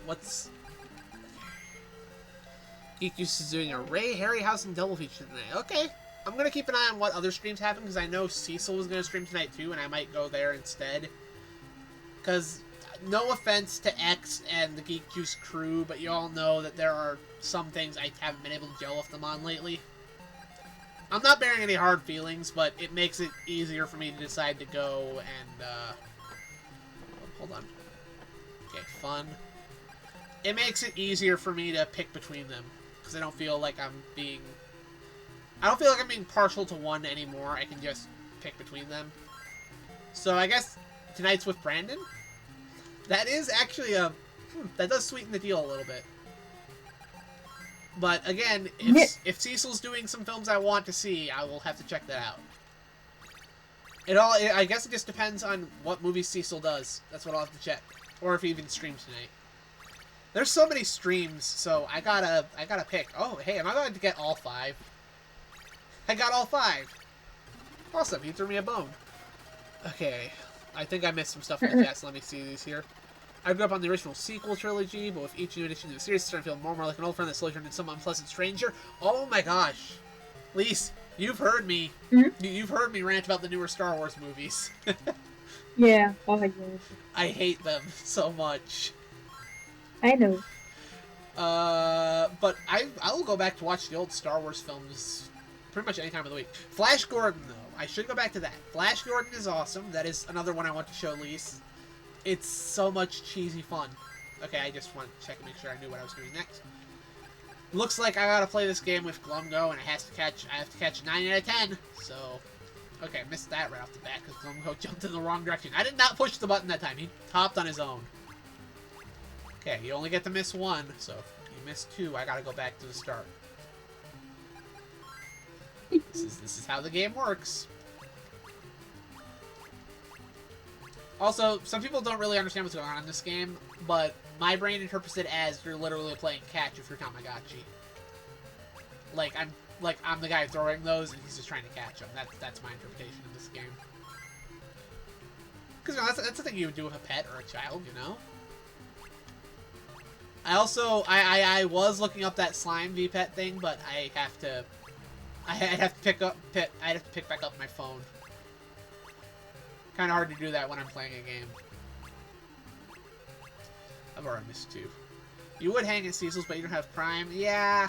What's Geek Juice is doing a Ray Harryhausen double feature tonight. Okay, I'm gonna keep an eye on what other streams happen, because I know Cecil was gonna stream tonight too, and I might go there instead. Because no offense to X and the Geek Juice crew, but you all know that there are some things I haven't been able to gel with them on lately. I'm not bearing any hard feelings, but it makes it easier for me to decide to go and, hold on. Okay, fun. It makes it easier for me to pick between them, because I don't feel like I'm being partial to one anymore. I can just pick between them. So I guess tonight's with Brandon. That is actually that does sweeten the deal a little bit. But again, if Cecil's doing some films I want to see, I will have to check that out. I guess it just depends on what movies Cecil does. That's what I'll have to check, or if he even streams tonight. There's so many streams, so I gotta pick. Oh, hey, am I going to get all 5? I got all 5. Awesome, he threw me a bone. Okay, I think I missed some stuff in the chat, so let me see these here. I grew up on the original sequel trilogy, but with each new addition to the series, it's starting to feel more and more like an old friend that slowly turned into some unpleasant stranger. Oh my gosh. Lise, you've heard me. Mm-hmm. You've heard me rant about the newer Star Wars movies. Yeah. Oh my god. I hate them so much. I know. But I'll go back to watch the old Star Wars films pretty much any time of the week. Flash Gordon, though. I should go back to that. Flash Gordon is awesome. That is another one I want to show Lise. It's so much cheesy fun. Okay, I just want to check and make sure I knew what I was doing next. Looks like I gotta play this game with Glumgo, and I have to catch 9 out of 10. So, okay, I missed that right off the bat because Glumgo jumped in the wrong direction. I did not push the button that time. He hopped on his own. Okay, you only get to miss 1, so if you miss 2, I gotta go back to the start. This is how the game works. Also, some people don't really understand what's going on in this game, but my brain interprets it as you're literally playing catch with your Tamagotchi. Like I'm the guy throwing those, and he's just trying to catch them. That's my interpretation of this game. Because that's the thing you would do with a pet or a child, you know. I also I was looking up that slime v pet thing, but I'd have to pick back up my phone. Kind of hard to do that when I'm playing a game. I've already missed 2. You would hang at Cecil's, but you don't have Prime. Yeah,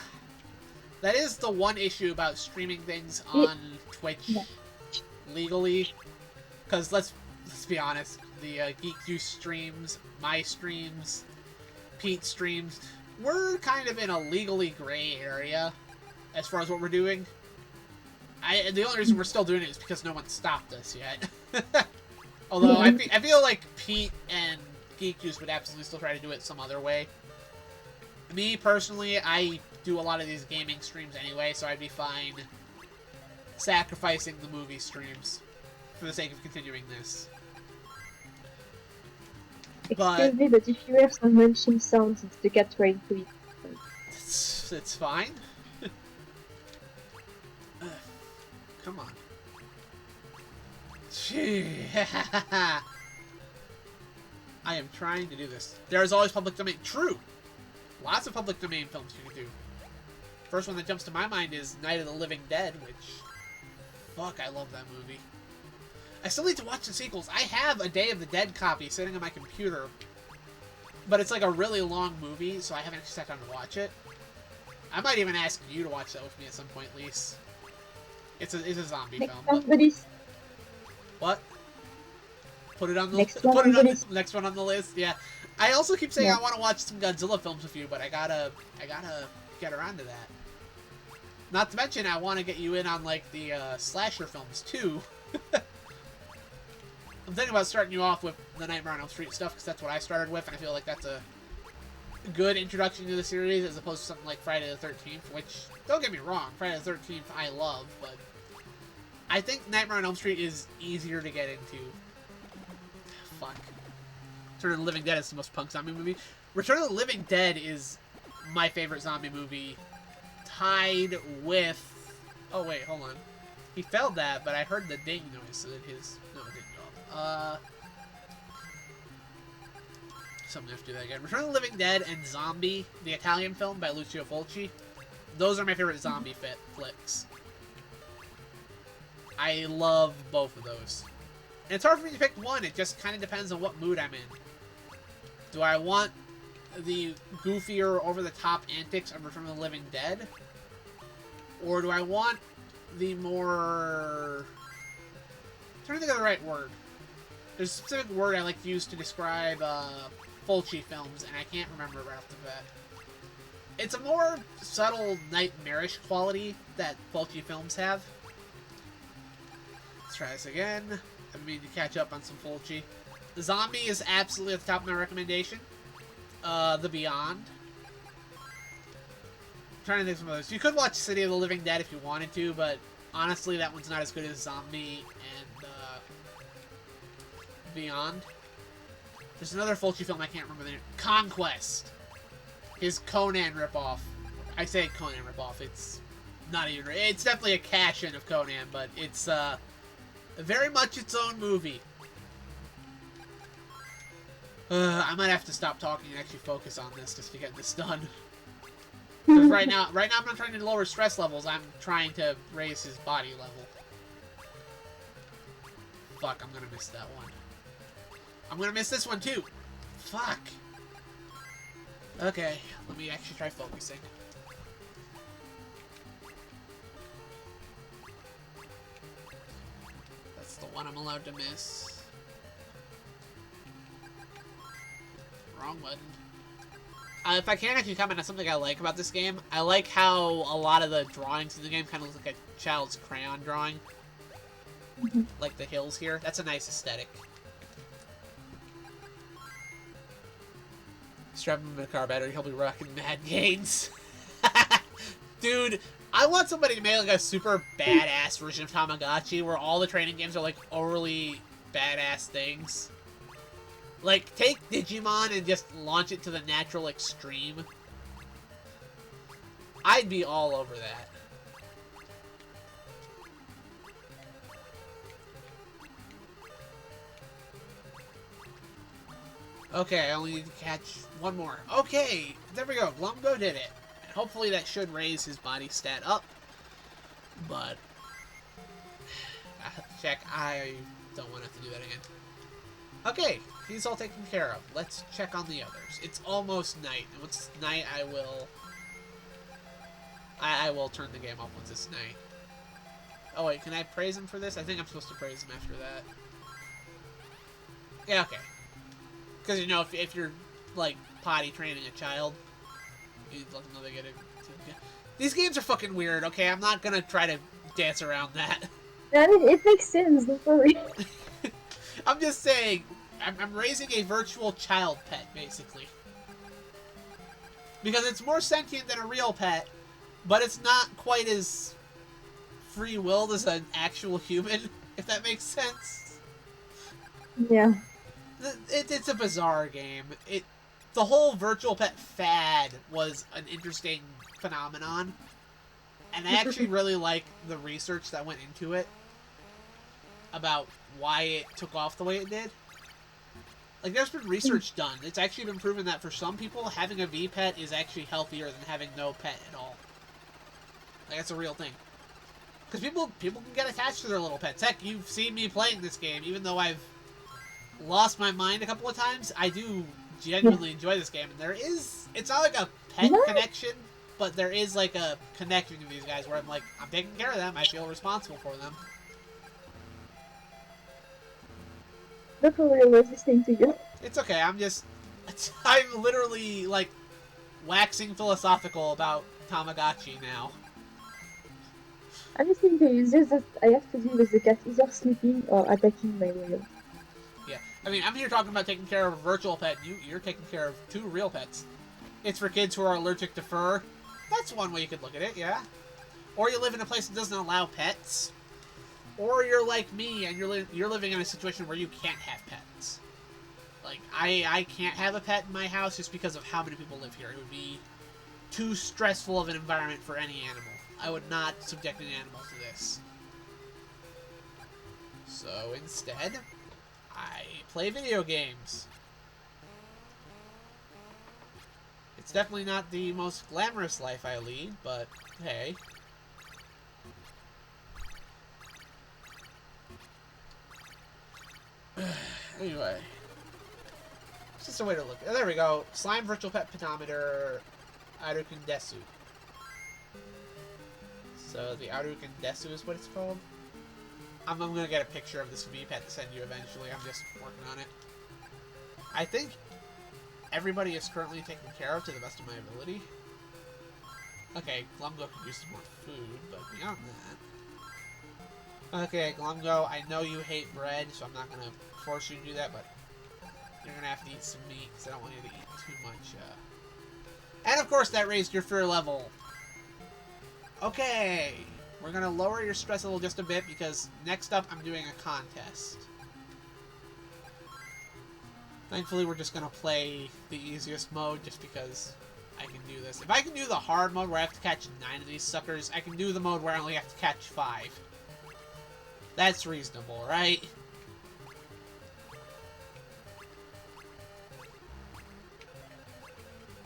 that is the one issue about streaming things on Twitch legally. Because let's be honest, the Geek Juice streams, my streams, Pete streams, we're kind of in a legally gray area as far as what we're doing. The only reason we're still doing it is because no one stopped us yet. Although I feel like Pete and Geek Juice would absolutely still try to do it some other way. Me personally, I do a lot of these gaming streams anyway, so I'd be fine sacrificing the movie streams for the sake of continuing this. Excuse me, but if you hear some munching sounds, it's the cat trying to eat. It's fine. Come on. I am trying to do this. There is always public domain. True! Lots of public domain films you can do. First one that jumps to my mind is Night of the Living Dead, which... Fuck, I love that movie. I still need to watch the sequels. I have a Day of the Dead copy sitting on my computer. But it's like a really long movie, so I haven't actually sat down to watch it. I might even ask you to watch that with me at some point, Lise. It's a zombie film. What? Put it on the Next one on the list. Yeah. I also keep saying I want to watch some Godzilla films with you, but I gotta get around to that. Not to mention, I want to get you in on like the slasher films too. I'm thinking about starting you off with the Nightmare on Elm Street stuff because that's what I started with, and I feel like that's a good introduction to the series as opposed to something like Friday the 13th, which, don't get me wrong, Friday the 13th I love, but I think Nightmare on Elm Street is easier to get into. Fuck. Return of the Living Dead is the most punk zombie movie. Return of the Living Dead is my favorite zombie movie, tied with... Oh, wait, hold on. He failed that, but I heard the ding noise, so that his... No, it didn't go up. So I'm gonna have to do that again. Return of the Living Dead and Zombie, the Italian film by Lucio Fulci. Those are my favorite zombie flicks. I love both of those. And it's hard for me to pick one. It just kind of depends on what mood I'm in. Do I want the goofier, over-the-top antics of Return of the Living Dead? Or do I want the more... I'm trying to think of the right word. There's a specific word I like to use to describe Fulci films, and I can't remember it right off the bat. It's a more subtle, nightmarish quality that Fulci films have. Let's try this again. I mean to catch up on some Fulci. The Zombie is absolutely at the top of my recommendation. The Beyond. I'm trying to think of some others. You could watch City of the Living Dead if you wanted to, but honestly, that one's not as good as Zombie and Beyond. There's another Fulci film I can't remember the name. Conquest. His Conan ripoff. I say Conan ripoff. It's not even. It's definitely a cash-in of Conan, but it's very much its own movie. I might have to stop talking and actually focus on this just to get this done. Because right now I'm not trying to lower stress levels. I'm trying to raise his body level. Fuck, I'm gonna miss that one. I'm gonna miss this one too. Fuck. Okay, let me actually try focusing. That's the one I'm allowed to miss. Wrong button. If I can actually comment on something I like about this game, I like how a lot of the drawings in the game kind of look like a child's crayon drawing. Like the hills here. That's a nice aesthetic. Strap him in a car battery, he'll be rocking mad gains. Dude, I want somebody to make like a super badass version of Tamagotchi where all the training games are like overly badass things. Like, take Digimon and just launch it to the natural extreme. I'd be all over that. Okay, I only need to catch one more. Okay, there we go. Glumgo did it. And hopefully that should raise his body stat up. But I have to check. I don't want to have to do that again. Okay, he's all taken care of. Let's check on the others. It's almost night. And once it's night, I will turn the game off once it's night. Oh wait, can I praise him for this? I think I'm supposed to praise him after that. Yeah, okay. Because, you know, if you're, like, potty training a child, you let them know they get it. These games are fucking weird, okay? I'm not gonna try to dance around that. I mean, it makes sense, don't worry. I'm just saying, I'm raising a virtual child pet, basically. Because it's more sentient than a real pet, but it's not quite as free-willed as an actual human, if that makes sense. Yeah. It's a bizarre game. The whole virtual pet fad was an interesting phenomenon, and I actually really like the research that went into it about why it took off the way it did. Like, there's been research done. It's actually been proven that for some people, having a V pet is actually healthier than having no pet at all. Like, that's a real thing. Because people can get attached to their little pets. Heck, you've seen me playing this game, even though I've lost my mind a couple of times. I do genuinely enjoy this game, and it's not like a pet connection, but there is like a connection to these guys where I'm like, I'm taking care of them, I feel responsible for them. Don't worry, I was listening to you. It's okay, I'm literally like waxing philosophical about Tamagotchi now. I'm listening to you, it's just that I have to deal with the cat either sleeping or attacking my wheel. Yeah, I mean, I'm here talking about taking care of a virtual pet. You're taking care of 2 real pets. It's for kids who are allergic to fur. That's one way you could look at it, yeah. Or you live in a place that doesn't allow pets. Or you're like me and you're living in a situation where you can't have pets. Like, I can't have a pet in my house just because of how many people live here. It would be too stressful of an environment for any animal. I would not subject an animal to this. So instead, I play video games. It's definitely not the most glamorous life I lead, but hey. Anyway. It's just a way to look. There we go. Slime Virtual Pet Pedometer Arukundesu. So the Arukundesu is what it's called. I'm gonna get a picture of this V-Pet to send you eventually. I'm just working on it. I think everybody is currently taken care of to the best of my ability. Okay, Glumgo could use some more food, but beyond that... Okay, Glumgo, I know you hate bread, so I'm not gonna force you to do that, but you're gonna have to eat some meat, because I don't want you to eat too much, And of course, that raised your fear level. Okay, we're gonna lower your stress level just a bit, because next up, I'm doing a contest. Thankfully, we're just gonna play the easiest mode, just because I can do this. If I can do the hard mode where I have to catch 9 of these suckers, I can do the mode where I only have to catch 5. That's reasonable, right?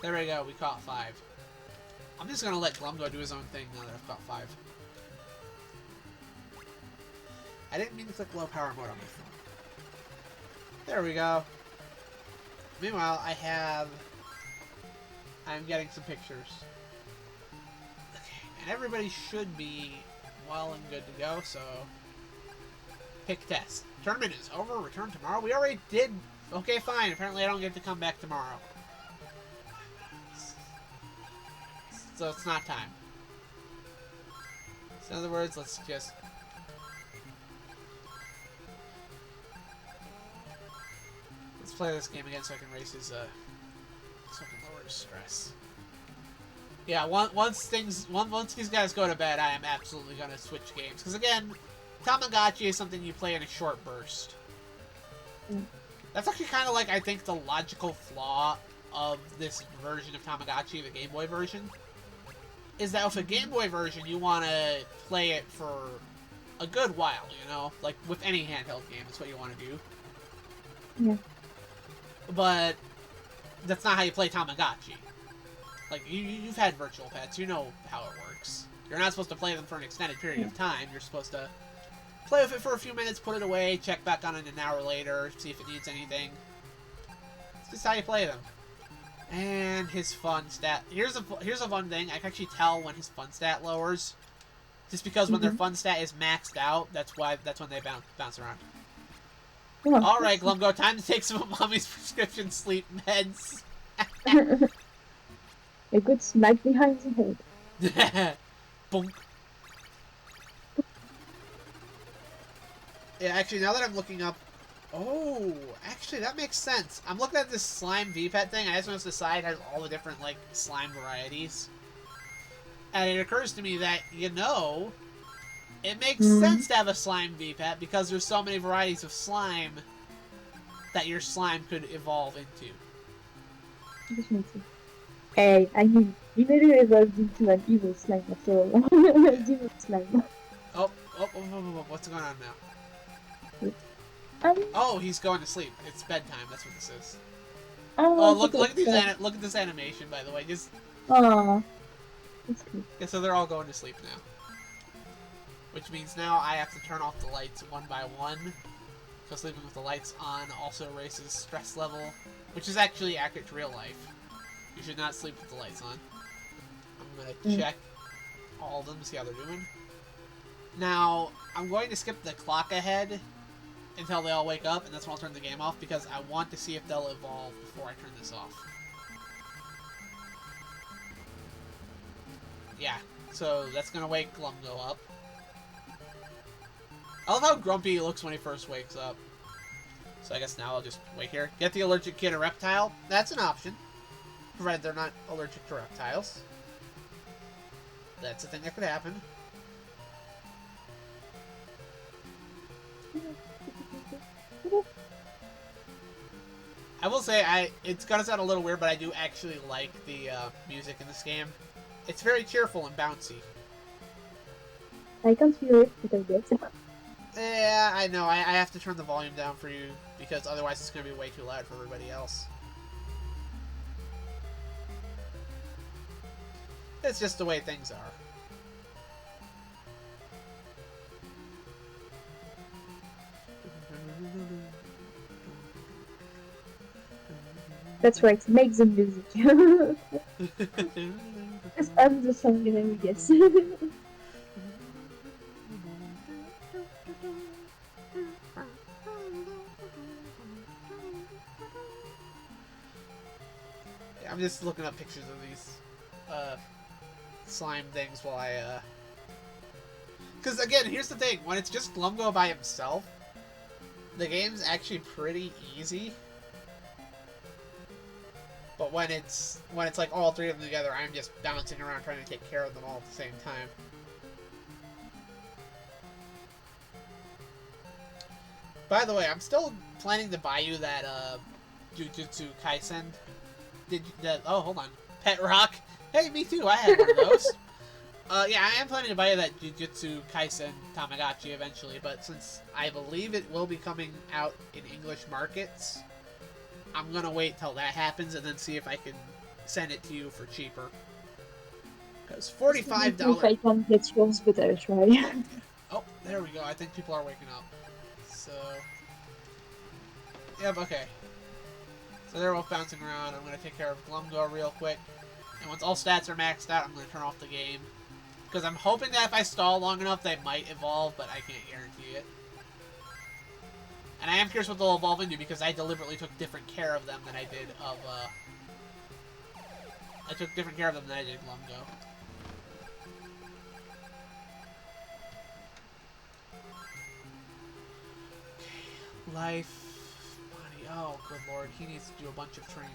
There we go, we caught 5. I'm just gonna let Glumgo do his own thing now that I've caught 5. I didn't mean to click low power mode on my phone. There we go. Meanwhile, I'm getting some pictures. Okay, and everybody should be well and good to go, so... Pick test. Tournament is over, return tomorrow. We already did... Okay, fine, apparently I don't get to come back tomorrow. So it's not time. So in other words, let's just... Let's play this game again so I can raise his, so I can lower his stress. Yeah, once these guys go to bed, I am absolutely gonna switch games. Because again, Tamagotchi is something you play in a short burst. That's actually kind of like, I think, the logical flaw of this version of Tamagotchi, the Game Boy version, is that with a Game Boy version, you want to play it for a good while, you know? Like, with any handheld game, that's what you want to do. Yeah. But that's not how you play Tamagotchi. Like, you've had virtual pets, you know how it works. You're not supposed to play them for an extended period of time. You're supposed to play with it for a few minutes, put it away, check back on it an hour later, see if it needs anything. It's just how you play them. And his fun stat. Here's a fun thing. I can actually tell when his fun stat lowers, just because when their fun stat is maxed out, that's when they bounce around. Oh, All right, Glumgo, time to take some of Mommy's prescription sleep meds. a good smack behind the head. Bonk. Yeah, actually, now that I'm looking up... Oh, actually, that makes sense. I'm looking at this slime V-Pet thing. I just noticed the side has all the different, like, slime varieties. And it occurs to me that, you know, it makes sense to have a slime V-Pet because there's so many varieties of slime that your slime could evolve into. This makes sense. Hey, I mean, you never evolved into an evil slime after all. Evil slime. Oh, what's going on now? Oh, he's going to sleep. It's bedtime. That's what this is. Oh, look at this animation, by the way. Just. Aww. That's cool. Yeah, so they're all going to sleep now. Which means now I have to turn off the lights one by one. So sleeping with the lights on also raises stress level, which is actually accurate to real life. You should not sleep with the lights on. I'm gonna check all of them to see how they're doing. Now, I'm going to skip the clock ahead until they all wake up, and that's when I'll turn the game off, because I want to see if they'll evolve before I turn this off. Yeah, so that's gonna wake Glumgo up. I love how grumpy he looks when he first wakes up. So I guess now I'll just wait here. Get the allergic kid a reptile. That's an option. Provided they're not allergic to reptiles. That's a thing that could happen. I will say, it's gonna sound a little weird, but I do actually like the music in this game. It's very cheerful and bouncy. I can't hear it, but I guess. Yeah, I know. I have to turn the volume down for you, because otherwise it's gonna be way too loud for everybody else. It's just the way things are. That's right, make the music. Just add the song and then we guess. Yeah, I'm just looking up pictures of these slime things while I because again, here's the thing, when it's just Glumgo by himself, the game's actually pretty easy. But when it's like all three of them together, I'm just bouncing around trying to take care of them all at the same time. By the way, I'm still planning to buy you that Jujutsu Kaisen. Oh, hold on. Pet Rock. Hey, me too. I had one of those. Yeah, I am planning to buy you that Jujutsu Kaisen Tamagotchi eventually, but since I believe it will be coming out in English markets, I'm gonna wait till that happens and then see if I can send it to you for cheaper. Because $45. If I can get yours, but I'll try. Oh, there we go. I think people are waking up. So, yep, okay. So they're both bouncing around. I'm gonna take care of Glumgo real quick, and once all stats are maxed out, I'm gonna turn off the game. Because I'm hoping that if I stall long enough, they might evolve, but I can't guarantee it. And I am curious what they'll evolve into, because I deliberately took different care of them than I did of, I took different care of them than I did Glumgo. Life, body, oh good lord, he needs to do a bunch of training.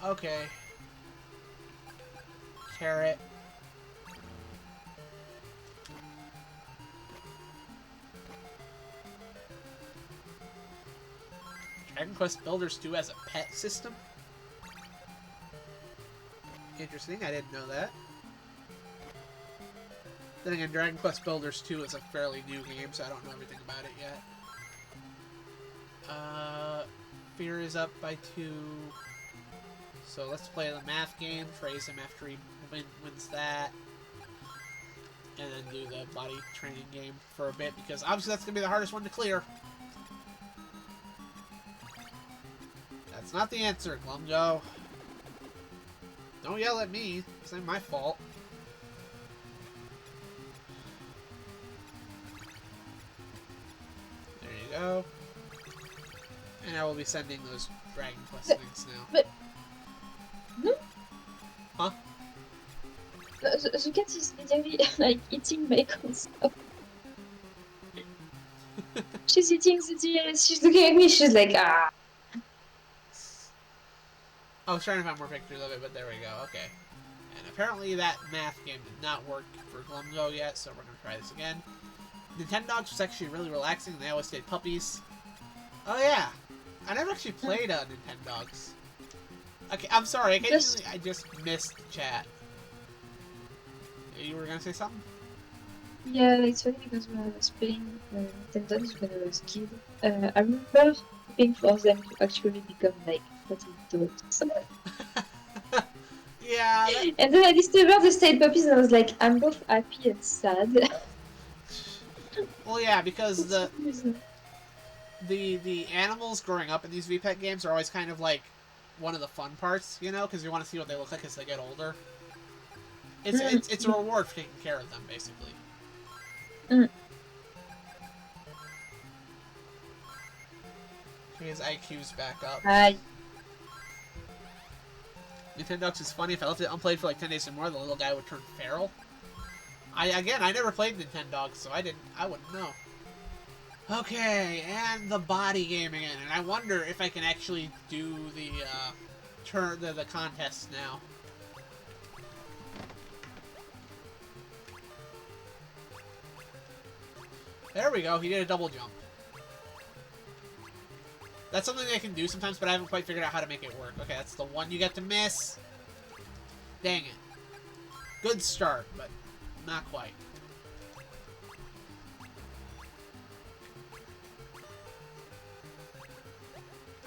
Okay. Carrot. Dragon Quest Builders 2 has a pet system? Interesting, I didn't know that. Then again, Dragon Quest Builders 2 is a fairly new game, so I don't know everything about it yet. Fear is up by 2. So let's play the math game, praise him after he wins that. And then do the body training game for a bit, because obviously that's going to be the hardest one to clear. That's not the answer, Glumgo. Don't yell at me. It's not my fault. There you go. And I will be sending those Dragon Quest links now. But... No? Huh? The cat is literally like eating my console. She's eating the DS, she's looking at me, she's like, ah. I was trying to find more pictures of it, but there we go. Okay. And apparently that math game did not work for Glumgo yet, so we're going to try this again. Nintendogs was actually really relaxing, and they always stayed puppies. Oh yeah! I never actually played Nintendogs. Okay, I'm sorry, occasionally I just missed chat. You were going to say something? Yeah, it's funny because when I was playing Nintendogs when I was a kid, I remember hoping for them to actually become like little dogs. Yeah. And then I discovered the stayed puppies and I was like, I'm both happy and sad. Well, yeah, because the animals growing up in these VPET games are always kind of like one of the fun parts, you know, because you want to see what they look like as they get older. It's a reward for taking care of them, basically. His IQ's back up. Hi. Nintendogs is funny. If I left it unplayed for like 10 days or more, the little guy would turn feral. I never played Nintendogs, so I wouldn't know. Okay, and the body game again, and I wonder if I can actually do the the contest now. There we go. He did a double jump. That's something I can do sometimes, but I haven't quite figured out how to make it work. Okay, that's the one you get to miss. Dang it. Good start, but not quite.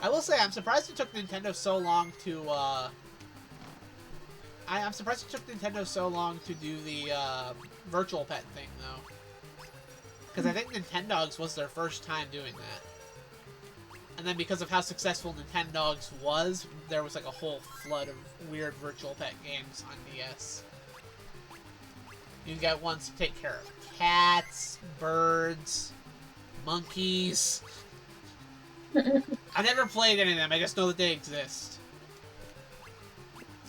I will say, I'm surprised it took Nintendo so long to, I'm surprised it took Nintendo so long to do the, virtual pet thing, though. Because I think Nintendogs was their first time doing that. And then because of how successful Nintendogs was, there was like a whole flood of weird virtual pet games on DS. You got ones to take care of cats, birds, monkeys. I've never played any of them, I just know that they exist.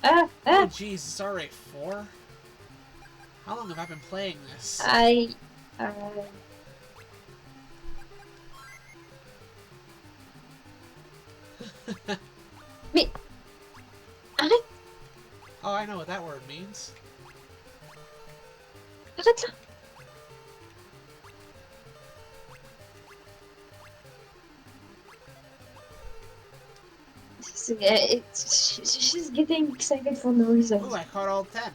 Oh jeez, it's already 4? How long have I been playing this? Mais arrête! Oh, I know what that word means. Arrête là! She's getting excited for no reason. Ooh, I caught all 10.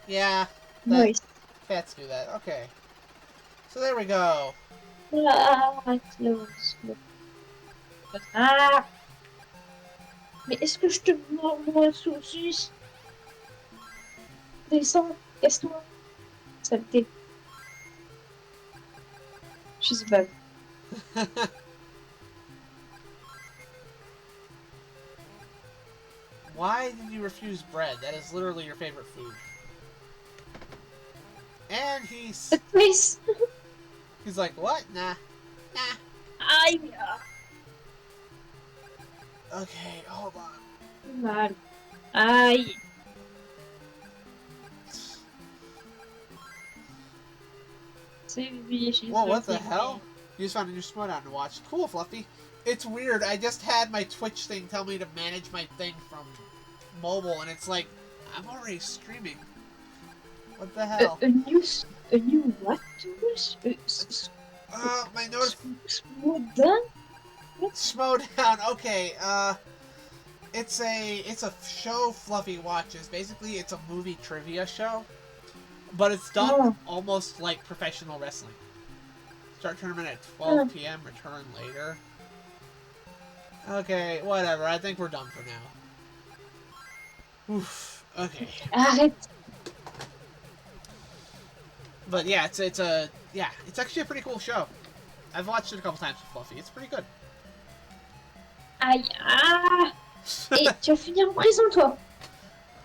Yeah, Nice. cats do that. Okay. So there we go. Ah, close. Ah! Mais est-ce que je te mords, moi, saucisse? Descends, casse-toi. Saleté. She's bad. Why did you refuse bread? That is literally your favorite food. And he's Please! like, what? Nah. Nah. Aïe! Okay, hold on. Mal. Aïe! Whoa, what the hell? You just found a new Schmodown to watch. Cool, Fluffy. It's weird, I just had my Twitch thing tell me to manage my thing from mobile, and it's like, I'm already streaming. What the hell? A new what? My notice. Schmodown? Schmodown. Okay. It's a show Fluffy watches. Basically, it's a movie trivia show, but it's done Oh, almost like professional wrestling. Start tournament at oh. 12 p.m. Return later. Okay, whatever. I think we're done for now. Oof. Okay. Arrête. But yeah, it's actually a pretty cool show. I've watched it a couple times with Fluffy. It's pretty good. Aïe. Ah. Et tu vas finir en prison, toi.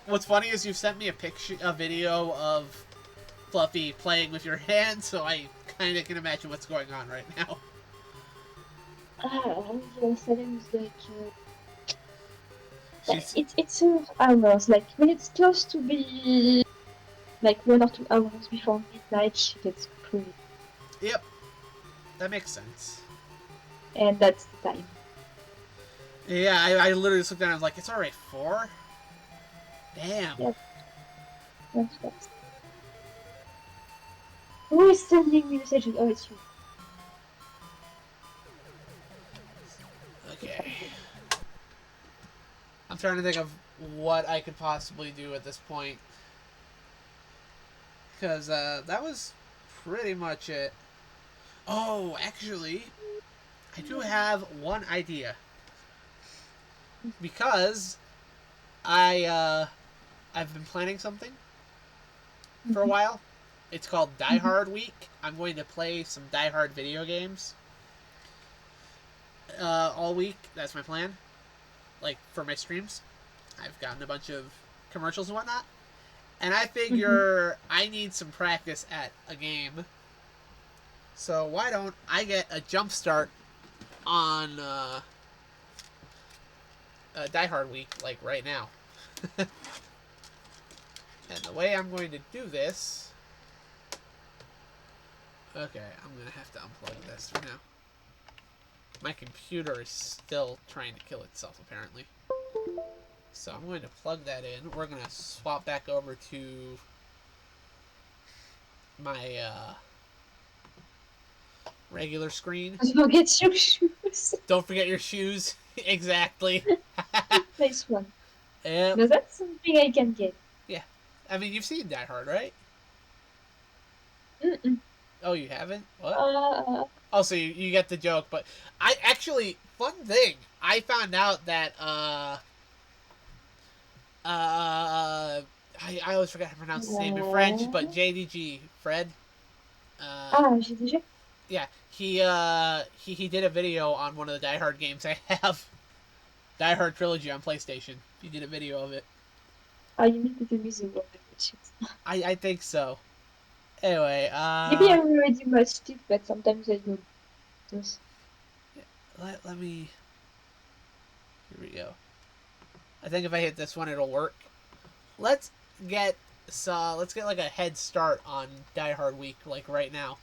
What's funny is you sent me a video of Fluffy playing with your hand, so I kind of can imagine what's going on right now. Ah, Salem is like, She's it's hours. Like when it's close to be like 1 or 2 hours before midnight, she gets pretty, Yep, that makes sense. and that's the time. Yeah, I literally just looked down and I was like, it's already 4? Damn. Yep. That's fast. Who is sending me messages? Oh, it's you. Okay. I'm trying to think of what I could possibly do at this point. Because that was pretty much it. Oh, actually, I do have one idea. Because I've been planning something for a while. It's called Die Hard Week. I'm going to play some Die Hard video games all week. That's my plan. Like, for my streams. I've gotten a bunch of commercials and whatnot. And I figure I need some practice at a game. So why don't I get a jump start on Die Hard Week, like right now. And the way I'm going to do this... Okay, I'm going to have to unplug this for now. My computer is still trying to kill itself, apparently. So I'm going to plug that in. We're going to swap back over to my regular screen. Don't forget your shoes. Don't forget your shoes. Exactly. Nice one. Yep. Now that's something I can get. Yeah. I mean, you've seen Die Hard, right? Mm-mm. Oh, you haven't? What? Uh, So you get the joke, but I actually, fun thing, I found out that I always forget how to pronounce his name in French, but JDG Fred. j'ai déjà. Yeah, he did a video on one of the Die Hard games I have, Die Hard Trilogy on PlayStation. He did a video of it. Oh, you mean the music of it. I think so. Anyway, Maybe I already watched it, but sometimes I don't. Yes. let me. Here we go. I think if I hit this one, it'll work. Let's get like a head start on Die Hard Week, like right now.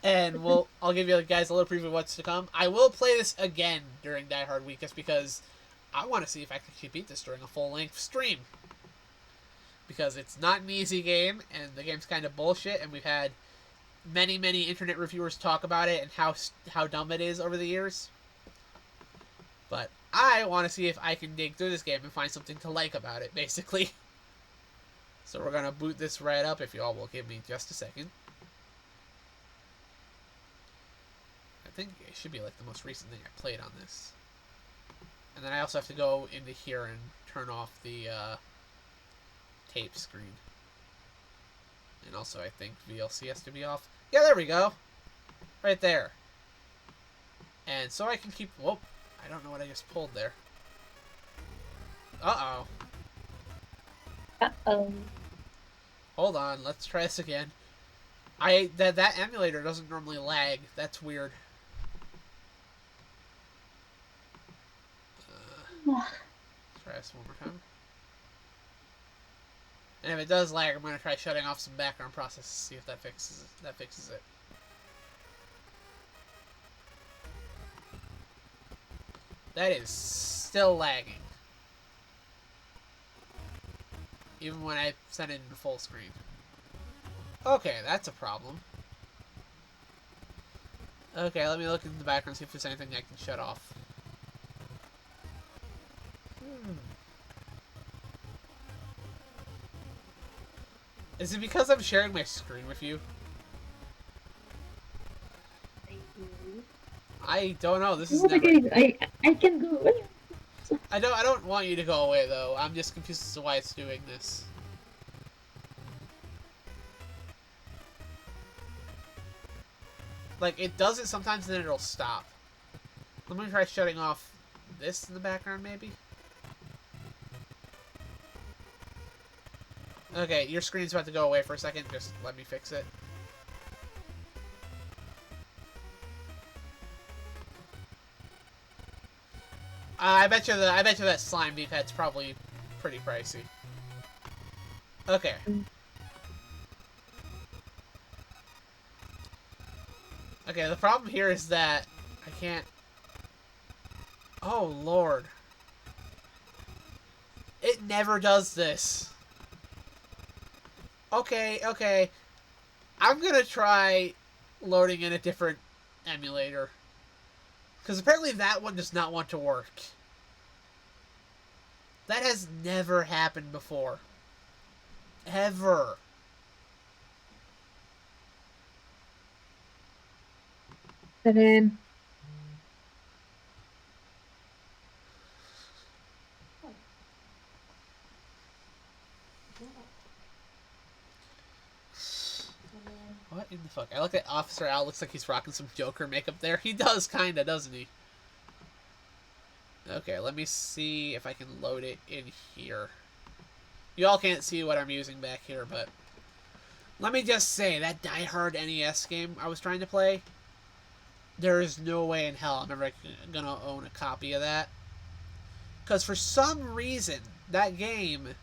And I'll give you guys a little preview of what's to come. I will play this again during Die Hard Week just because I want to see if I can actually beat this during a full-length stream. Because it's not an easy game, and the game's kind of bullshit, and we've had many internet reviewers talk about it and how dumb it is over the years. But I want to see if I can dig through this game and find something to like about it, basically. So we're going to boot this right up, if y'all will give me just a second. I think it should be like the most recent thing I played on this. And then I also have to go into here and turn off the tape screen. And also I think VLC has to be off. Yeah, there we go. Right there. And so I can keep... Whoop. I don't know what I just pulled there. Uh-oh. Uh-oh. Hold on. Let's try this again. That emulator doesn't normally lag. That's weird. Try this one more time. And if it does lag, I'm going to try shutting off some background process to see if that fixes it. That is still lagging. Even when I set it into full screen. Okay, that's a problem. Okay, let me look in the background, see if there's anything I can shut off. Is it because I'm sharing my screen with you? Maybe. I don't know. This is Oh my never. god, I can go away. I don't want you to go away though. I'm just confused as to why it's doing this. Like it does it sometimes, and then it'll stop. Let me try shutting off this in the background, maybe. Okay, your screen's about to go away for a second. Just let me fix it. I bet you that slime pet's probably pretty pricey. Okay. Okay, the problem here is that I can't. Oh lord. It never does this. Okay. I'm gonna try loading in a different emulator. Because apparently that one does not want to work. That has never happened before. Ever. Ta-da. What in the fuck? I look at Officer Al, looks like he's rocking some Joker makeup there. He does, kinda, doesn't he? Okay, let me see if I can load it in here. You all can't see what I'm using back here, but... Let me just say, that Die Hard NES game I was trying to play, there is no way in hell I'm ever gonna own a copy of that. Because for some reason, that game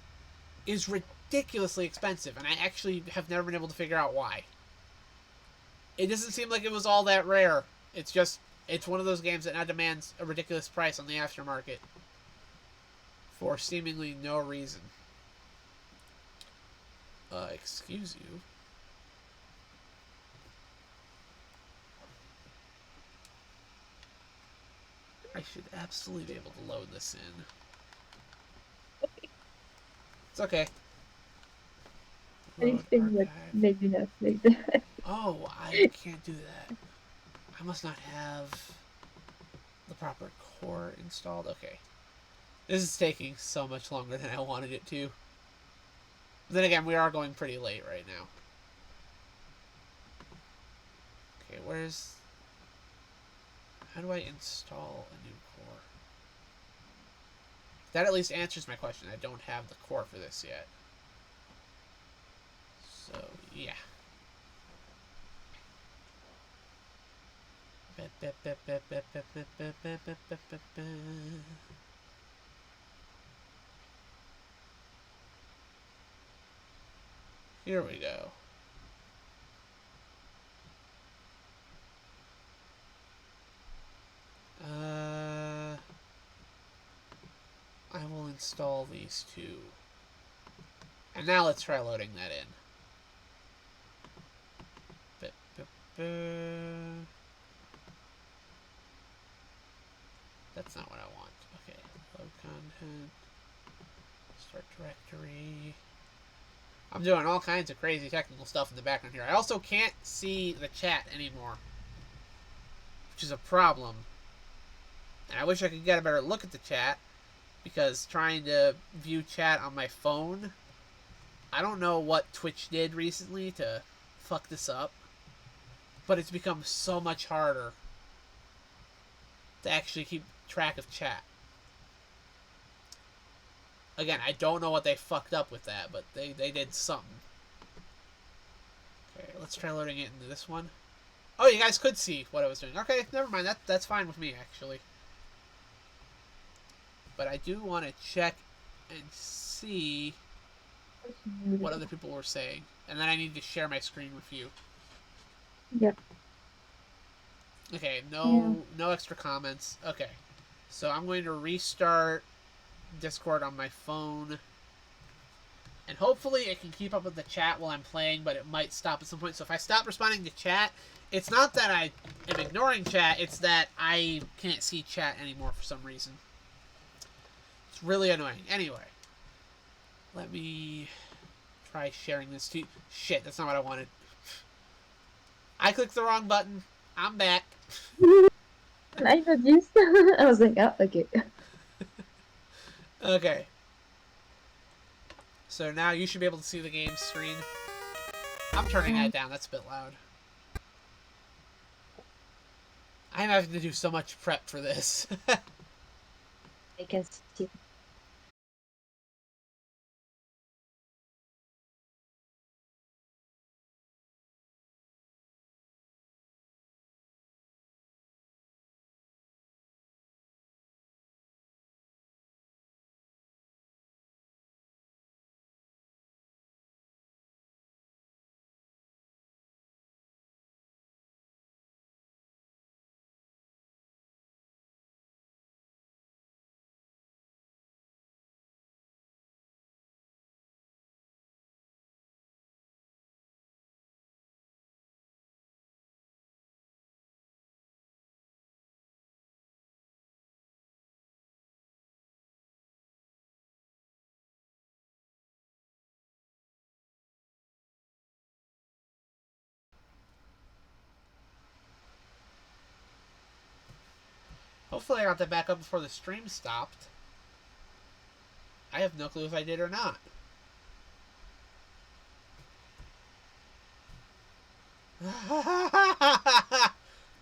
is ridiculously expensive, and I actually have never been able to figure out why. It doesn't seem like it was all that rare. It's just, it's one of those games that now demands a ridiculous price on the aftermarket. For seemingly no reason. Excuse you. I should absolutely be able to load this in. It's okay. Load Anything that archive. maybe not like that. Oh, I can't do that. I must not have the proper core installed. Okay. This is taking so much longer than I wanted it to. Then again, we are going pretty late right now. Okay, where's... How do I install a new core? That at least answers my question. I don't have the core for this yet. So, yeah. Here we go. I will install these two. And now let's try loading that in. That's not what I want. Okay, load content. Start directory. I'm doing all kinds of crazy technical stuff in the background here. I also can't see the chat anymore, which is a problem. And I wish I could get a better look at the chat, because trying to view chat on my phone, I don't know what Twitch did recently to fuck this up, but it's become so much harder to actually keep track of chat. Again, I don't know what they fucked up with that, but they did something. Okay, let's try loading it into this one. Oh, you guys could see what I was doing. Okay, never mind. That's fine with me, actually. But I do want to check and see what other people were saying. And then I need to share my screen with you. Yep. Okay, no extra comments. Okay. So I'm going to restart Discord on my phone. And hopefully it can keep up with the chat while I'm playing, but it might stop at some point. So if I stop responding to chat, it's not that I am ignoring chat, it's that I can't see chat anymore for some reason. It's really annoying. Anyway, let me try sharing this to you. Shit, that's not what I wanted. I clicked the wrong button. I'm back. I noticed. I was like, oh, okay. Okay. So now you should be able to see the game screen. I'm turning that down. That's a bit loud. I'm having to do so much prep for this. I can see. Hopefully I got that back up before the stream stopped. I have no clue if I did or not.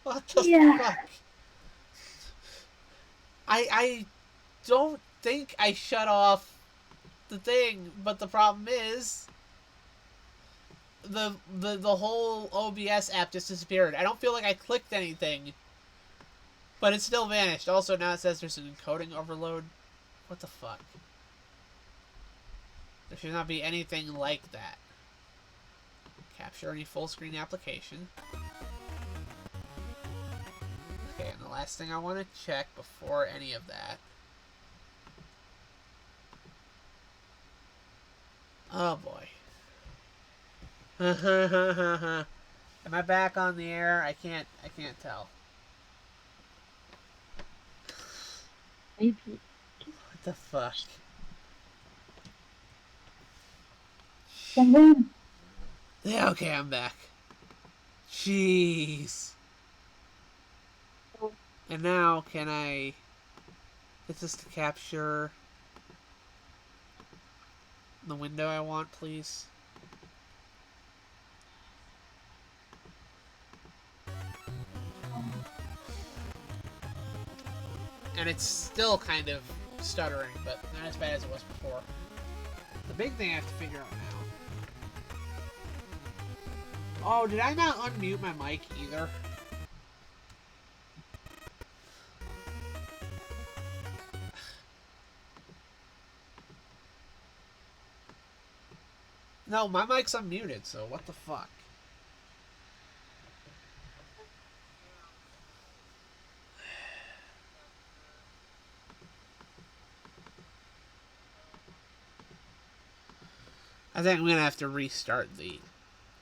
What the fuck? I don't think I shut off the thing, but the problem is the whole OBS app just disappeared. I don't feel like I clicked anything, but it still vanished. Also, now it says there's an encoding overload. What the fuck? There should not be anything like that. Capture any full screen application. Okay, and the last thing I want to check before any of that. Oh boy. Am I back on the air? I can't tell. Maybe. What the fuck? Someone. Yeah, okay, I'm back. Jeez. And now, can I get this to capture the window I want, please? And it's still kind of stuttering, but not as bad as it was before. The big thing I have to figure out now. Oh, did I not unmute my mic either? No, my mic's unmuted, so what the fuck? I think I'm gonna have to restart the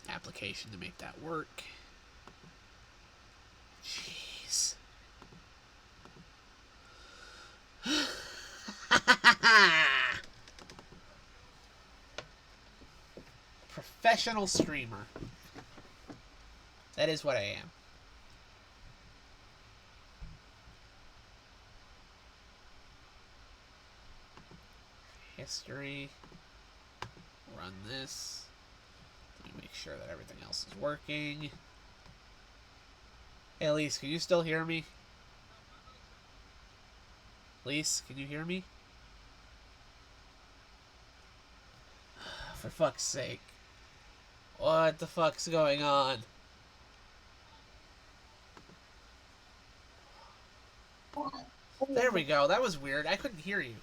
application to make that work. Jeez. Professional streamer. That is what I am. History. Run this. Let me make sure that everything else is working. Hey, Elise, can you still hear me? Elise, can you hear me? For fuck's sake. What the fuck's going on? There we go. That was weird. I couldn't hear you.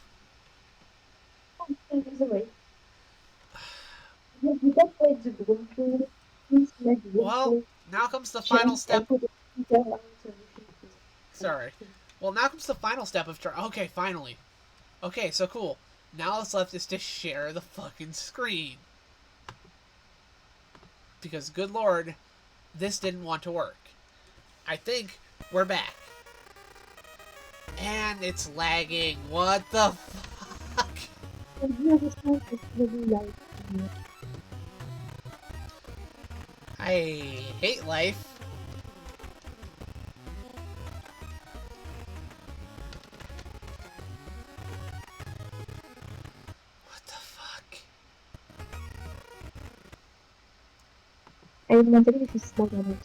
Well, now comes the final step. Sorry. Well, now comes the final step of... Okay, finally. Okay, so cool. Now what's left is to share the fucking screen. Because, good lord, this didn't want to work. I think we're back. And it's lagging. What the fuck? I hate life. What the fuck?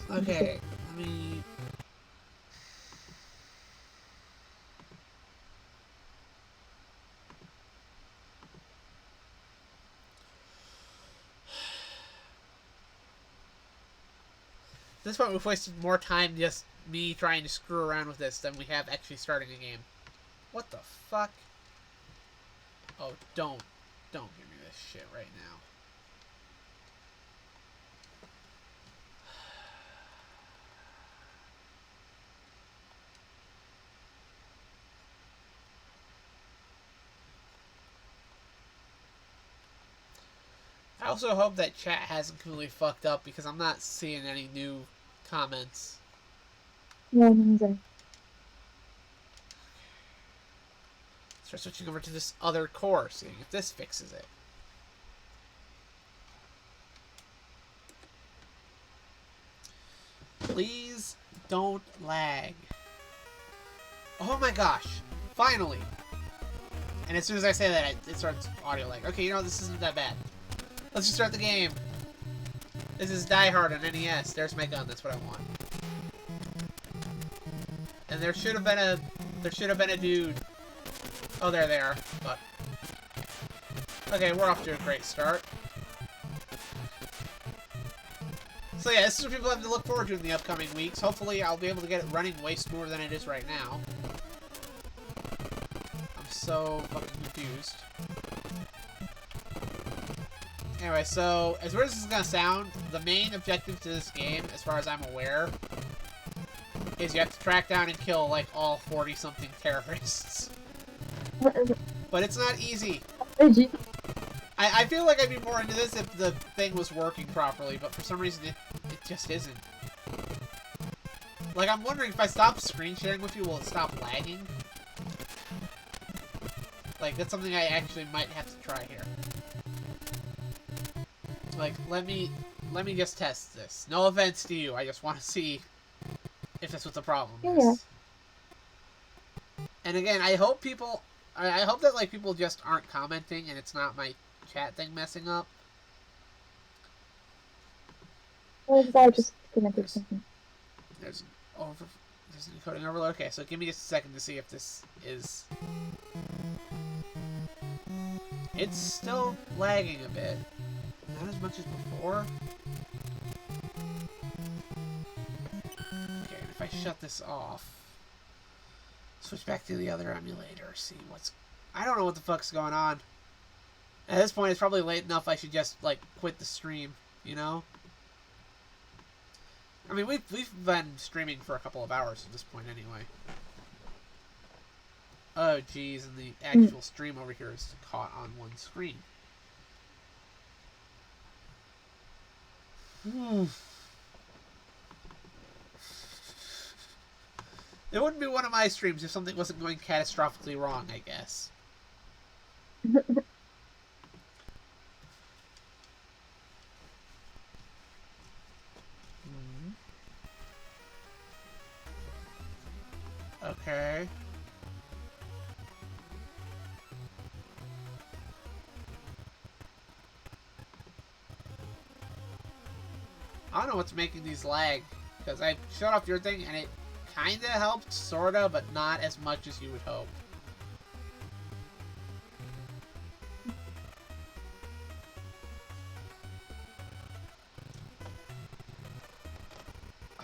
Okay, let me... At this point, we've wasted more time just me trying to screw around with this than we have actually starting a game. What the fuck? Oh, don't give me this shit right now. I also hope that chat hasn't completely fucked up because I'm not seeing any new comments. Yeah, neither. Start switching over to this other core, seeing if this fixes it. Please don't lag. Oh my gosh. Finally. And as soon as I say that, it starts audio lag. Okay, you know, this isn't that bad. Let's just start the game. This is Die Hard on NES. There's my gun. That's what I want. And there should have been a dude. Oh, there they are. But okay, we're off to a great start. So yeah, this is what people have to look forward to in the upcoming weeks. Hopefully, I'll be able to get it running way smoother than it is right now. I'm so fucking confused. Anyway, so, as weird as this is gonna sound, the main objective to this game, as far as I'm aware, is you have to track down and kill, like, all 40-something terrorists. But it's not easy. I feel like I'd be more into this if the thing was working properly, but for some reason it just isn't. Like, I'm wondering if I stop screen sharing with you, will it stop lagging? Like, that's something I actually might have to try here. Like, let me just test this. No offense to you, I just want to see if that's what the problem is. Yeah. And again, I hope people... I hope that, like, people just aren't commenting and it's not my chat thing messing up. I just commented something. There's an encoding overload. Okay, so give me just a second to see if this is... It's still lagging a bit. Not as much as before. Okay, and if I shut this off, switch back to the other emulator, see what's... I don't know what the fuck's going on. At this point, it's probably late enough I should just, like, quit the stream, you know? I mean, we've been streaming for a couple of hours at this point anyway. Oh, geez, and the actual stream over here is caught on one screen. It wouldn't be one of my streams if something wasn't going catastrophically wrong, I guess. Okay. I don't know what's making these lag, because I shut off your thing and it kinda helped, sorta, but not as much as you would hope.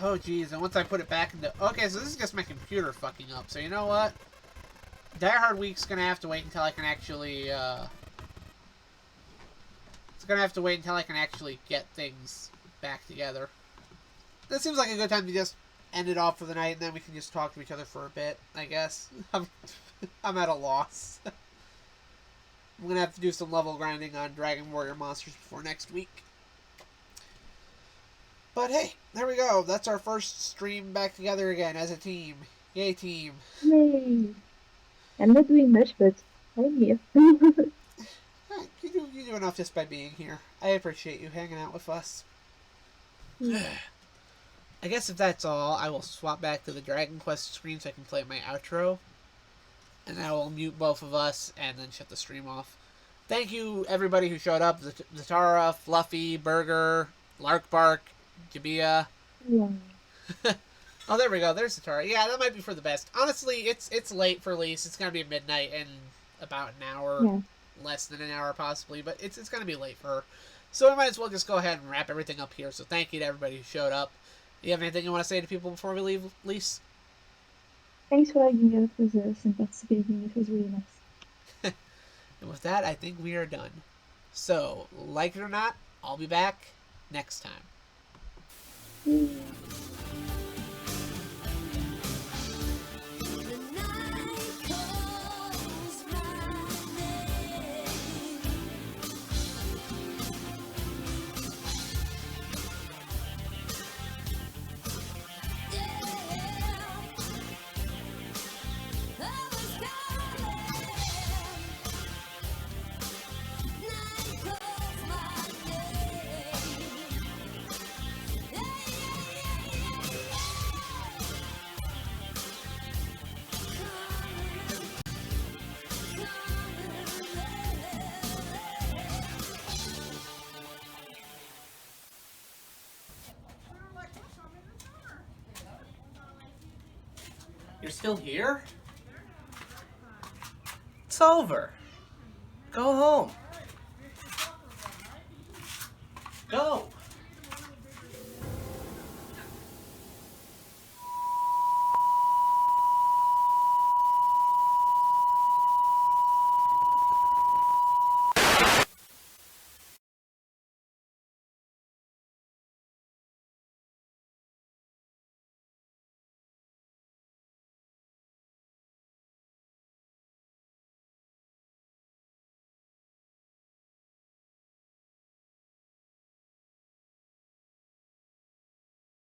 Oh geez, and once I put it back into... Okay, so this is just my computer fucking up, so you know what? Die Hard Week's gonna have to wait until I can actually, It's gonna have to wait until I can actually get things back together. This seems like a good time to just end it off for the night, and then we can just talk to each other for a bit, I guess. I'm at a loss. I'm going to have to do some level grinding on Dragon Warrior monsters before next week. But hey, there we go. That's our first stream back together again as a team. Yay, team. Yay! I'm not doing much, but I'm here. You do enough just by being here. I appreciate you hanging out with us. I guess if that's all, I will swap back to the Dragon Quest screen so I can play my outro. And I will mute both of us and then shut the stream off. Thank you, everybody who showed up. Zatara, Fluffy, Burger, Larkbark, Jabia. Yeah. Oh, there we go. There's Zatara. Yeah, that might be for the best. Honestly, it's late for Lise. It's going to be midnight in about an hour. Yeah. Less than an hour, possibly. But it's going to be late for her. So we might as well just go ahead and wrap everything up here. So thank you to everybody who showed up. Do you have anything you want to say to people before we leave, Lise? Thanks for having us with us and participating. It was really nice. And with that, I think we are done. So, like it or not, I'll be back next time. You're still here? It's over. Go home. Go.